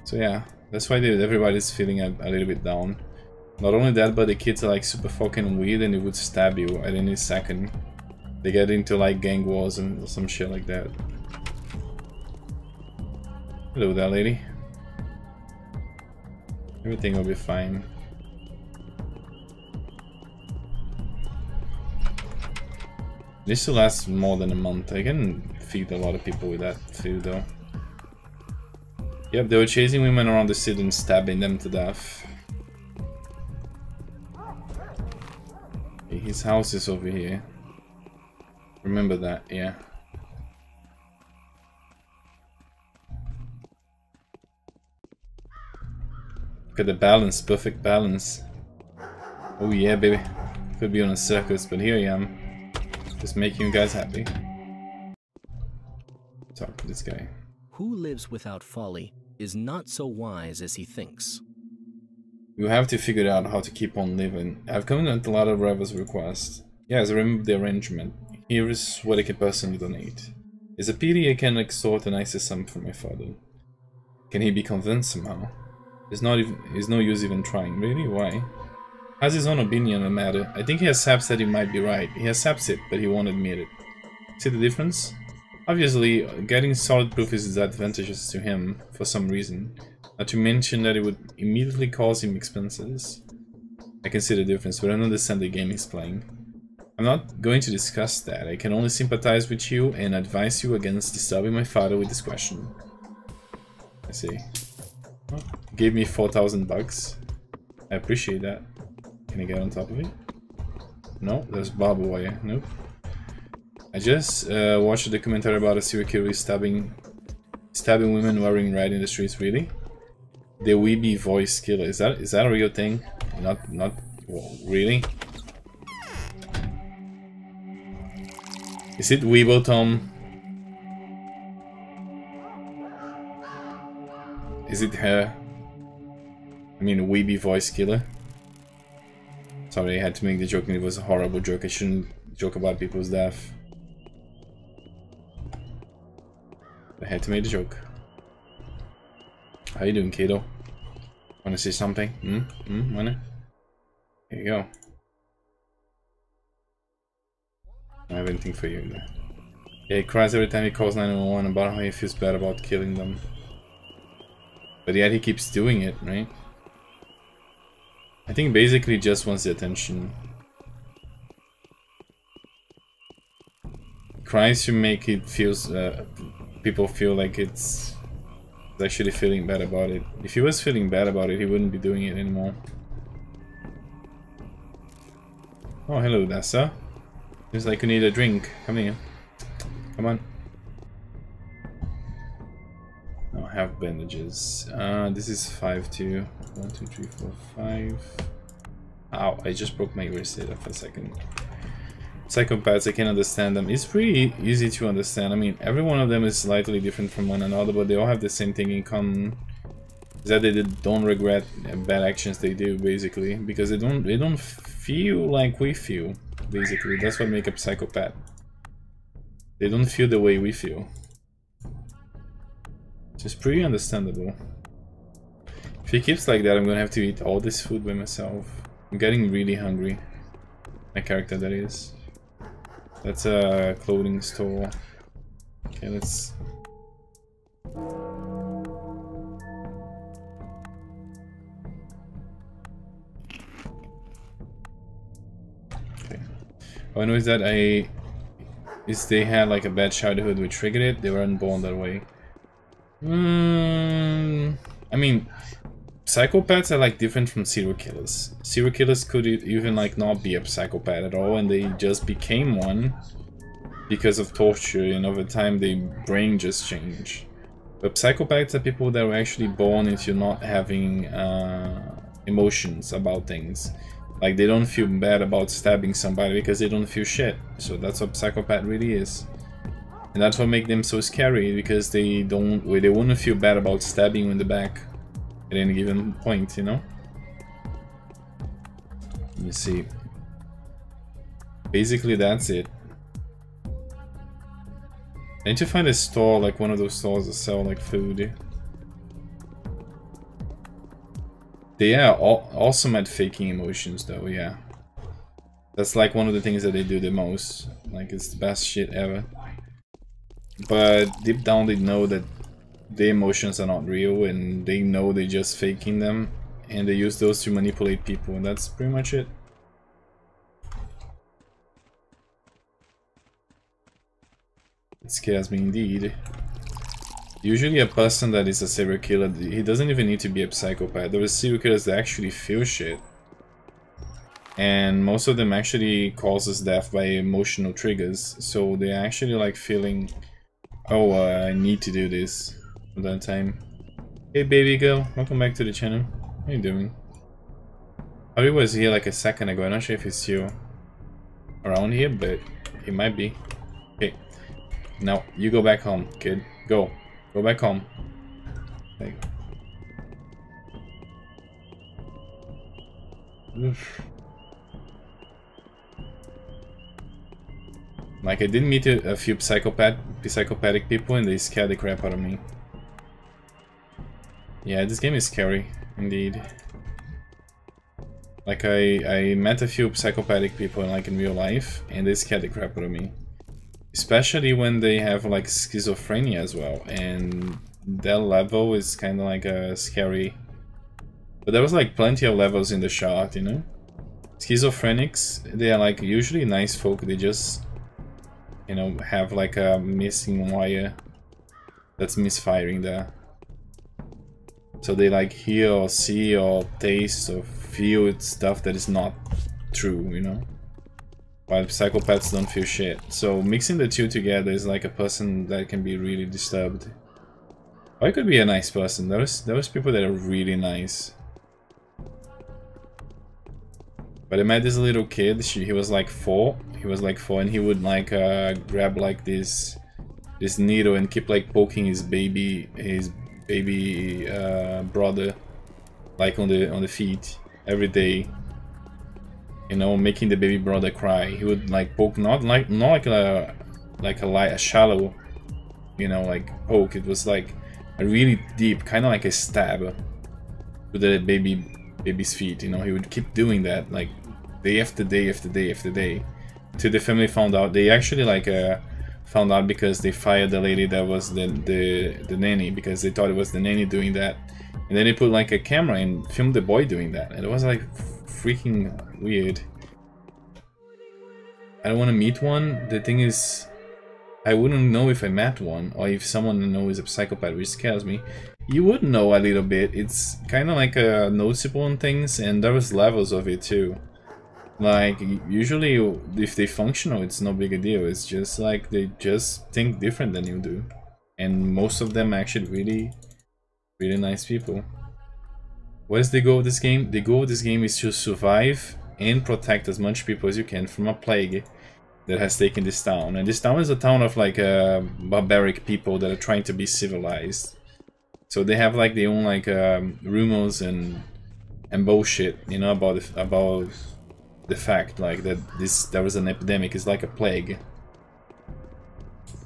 So yeah, that's why everybody's feeling a little bit down. Not only that, but the kids are like super fucking weird and they would stab you at any second. They get into like gang wars and some shit like that. Hello there, lady. Everything will be fine. This will last more than a month. I can feed a lot of people with that food though. Yep, they were chasing women around the city and stabbing them to death. His house is over here. Remember that, yeah. Look at the balance, perfect balance. Oh yeah, baby. Could be on a circus, but here I am. Just making you guys happy. Talk to this guy. Who lives without folly is not so wise as he thinks. You have to figure out how to keep on living. I've come at a lot of Reva's requests. Yes, I remember the arrangement. Here is what I can personally donate. It's a pity I can extort a nicer sum from my father. Can he be convinced somehow? There's no use even trying. Really? Why? Has his own opinion on the matter. I think he accepts that he might be right. He accepts it, but he won't admit it. See the difference? Obviously, getting solid proof is disadvantageous to him for some reason. Not to mention that it would immediately cause him expenses. I can see the difference, but I don't understand the game he's playing. I'm not going to discuss that. I can only sympathize with you and advise you against disturbing my father with this question. I see. Oh, gave me 4,000 bucks. I appreciate that. Can I get on top of it? No, there's barbed wire. Nope. I just watched a documentary about a serial killer stabbing women wearing red in the streets. Really? The weeby voice killer. Is that a real thing? Not well, really? Is it Weebo Tom? Is it her? I mean, a weeby voice killer. Sorry, I had to make the joke and it was a horrible joke. I shouldn't joke about people's death. I had to make the joke. How you doing, kiddo? Wanna see something? Wanna? Here you go. I don't have anything for you. Yeah, he cries every time he calls 911 about how he feels bad about killing them. But yet he keeps doing it, right? I think basically just wants the attention. Cries to make it feels people feel like it's actually feeling bad about it. If he was feeling bad about it, he wouldn't be doing it anymore. Oh, hello, Dessa. Seems like you need a drink. Come here. Come on. Oh, I have bandages. This is 5 too. 1, 2, 3, 4, 5. Ow, I just broke my wrist there for a second. Psychopaths, I can understand them. It's pretty easy to understand. I mean, every one of them is slightly different from one another, but they all have the same thing in common. Is that they don't regret bad actions they do, basically, because they don't feel like we feel. Basically, that's what makes a psychopath. They don't feel the way we feel. Which is pretty understandable. If he keeps like that, I'm gonna have to eat all this food by myself. I'm getting really hungry. My character, that is. That's a clothing store. Okay, let's... Okay. All I know is that they had like a bad childhood which triggered it. They weren't born that way. I mean, psychopaths are like different from serial killers. Serial killers could even like not be a psychopath at all, and they just became one because of torture, and over time their brain just changed. But psychopaths are people that were actually born into not having emotions about things. Like, they don't feel bad about stabbing somebody because they don't feel shit. So that's what psychopath really is. And that's what makes them so scary, because they wouldn't feel bad about stabbing you in the back at any given point, you know? Let me see. Basically, that's it. I need to find a store, like one of those stores that sell like food. They are awesome at faking emotions though, yeah. That's like one of the things that they do the most. Like, it's the best shit ever. But deep down they know that the emotions are not real, and they know they're just faking them, and they use those to manipulate people, and that's pretty much it. It scares me indeed. Usually a person that is a serial killer, he doesn't even need to be a psychopath. There are serial killers that actually feel shit. And most of them actually causes death by emotional triggers. So they're actually like feeling, oh, I need to do this at that time. Hey baby girl, welcome back to the channel. How you doing? I was here like a second ago. I'm not sure if he's still around here, but he might be. Okay. Now, you go back home, kid. Go. Go back home. Okay. Oof. Like, I did meet a few psychopathic people, and they scared the crap out of me. Yeah, this game is scary, indeed. Like, I met a few psychopathic people like in real life, and they scared the crap out of me. Especially when they have like schizophrenia as well, and that level is kind of like a scary. But there was like plenty of levels in the shot, you know. Schizophrenics, they are like usually nice folk. They just, you know, have like a missing wire that's misfiring there. So they like hear or see or taste or feel stuff that is not true, you know. While psychopaths don't feel shit. So mixing the two together is like a person that can be really disturbed. Or it could be a nice person. There was people that are really nice. But I met this little kid. He was like 4. He was like 4, and he would like grab like this needle and keep like poking his baby brother like on the feet every day. You know, making the baby brother cry. He would like poke, not like a shallow, you know, like poke. It was like a really deep, kind of like a stab to the baby's feet. You know, he would keep doing that like day after day after day after day, till the family found out. They actually like found out because they fired the lady that was the nanny, because they thought it was the nanny doing that, and then they put like a camera and filmed the boy doing that, and it was like freaking weird. I don't want to meet one. The thing is, I wouldn't know if I met one, or if someone knows a psychopath, which scares me. You would know a little bit. It's kind of like noticeable on things, and there was levels of it too. Like, usually if they functional, it's no big a deal. It's just like they just think different than you do, and most of them are actually really nice people. What is the goal of this game? The goal of this game is to survive and protect as much people as you can from a plague that has taken this town. And this town is a town of like barbaric people that are trying to be civilized. So they have like their own like rumors and bullshit, you know, about the fact like that there was an epidemic. It's like a plague.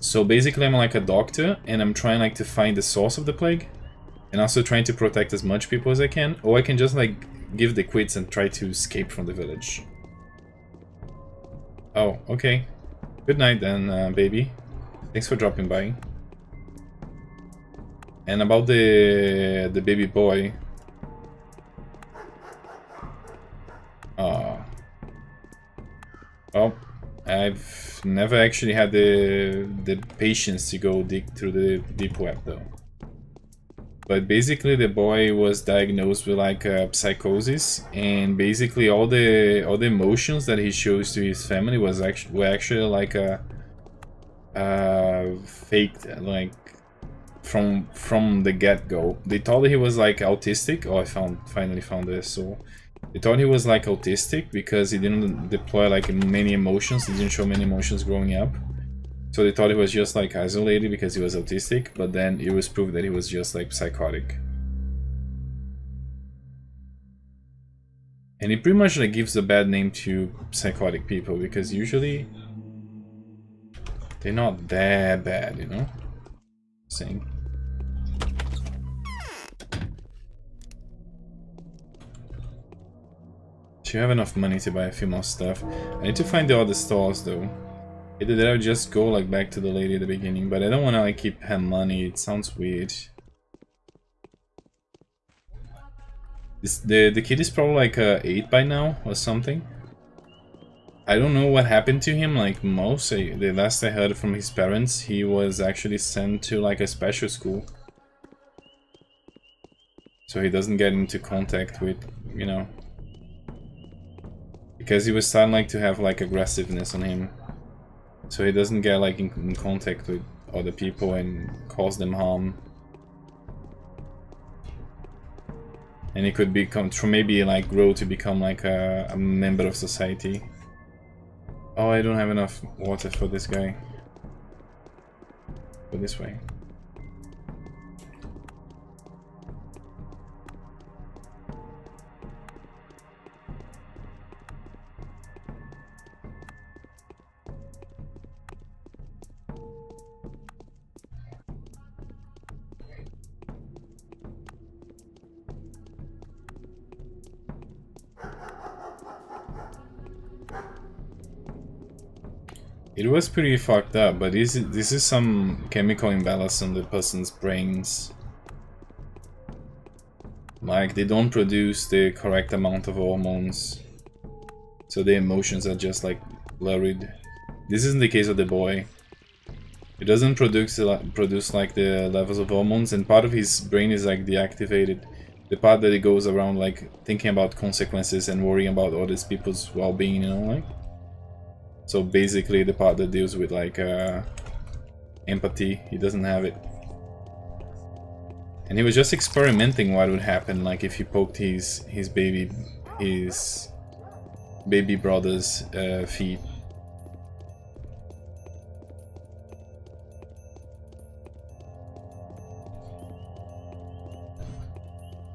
So basically I'm like a doctor and I'm trying like to find the source of the plague and also trying to protect as much people as I can, or I can just like give the quits and try to escape from the village. Oh, okay. Good night then, baby. Thanks for dropping by. And about the baby boy. Well, I've never actually had the patience to go dig through the deep web though. But basically the boy was diagnosed with like psychosis, and basically all the emotions that he shows to his family were actually like a faked, like from the get-go. They thought he was like autistic. Oh, I finally found this. So they thought he was like autistic because he didn't deploy like many emotions. He didn't show many emotions growing up. So they thought he was just like isolated because he was autistic, but then it was proved that he was just like psychotic. And it pretty much like gives a bad name to psychotic people because usually they're not that bad, you know? Saying. Do you have enough money to buy a few more stuff? I need to find the other stores though. Either that or just go like back to the lady at the beginning, but I don't want to like keep her money. It sounds weird. The kid is probably like 8 by now or something. I don't know what happened to him. Like the last I heard from his parents, he was actually sent to like a special school, so he doesn't get into contact with, you know, because he was starting like to have like aggressiveness on him, so he doesn't get like in contact with other people and cause them harm. And he could become, maybe like grow to become like a member of society. Oh, I don't have enough water for this guy. Go this way. It was pretty fucked up, but this is some chemical imbalance on the person's brains. Like, they don't produce the correct amount of hormones, so the emotions are just like blurred. This isn't the case of the boy. It doesn't produce like the levels of hormones, and part of his brain is like deactivated. The part that it goes around like thinking about consequences and worrying about other people's well-being, you know, like. So basically the part that deals with like empathy, he doesn't have it. And he was just experimenting what would happen like if he poked his baby brother's feet.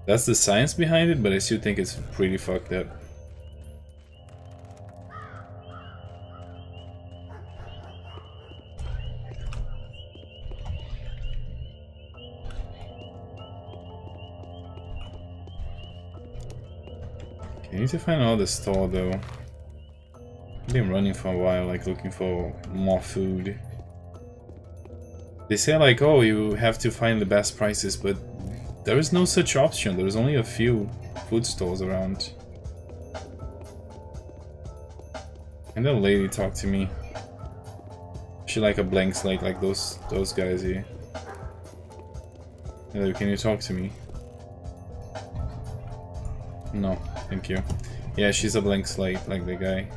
That's the science behind it, but I still think it's pretty fucked up. I need to find another store though. I've been running for a while, like looking for more food. They say like, oh, you have to find the best prices, but there is no such option. There's only a few food stores around. And that lady talked to me. She like a blank slate, like those guys here. Hello, can you talk to me? No, thank you. Yeah, she's a blank slate, like the guy.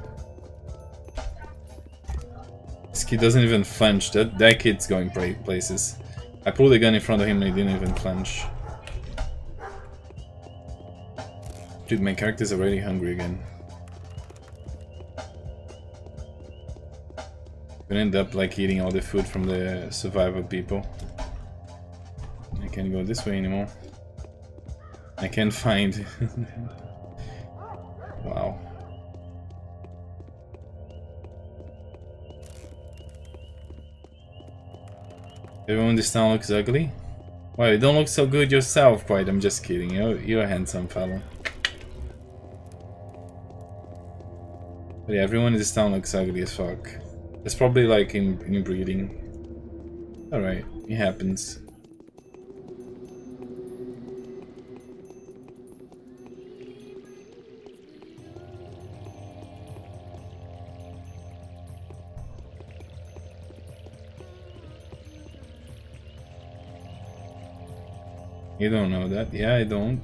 This kid doesn't even flinch. That kid's going places. I pulled the gun in front of him and he didn't even flinch. Dude, my character's already hungry again. Gonna end up like eating all the food from the survivor people. I can't go this way anymore. I can't find. Wow. Everyone in this town looks ugly? Well, you don't look so good yourself, quite. I'm just kidding. You're a handsome fellow. But yeah, everyone in this town looks ugly as fuck. It's probably like inbreeding. Alright, it happens. You don't know that? Yeah, I don't.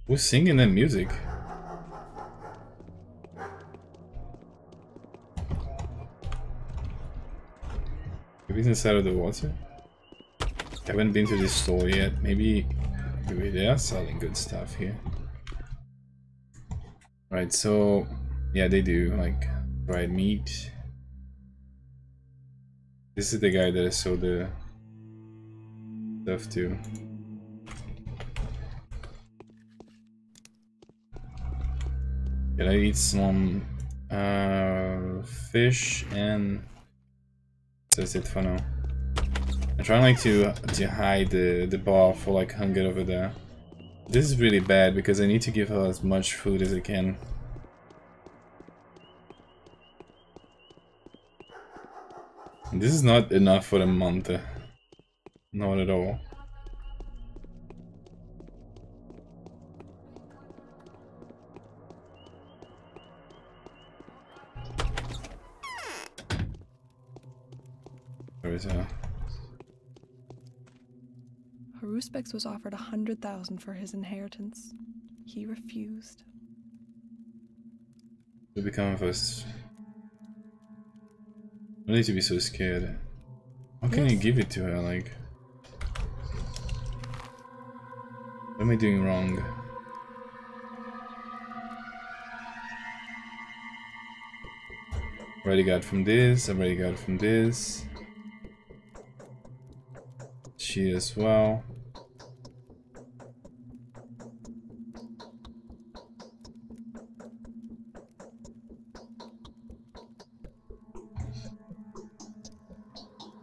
Who's singing that music? Maybe it's inside of the water? I haven't been to this store yet. Maybe they are selling good stuff here. Right, so yeah, they do like dried meat. This is the guy that I sold the stuff to. Can I eat some fish and that's it for now. I'm trying like to hide the bar for like hunger over there. This is really bad because I need to give her as much food as I can. And this is not enough for a month. Not at all. Where is her? Haruspex was offered 100,000 for his inheritance. He refused. To become of us. I need to be so scared. How can you give it to her, like? What am I doing wrong? Already got from this, already got from this. She as well.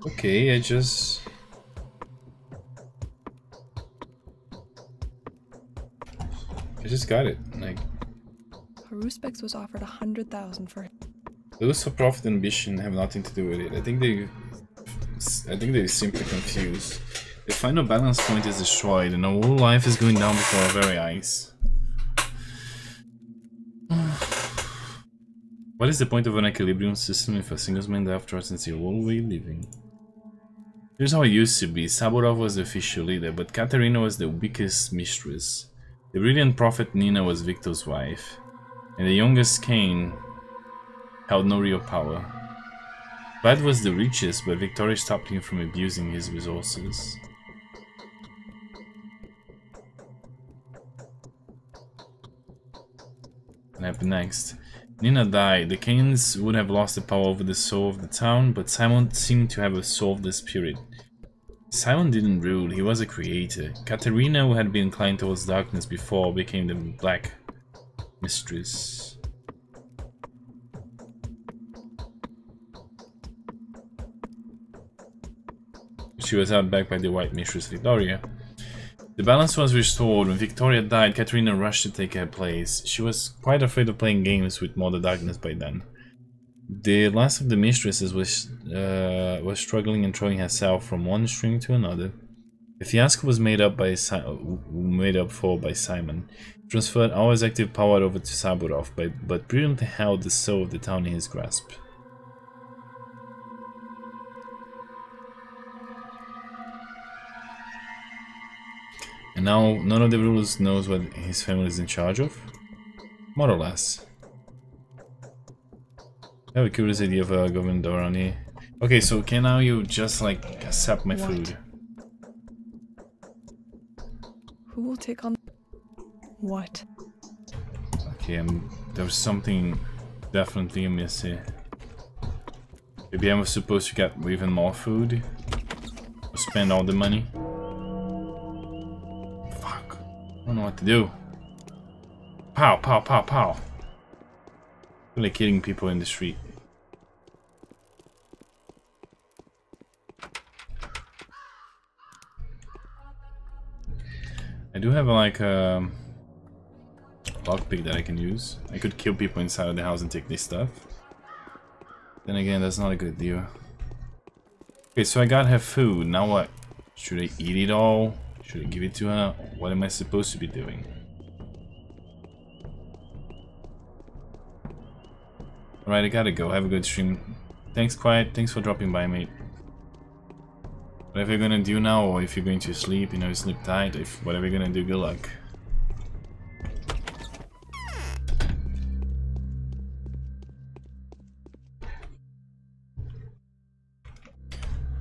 Okay, I just got it. Like Haruspex was offered 100,000 for. Those for profit and ambition have nothing to do with it. I think they're simply confused. The final balance point is destroyed, and our whole life is going down before our very eyes. What is the point of an equilibrium system if a single man left threatens your whole way of living? Here's how it used to be. Saburov was the official leader, but Katerina was the weakest mistress. The brilliant prophet Nina was Victor's wife, and the youngest Cain held no real power. Vlad was the richest, but Victoria stopped him from abusing his resources. What happened next? Nina died. The Cains would have lost the power over the soul of the town, but Simon seemed to have absorbed the spirit. Simon didn't rule, he was a creator. Katerina, who had been inclined towards darkness before, became the black mistress. She was held back by the white mistress Victoria. The balance was restored. When Victoria died, Katerina rushed to take her place. She was quite afraid of playing games with Mother Darkness by then. The last of the mistresses was struggling and throwing herself from one string to another. The fiasco was made up for by Simon. He transferred all his active power over to Saburov, but brilliantly held the soul of the town in his grasp. And now none of the rulers knows what his family is in charge of? More or less. I have a curious idea of a government around here. Okay, so can now you just like accept my food? Who will take on what? Okay, there's something definitely amiss here. Maybe I was supposed to get even more food? Or spend all the money? Fuck. I don't know what to do. Pow, pow, pow, pow. Really killing people in the street. I do have like a lockpick that I can use. I could kill people inside of the house and take this stuff. Then again, that's not a good deal. Okay, so I gotta have food. Now what? Should I eat it all? Should I give it to her? What am I supposed to be doing? Alright, I gotta go. Have a good stream. Thanks, Quiet. Thanks for dropping by, mate. Whatever you're gonna do now, or if you're going to sleep, you know, sleep tight. If whatever you're gonna do, good luck.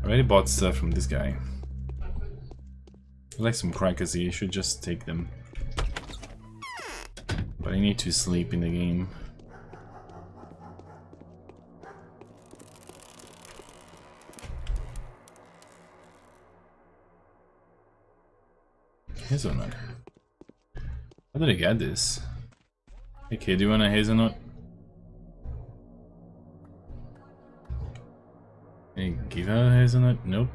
I already bought stuff from this guy. I like some crackers here, you should just take them. But I need to sleep in the game. Hazelnut. How did I get this? Hey kid, do you want a hazelnut? Hey, give her a hazelnut? Nope.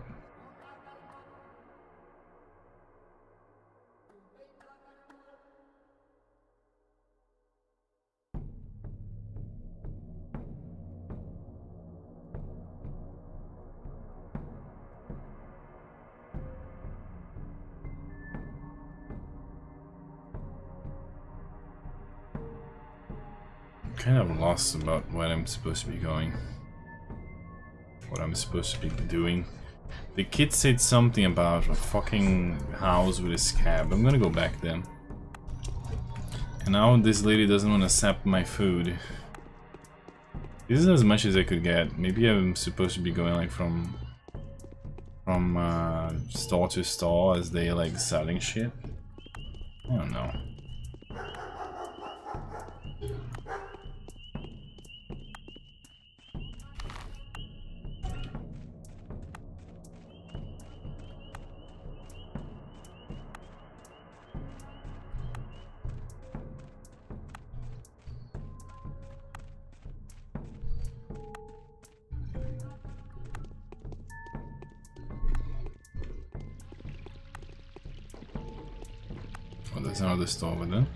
Kind of lost about what I'm supposed to be going. What I'm supposed to be doing. The kid said something about a fucking house with a scab. I'm gonna go back then. And now this lady doesn't want to sap my food. This is as much as I could get. Maybe I'm supposed to be going like from store to store as they like selling shit. I don't know. Oh, there's another store over there.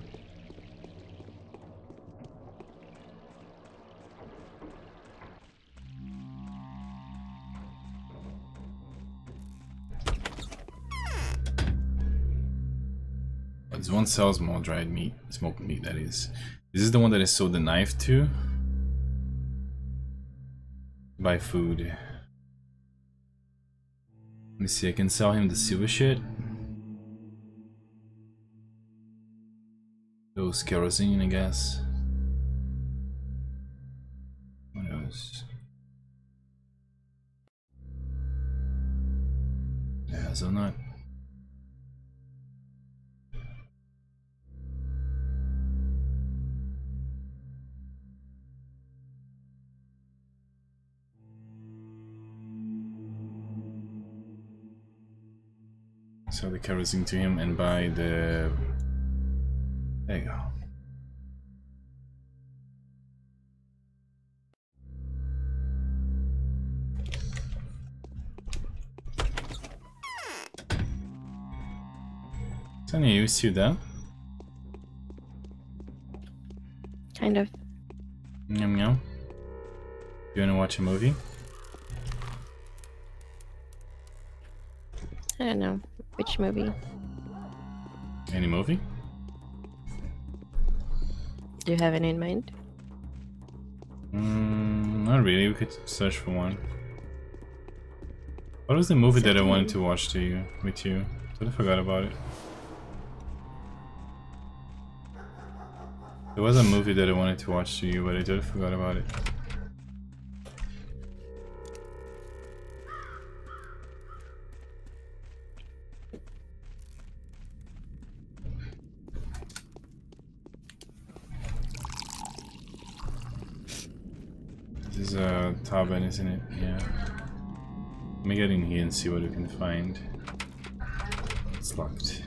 This one sells more dried meat, smoked meat that is. This is the one that I sold the knife to. Buy food. Let me see, I can sell him the silver shit. Those kerosene, I guess. What else? Yeah, hazelnut. Sell the kerosene to him and buy the... There you go. Sonia, you see that? Kind of. Yum yum. You wanna watch a movie? I don't know. Which movie? Any movie? Do you have any in mind? Not really. We could search for one. What was the movie that I wanted to watch with you? But I forgot about it. There was a movie that I wanted to watch to you, but I totally forgot about it. This is a tavern, isn't it? Yeah. Let me get in here and see what we can find. It's locked.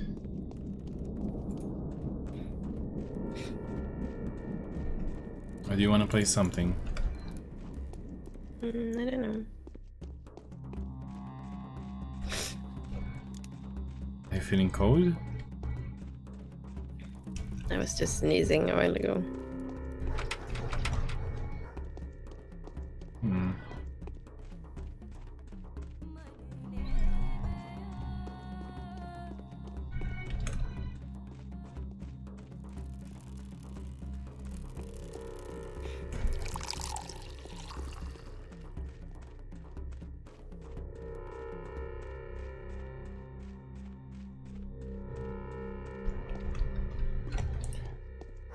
Or do you want to play something? I don't know. Are you feeling cold? I was just sneezing a while ago. Hmm.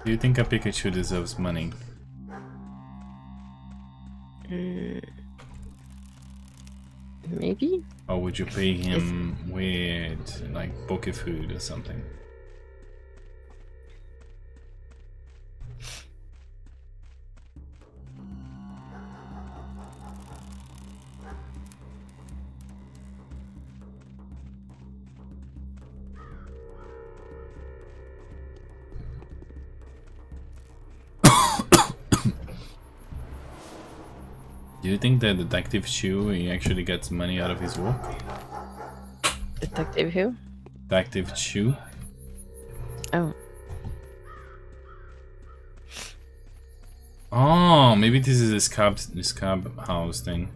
Do you think a Pikachu deserves money? Maybe? Or would you pay him with, like, poke food or something? Do you think that Detective Chew, he actually gets money out of his work? Detective who? Detective Chew? Oh. Oh, maybe this is a scab house thing.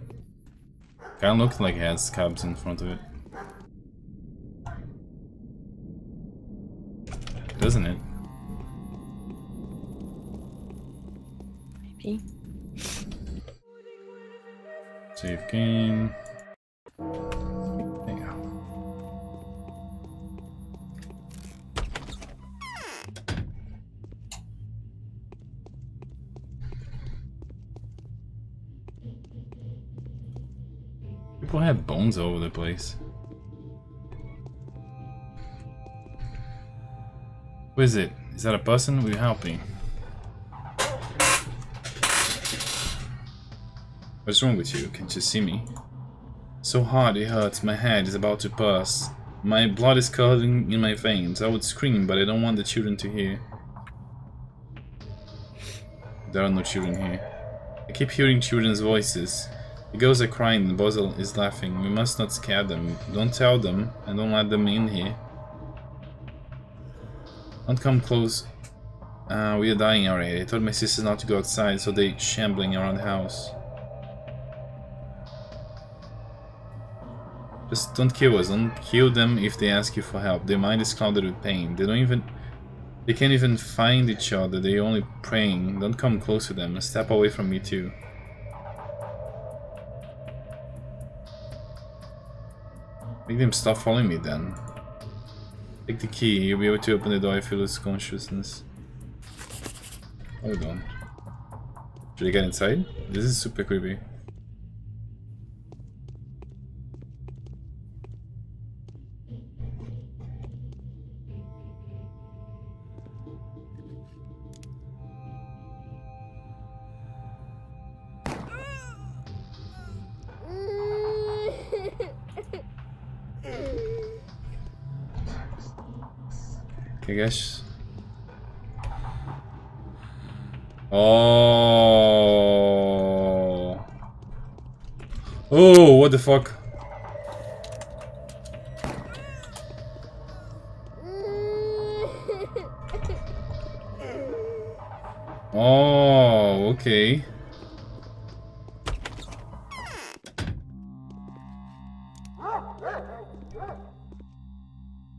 Kinda looks like it has scabs in front of it. Doesn't it? Maybe. Save game. There you go. People have bones all over the place. Who is it? Is that a person? Will you help me? What's wrong with you? Can't you see me? So hard it hurts. My head is about to burst. My blood is curdling in my veins. I would scream, but I don't want the children to hear. There are no children here. I keep hearing children's voices. The girls are crying and Basil is laughing. We must not scare them. Don't tell them and don't let them in here. Don't come close. We are dying already. I told my sisters not to go outside, so they're shambling around the house. Just don't kill us. Don't kill them if they ask you for help. Their mind is clouded with pain. They can't even find each other. They're only praying. Don't come close to them. Step away from me too. Make them stop following me then. Take the key. You'll be able to open the door if you lose consciousness. Hold on. Should I get inside? This is super creepy. Okay, guys. Oh. Oh, what the fuck? Oh, okay.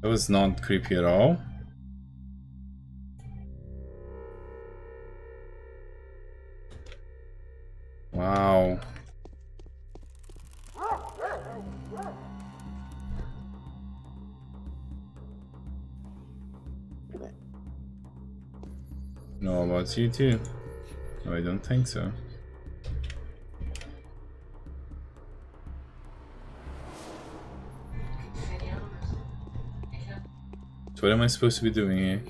That was not creepy at all. Wow. Know about you too? No, I don't think so. So what am I supposed to be doing here?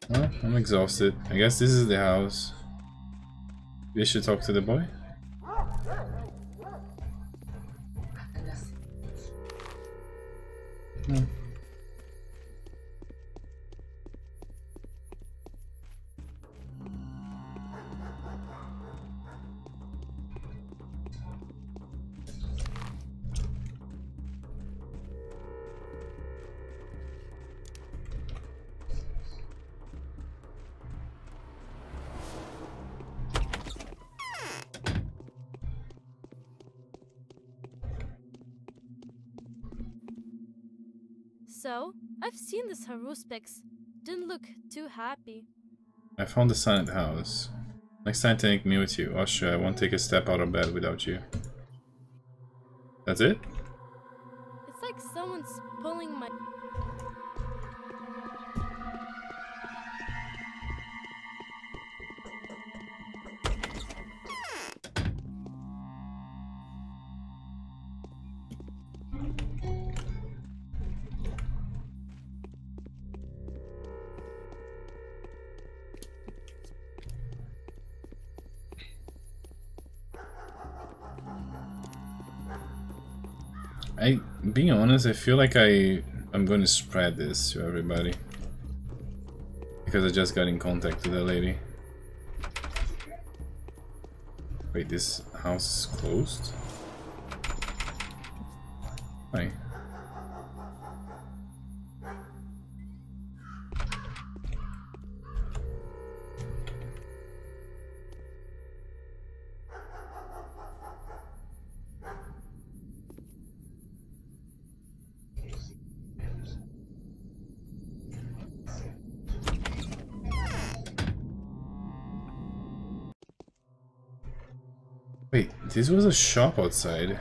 Well, I'm exhausted. I guess this is the house. We should talk to the boy. So, I've seen this Haruspix. Didn't look too happy. I found the silent house. Next time take me with you. Osha, I won't take a step out of bed without you. That's it? It's like someone's pulling my... Being honest, I feel like I'm going to spread this to everybody. Because I just got in contact with that lady. Wait, this house is closed? Hi. Wait, this was a shop outside.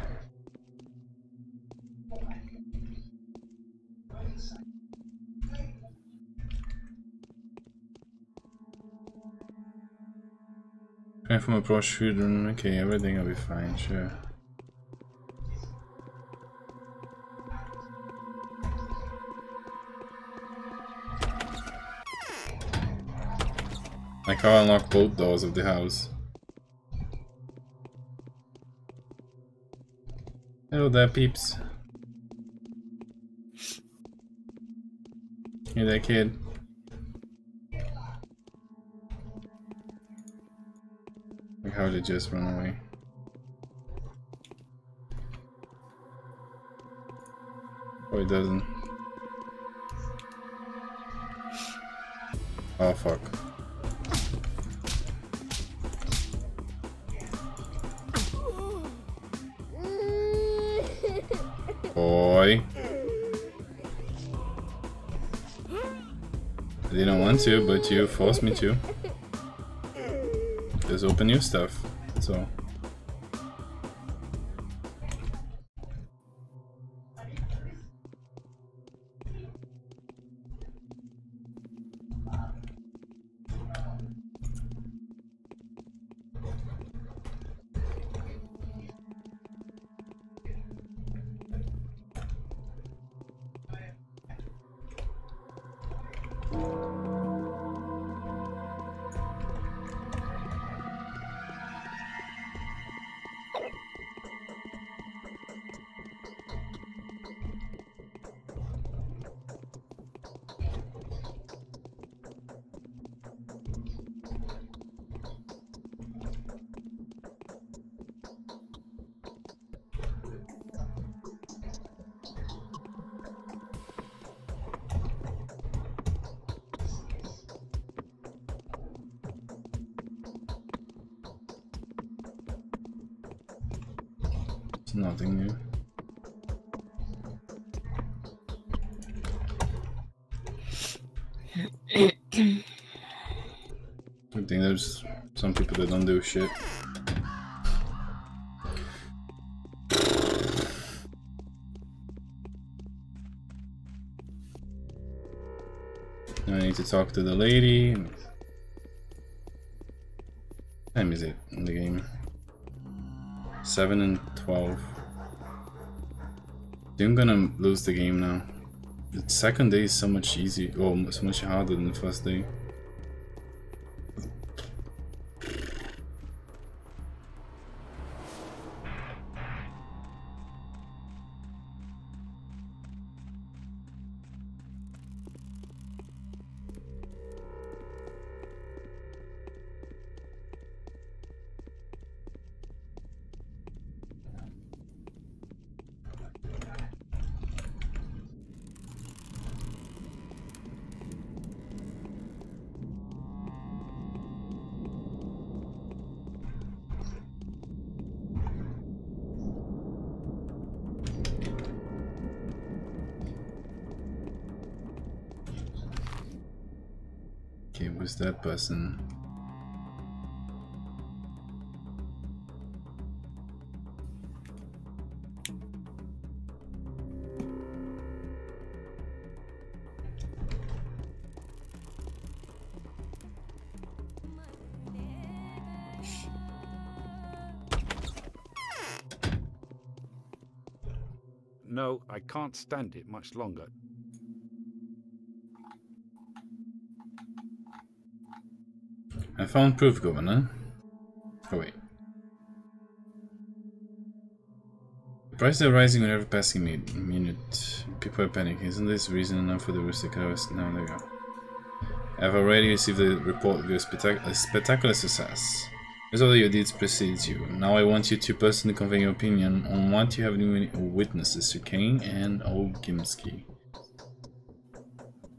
Coming from approach food room, okay, everything will be fine, sure. I can unlock both doors of the house. Hello there, peeps. Hey there, kid. Like, how did it just run away? Oh, it doesn't. Oh, fuck. Boy. I didn't want to, but you forced me to. Just open your stuff, that's all. It's nothing new. I think there's some people that don't do shit. I need to talk to the lady. What time is it in the game? 7 and 12. I think I'm gonna lose the game now. The second day is so much easier, or so much harder than the first day. Okay, who's that person? No, I can't stand it much longer. I found proof, Governor. Oh wait. The prices are rising with every passing minute. People are panicking. Isn't this reason enough for the rooster cows? No, there you go. I've already received a report of your spectacular success. The result of your deeds precedes you. Now I want you to personally convey your opinion on what you have witnessed, Sir Kane and Old Gimsky.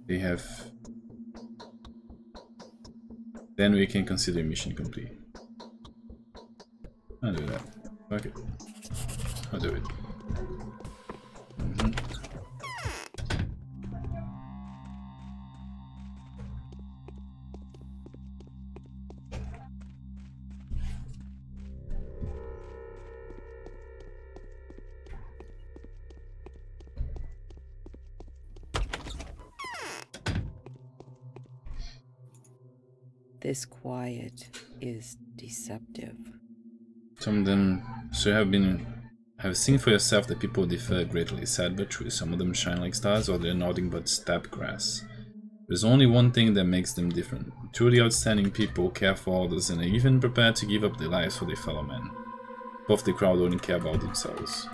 They have... Then we can consider mission complete. I'll do that. Fuck it. I'll do it. This quiet is deceptive. Some of them have seen for yourself that people differ greatly, sad but true. Some of them shine like stars, or they're nothing but steppe grass. There's only one thing that makes them different. Truly outstanding people care for others and are even prepared to give up their lives for their fellow men. Both the crowd only care about themselves.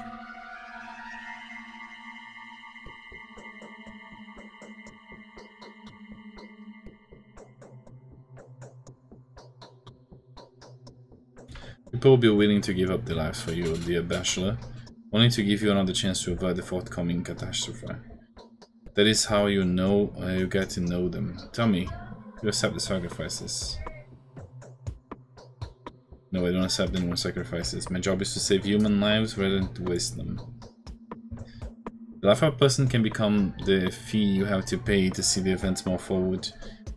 People will be willing to give up their lives for you, dear bachelor, only to give you another chance to avoid the forthcoming catastrophe. That is how you know you get to know them. Tell me, you accept the sacrifices? No, I don't accept any more sacrifices. My job is to save human lives rather than to waste them. The life of a person can become the fee you have to pay to see the events move forward,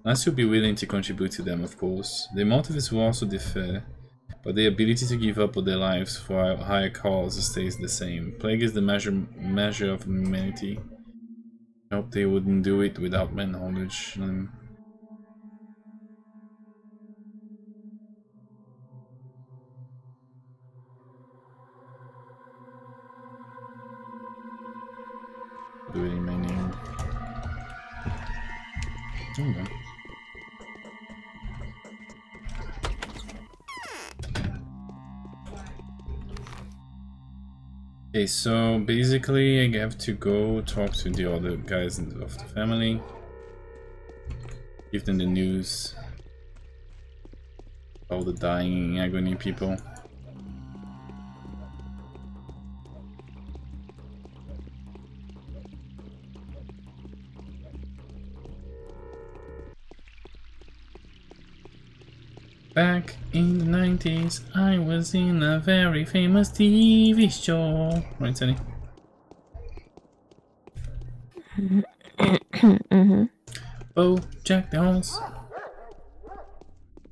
unless you'll be willing to contribute to them, of course. The motives will also differ, but the ability to give up their lives for a higher cause stays the same. Plague is the measure of humanity. I hope they wouldn't do it without my knowledge. Do it in my name. Oh no. Okay, so basically I have to go talk to the other guys of the family. Give them the news. All the dying agony people. Back in the 90s, I was in a very famous TV show. Right, Sunny? Oh, Jack the Horse.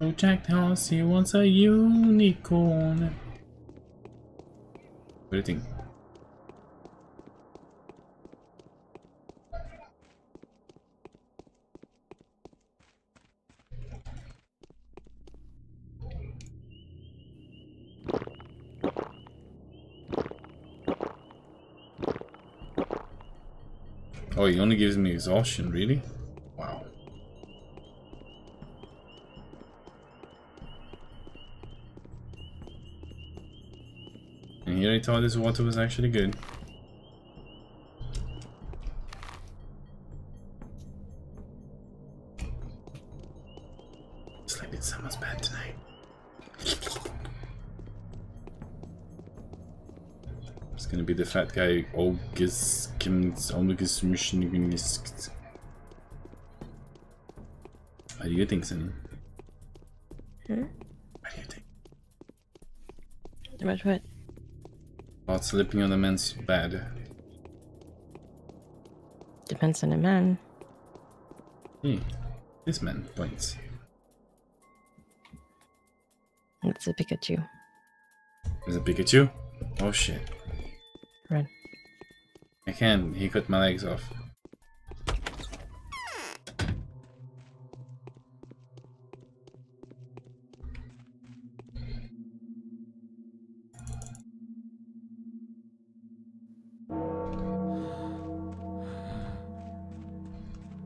Oh, Jack the Horse, he wants a unicorn. What do you think? Oh, he only gives me exhaustion, really? Wow. And here I thought this water was actually good. It's like it's someone's bad tonight. It's gonna be the fat guy. August mission. What do you think, Sunny? Hmm? What do you think? About what? About slipping on the man's bed. Depends on the man. Hmm. This man points. It's a Pikachu. There's a Pikachu? Oh shit. Run. I can't, he cut my legs off.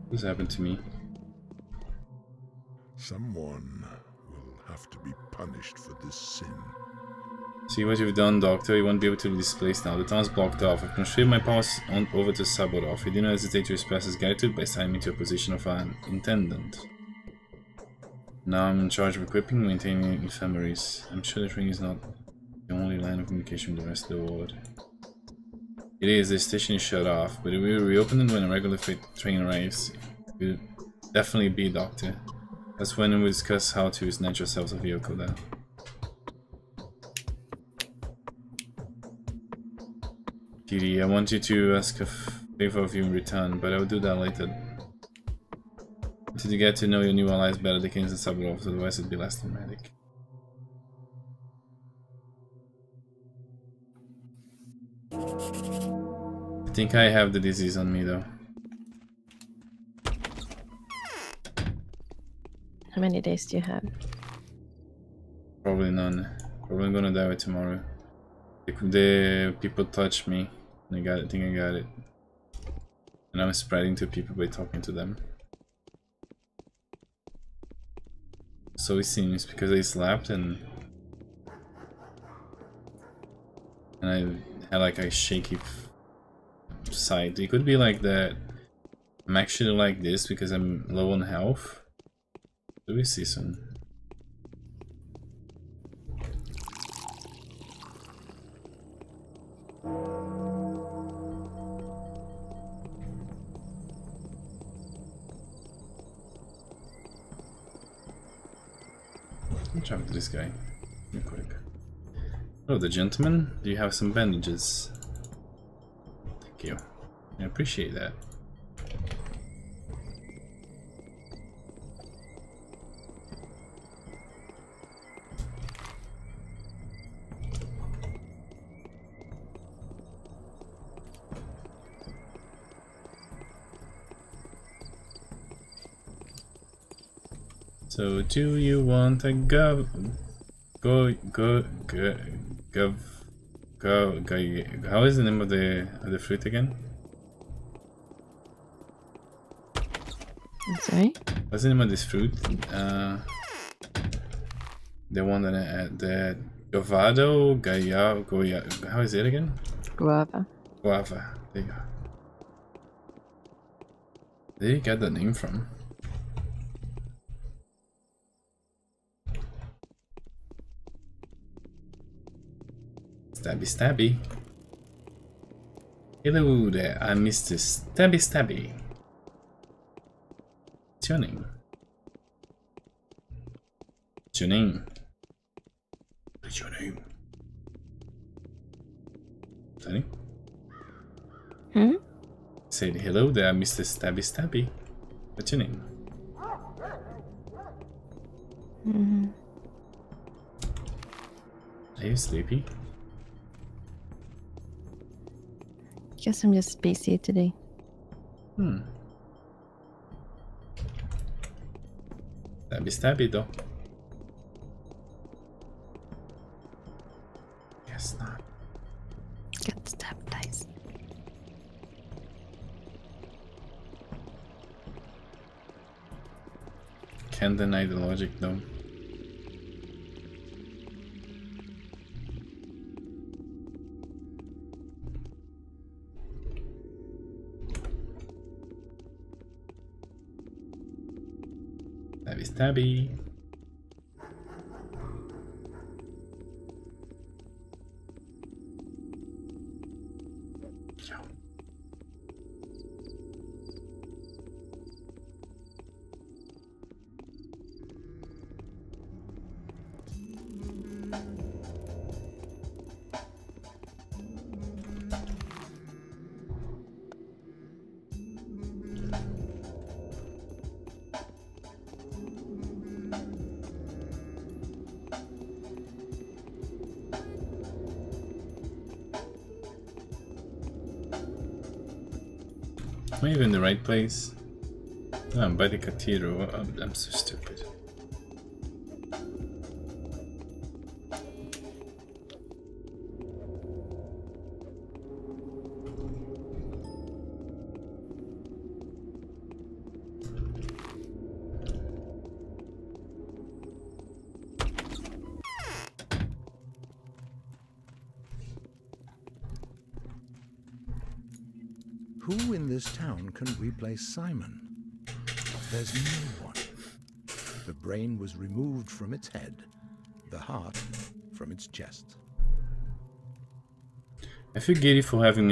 What's happened to me? Someone will have to be punished for this sin. See what you've done, Doctor. You won't be able to leave this place now. The town's blocked off. I've transferred my powers over to Sabodov. He didn't hesitate to express his gratitude by signing me to a position of an intendant. Now I'm in charge of equipping and maintaining infirmaries. I'm sure the train is not the only line of communication with the rest of the world. It is. The station is shut off, but we will reopen it when a regular freight train arrives. It will definitely be, Doctor. That's when we'll discuss how to snatch ourselves a vehicle there. Kitty, I want you to ask a favor of you in return, but I will do that later. To get to know your new allies better, the Kings and Sabodov, otherwise it'd be less dramatic. I think I have the disease on me though. How many days do you have? Probably none. Probably gonna die by tomorrow. The people touched me. I think I got it. And I'm spreading to people by talking to them. So it seems, because I slapped and I had like a shaky side. It could be like that. I'm actually like this because I'm low on health. So we see soon. I'll jump to this guy real quick. Oh, the gentleman, do you have some bandages? Thank you. I appreciate that. So do you want a go? How is the name of the fruit again? I'm sorry? What's the name of this fruit? The one that the Govado, Goya, how is it again? Guava. Guava. There you go. Where did you get the name from? Stabby stabby. Hello there, I'm Mr. Stabby Stabby. What's your name? What's your name? What's your name? Sorry? Hmm? Said hello there, Mr. Stabby Stabby. What's your name? Are you sleepy? Guess I'm just busy today. Stabby stabby though. Guess not. Get stabbed, dice. Can't deny the logic though. Stabby stabby. Am I even in the right place? No, I'm by the cathedral. I'm so stupid. Who in this town can replace Simon? There's no one. The brain was removed from its head, the heart from its chest. I feel guilty for having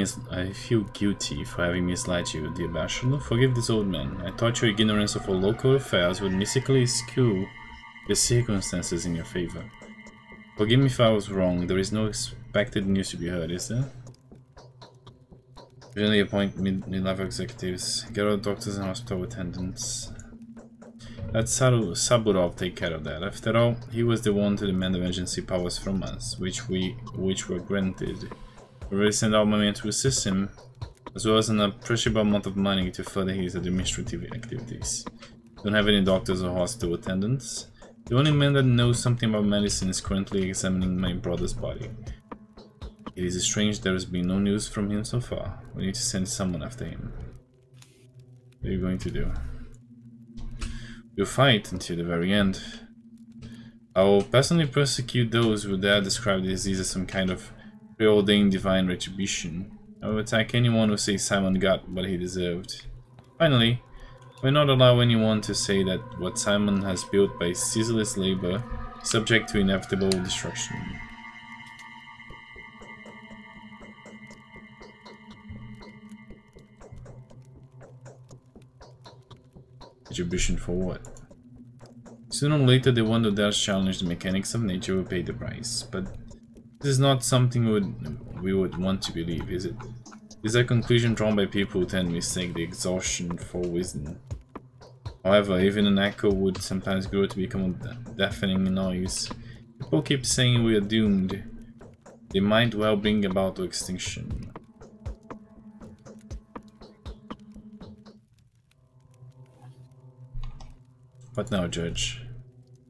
misled you, dear Bachelor. Forgive this old man. I thought your ignorance of our local affairs would mystically skew the circumstances in your favor. Forgive me if I was wrong. There is no expected news to be heard, is there? Usually appoint mid-level executives, get all doctors and hospital attendants. Let Saburov take care of that. After all, he was the one to demand emergency powers from us, which were granted. We already sent our money to assist him, as well as an appreciable amount of money to further his administrative activities. Don't have any doctors or hospital attendants. The only man that knows something about medicine is currently examining my brother's body. It is strange there has been no news from him so far. We need to send someone after him. What are you going to do? We'll fight until the very end. I will personally persecute those who dare describe the disease as some kind of preordained divine retribution. I will attack anyone who says Simon got what he deserved. Finally, I will not allow anyone to say that what Simon has built by ceaseless labor is subject to inevitable destruction. Retribution for what? Sooner or later, the one who dares challenge the mechanics of nature will pay the price, but this is not something we would want to believe, is it? This is a conclusion drawn by people who tend to mistake the exhaustion for wisdom. However, even an echo would sometimes grow to become a deafening noise. People keep saying we are doomed. They might well bring about extinction. What now, Judge?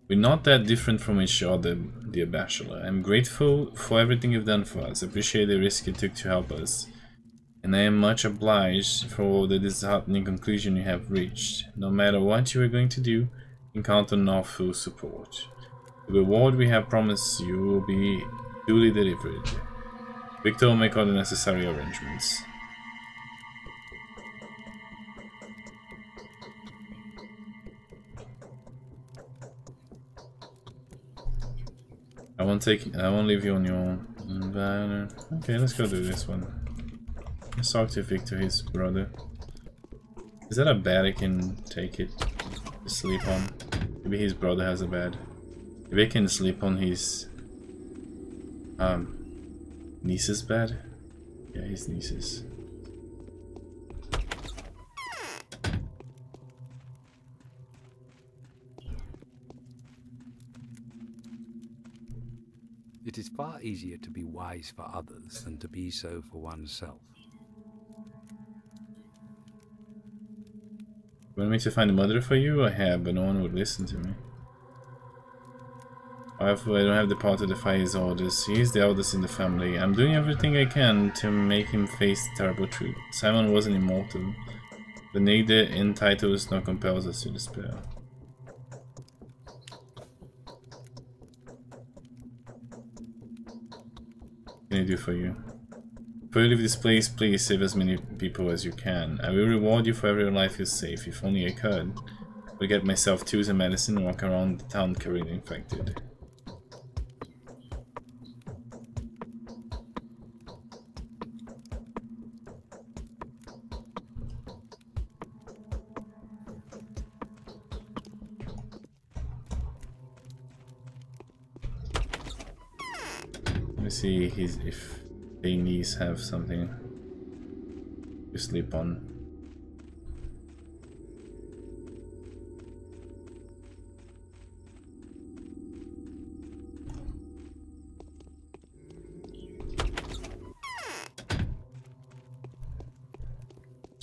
We're not that different from each other, dear Bachelor. I'm grateful for everything you've done for us. Appreciate the risk you took to help us. And I am much obliged for the disheartening conclusion you have reached. No matter what you are going to do, you can count on our full support. The reward we have promised you will be duly delivered. Victor will make all the necessary arrangements. I won't leave you on your own. Okay, let's go do this one. Let's talk to Victor, his brother. Is that a bed I can take it to sleep on? Maybe his brother has a bed. Maybe I can sleep on his niece's bed? Yeah, his niece's. It is far easier to be wise for others than to be so for oneself. You want me to find a mother for you? I have, but no one would listen to me. However, I don't have the power to defy his orders. He is the eldest in the family. I'm doing everything I can to make him face the terrible truth. Simon wasn't immortal. The neither entitles nor compels us to despair. What can I do for you? Before you leave this place, please save as many people as you can. I will reward you for every life you save. If only I could. I'll get myself tools and medicine and walk around the town carrying the infected. Let me see if they knees have something to sleep on.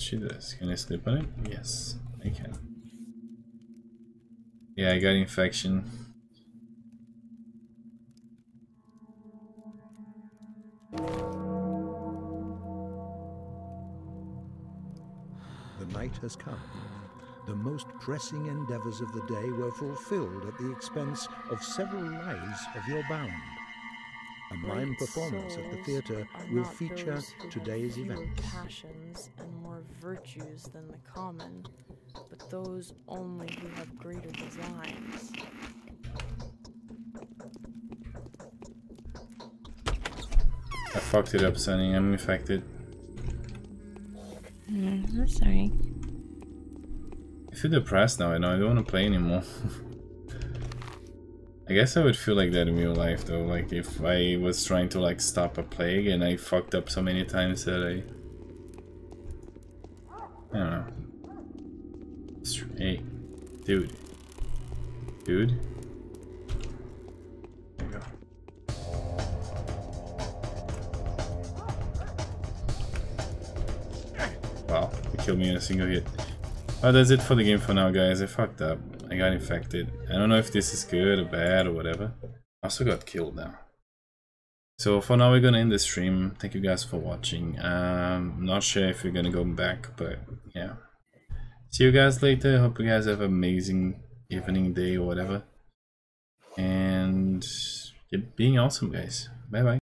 she does. Can I sleep on it? Yes, I can. Yeah, I got infection. The night has come. The most pressing endeavors of the day were fulfilled at the expense of several lives of your bound. A mime Great performance at the souls theatre are will not feature those who have today's fewer events. passions and more virtues than the common, but those only who have greater designs. I fucked it up, Sonny. I'm infected. I'm sorry. I feel depressed now. I know I don't want to play anymore. I guess I would feel like that in real life though, like if I was trying to like stop a plague and I fucked up so many times that I don't know. Hey, dude. Dude. There you go. Wow, he killed me in a single hit. Oh, that's it for the game for now, guys. I fucked up. I got infected. I don't know if this is good or bad or whatever. I also got killed now. So for now we're gonna end the stream. Thank you guys for watching. Not sure if we're gonna go back, but yeah. See you guys later. Hope you guys have an amazing evening, day or whatever. And keep being awesome, guys. Bye bye.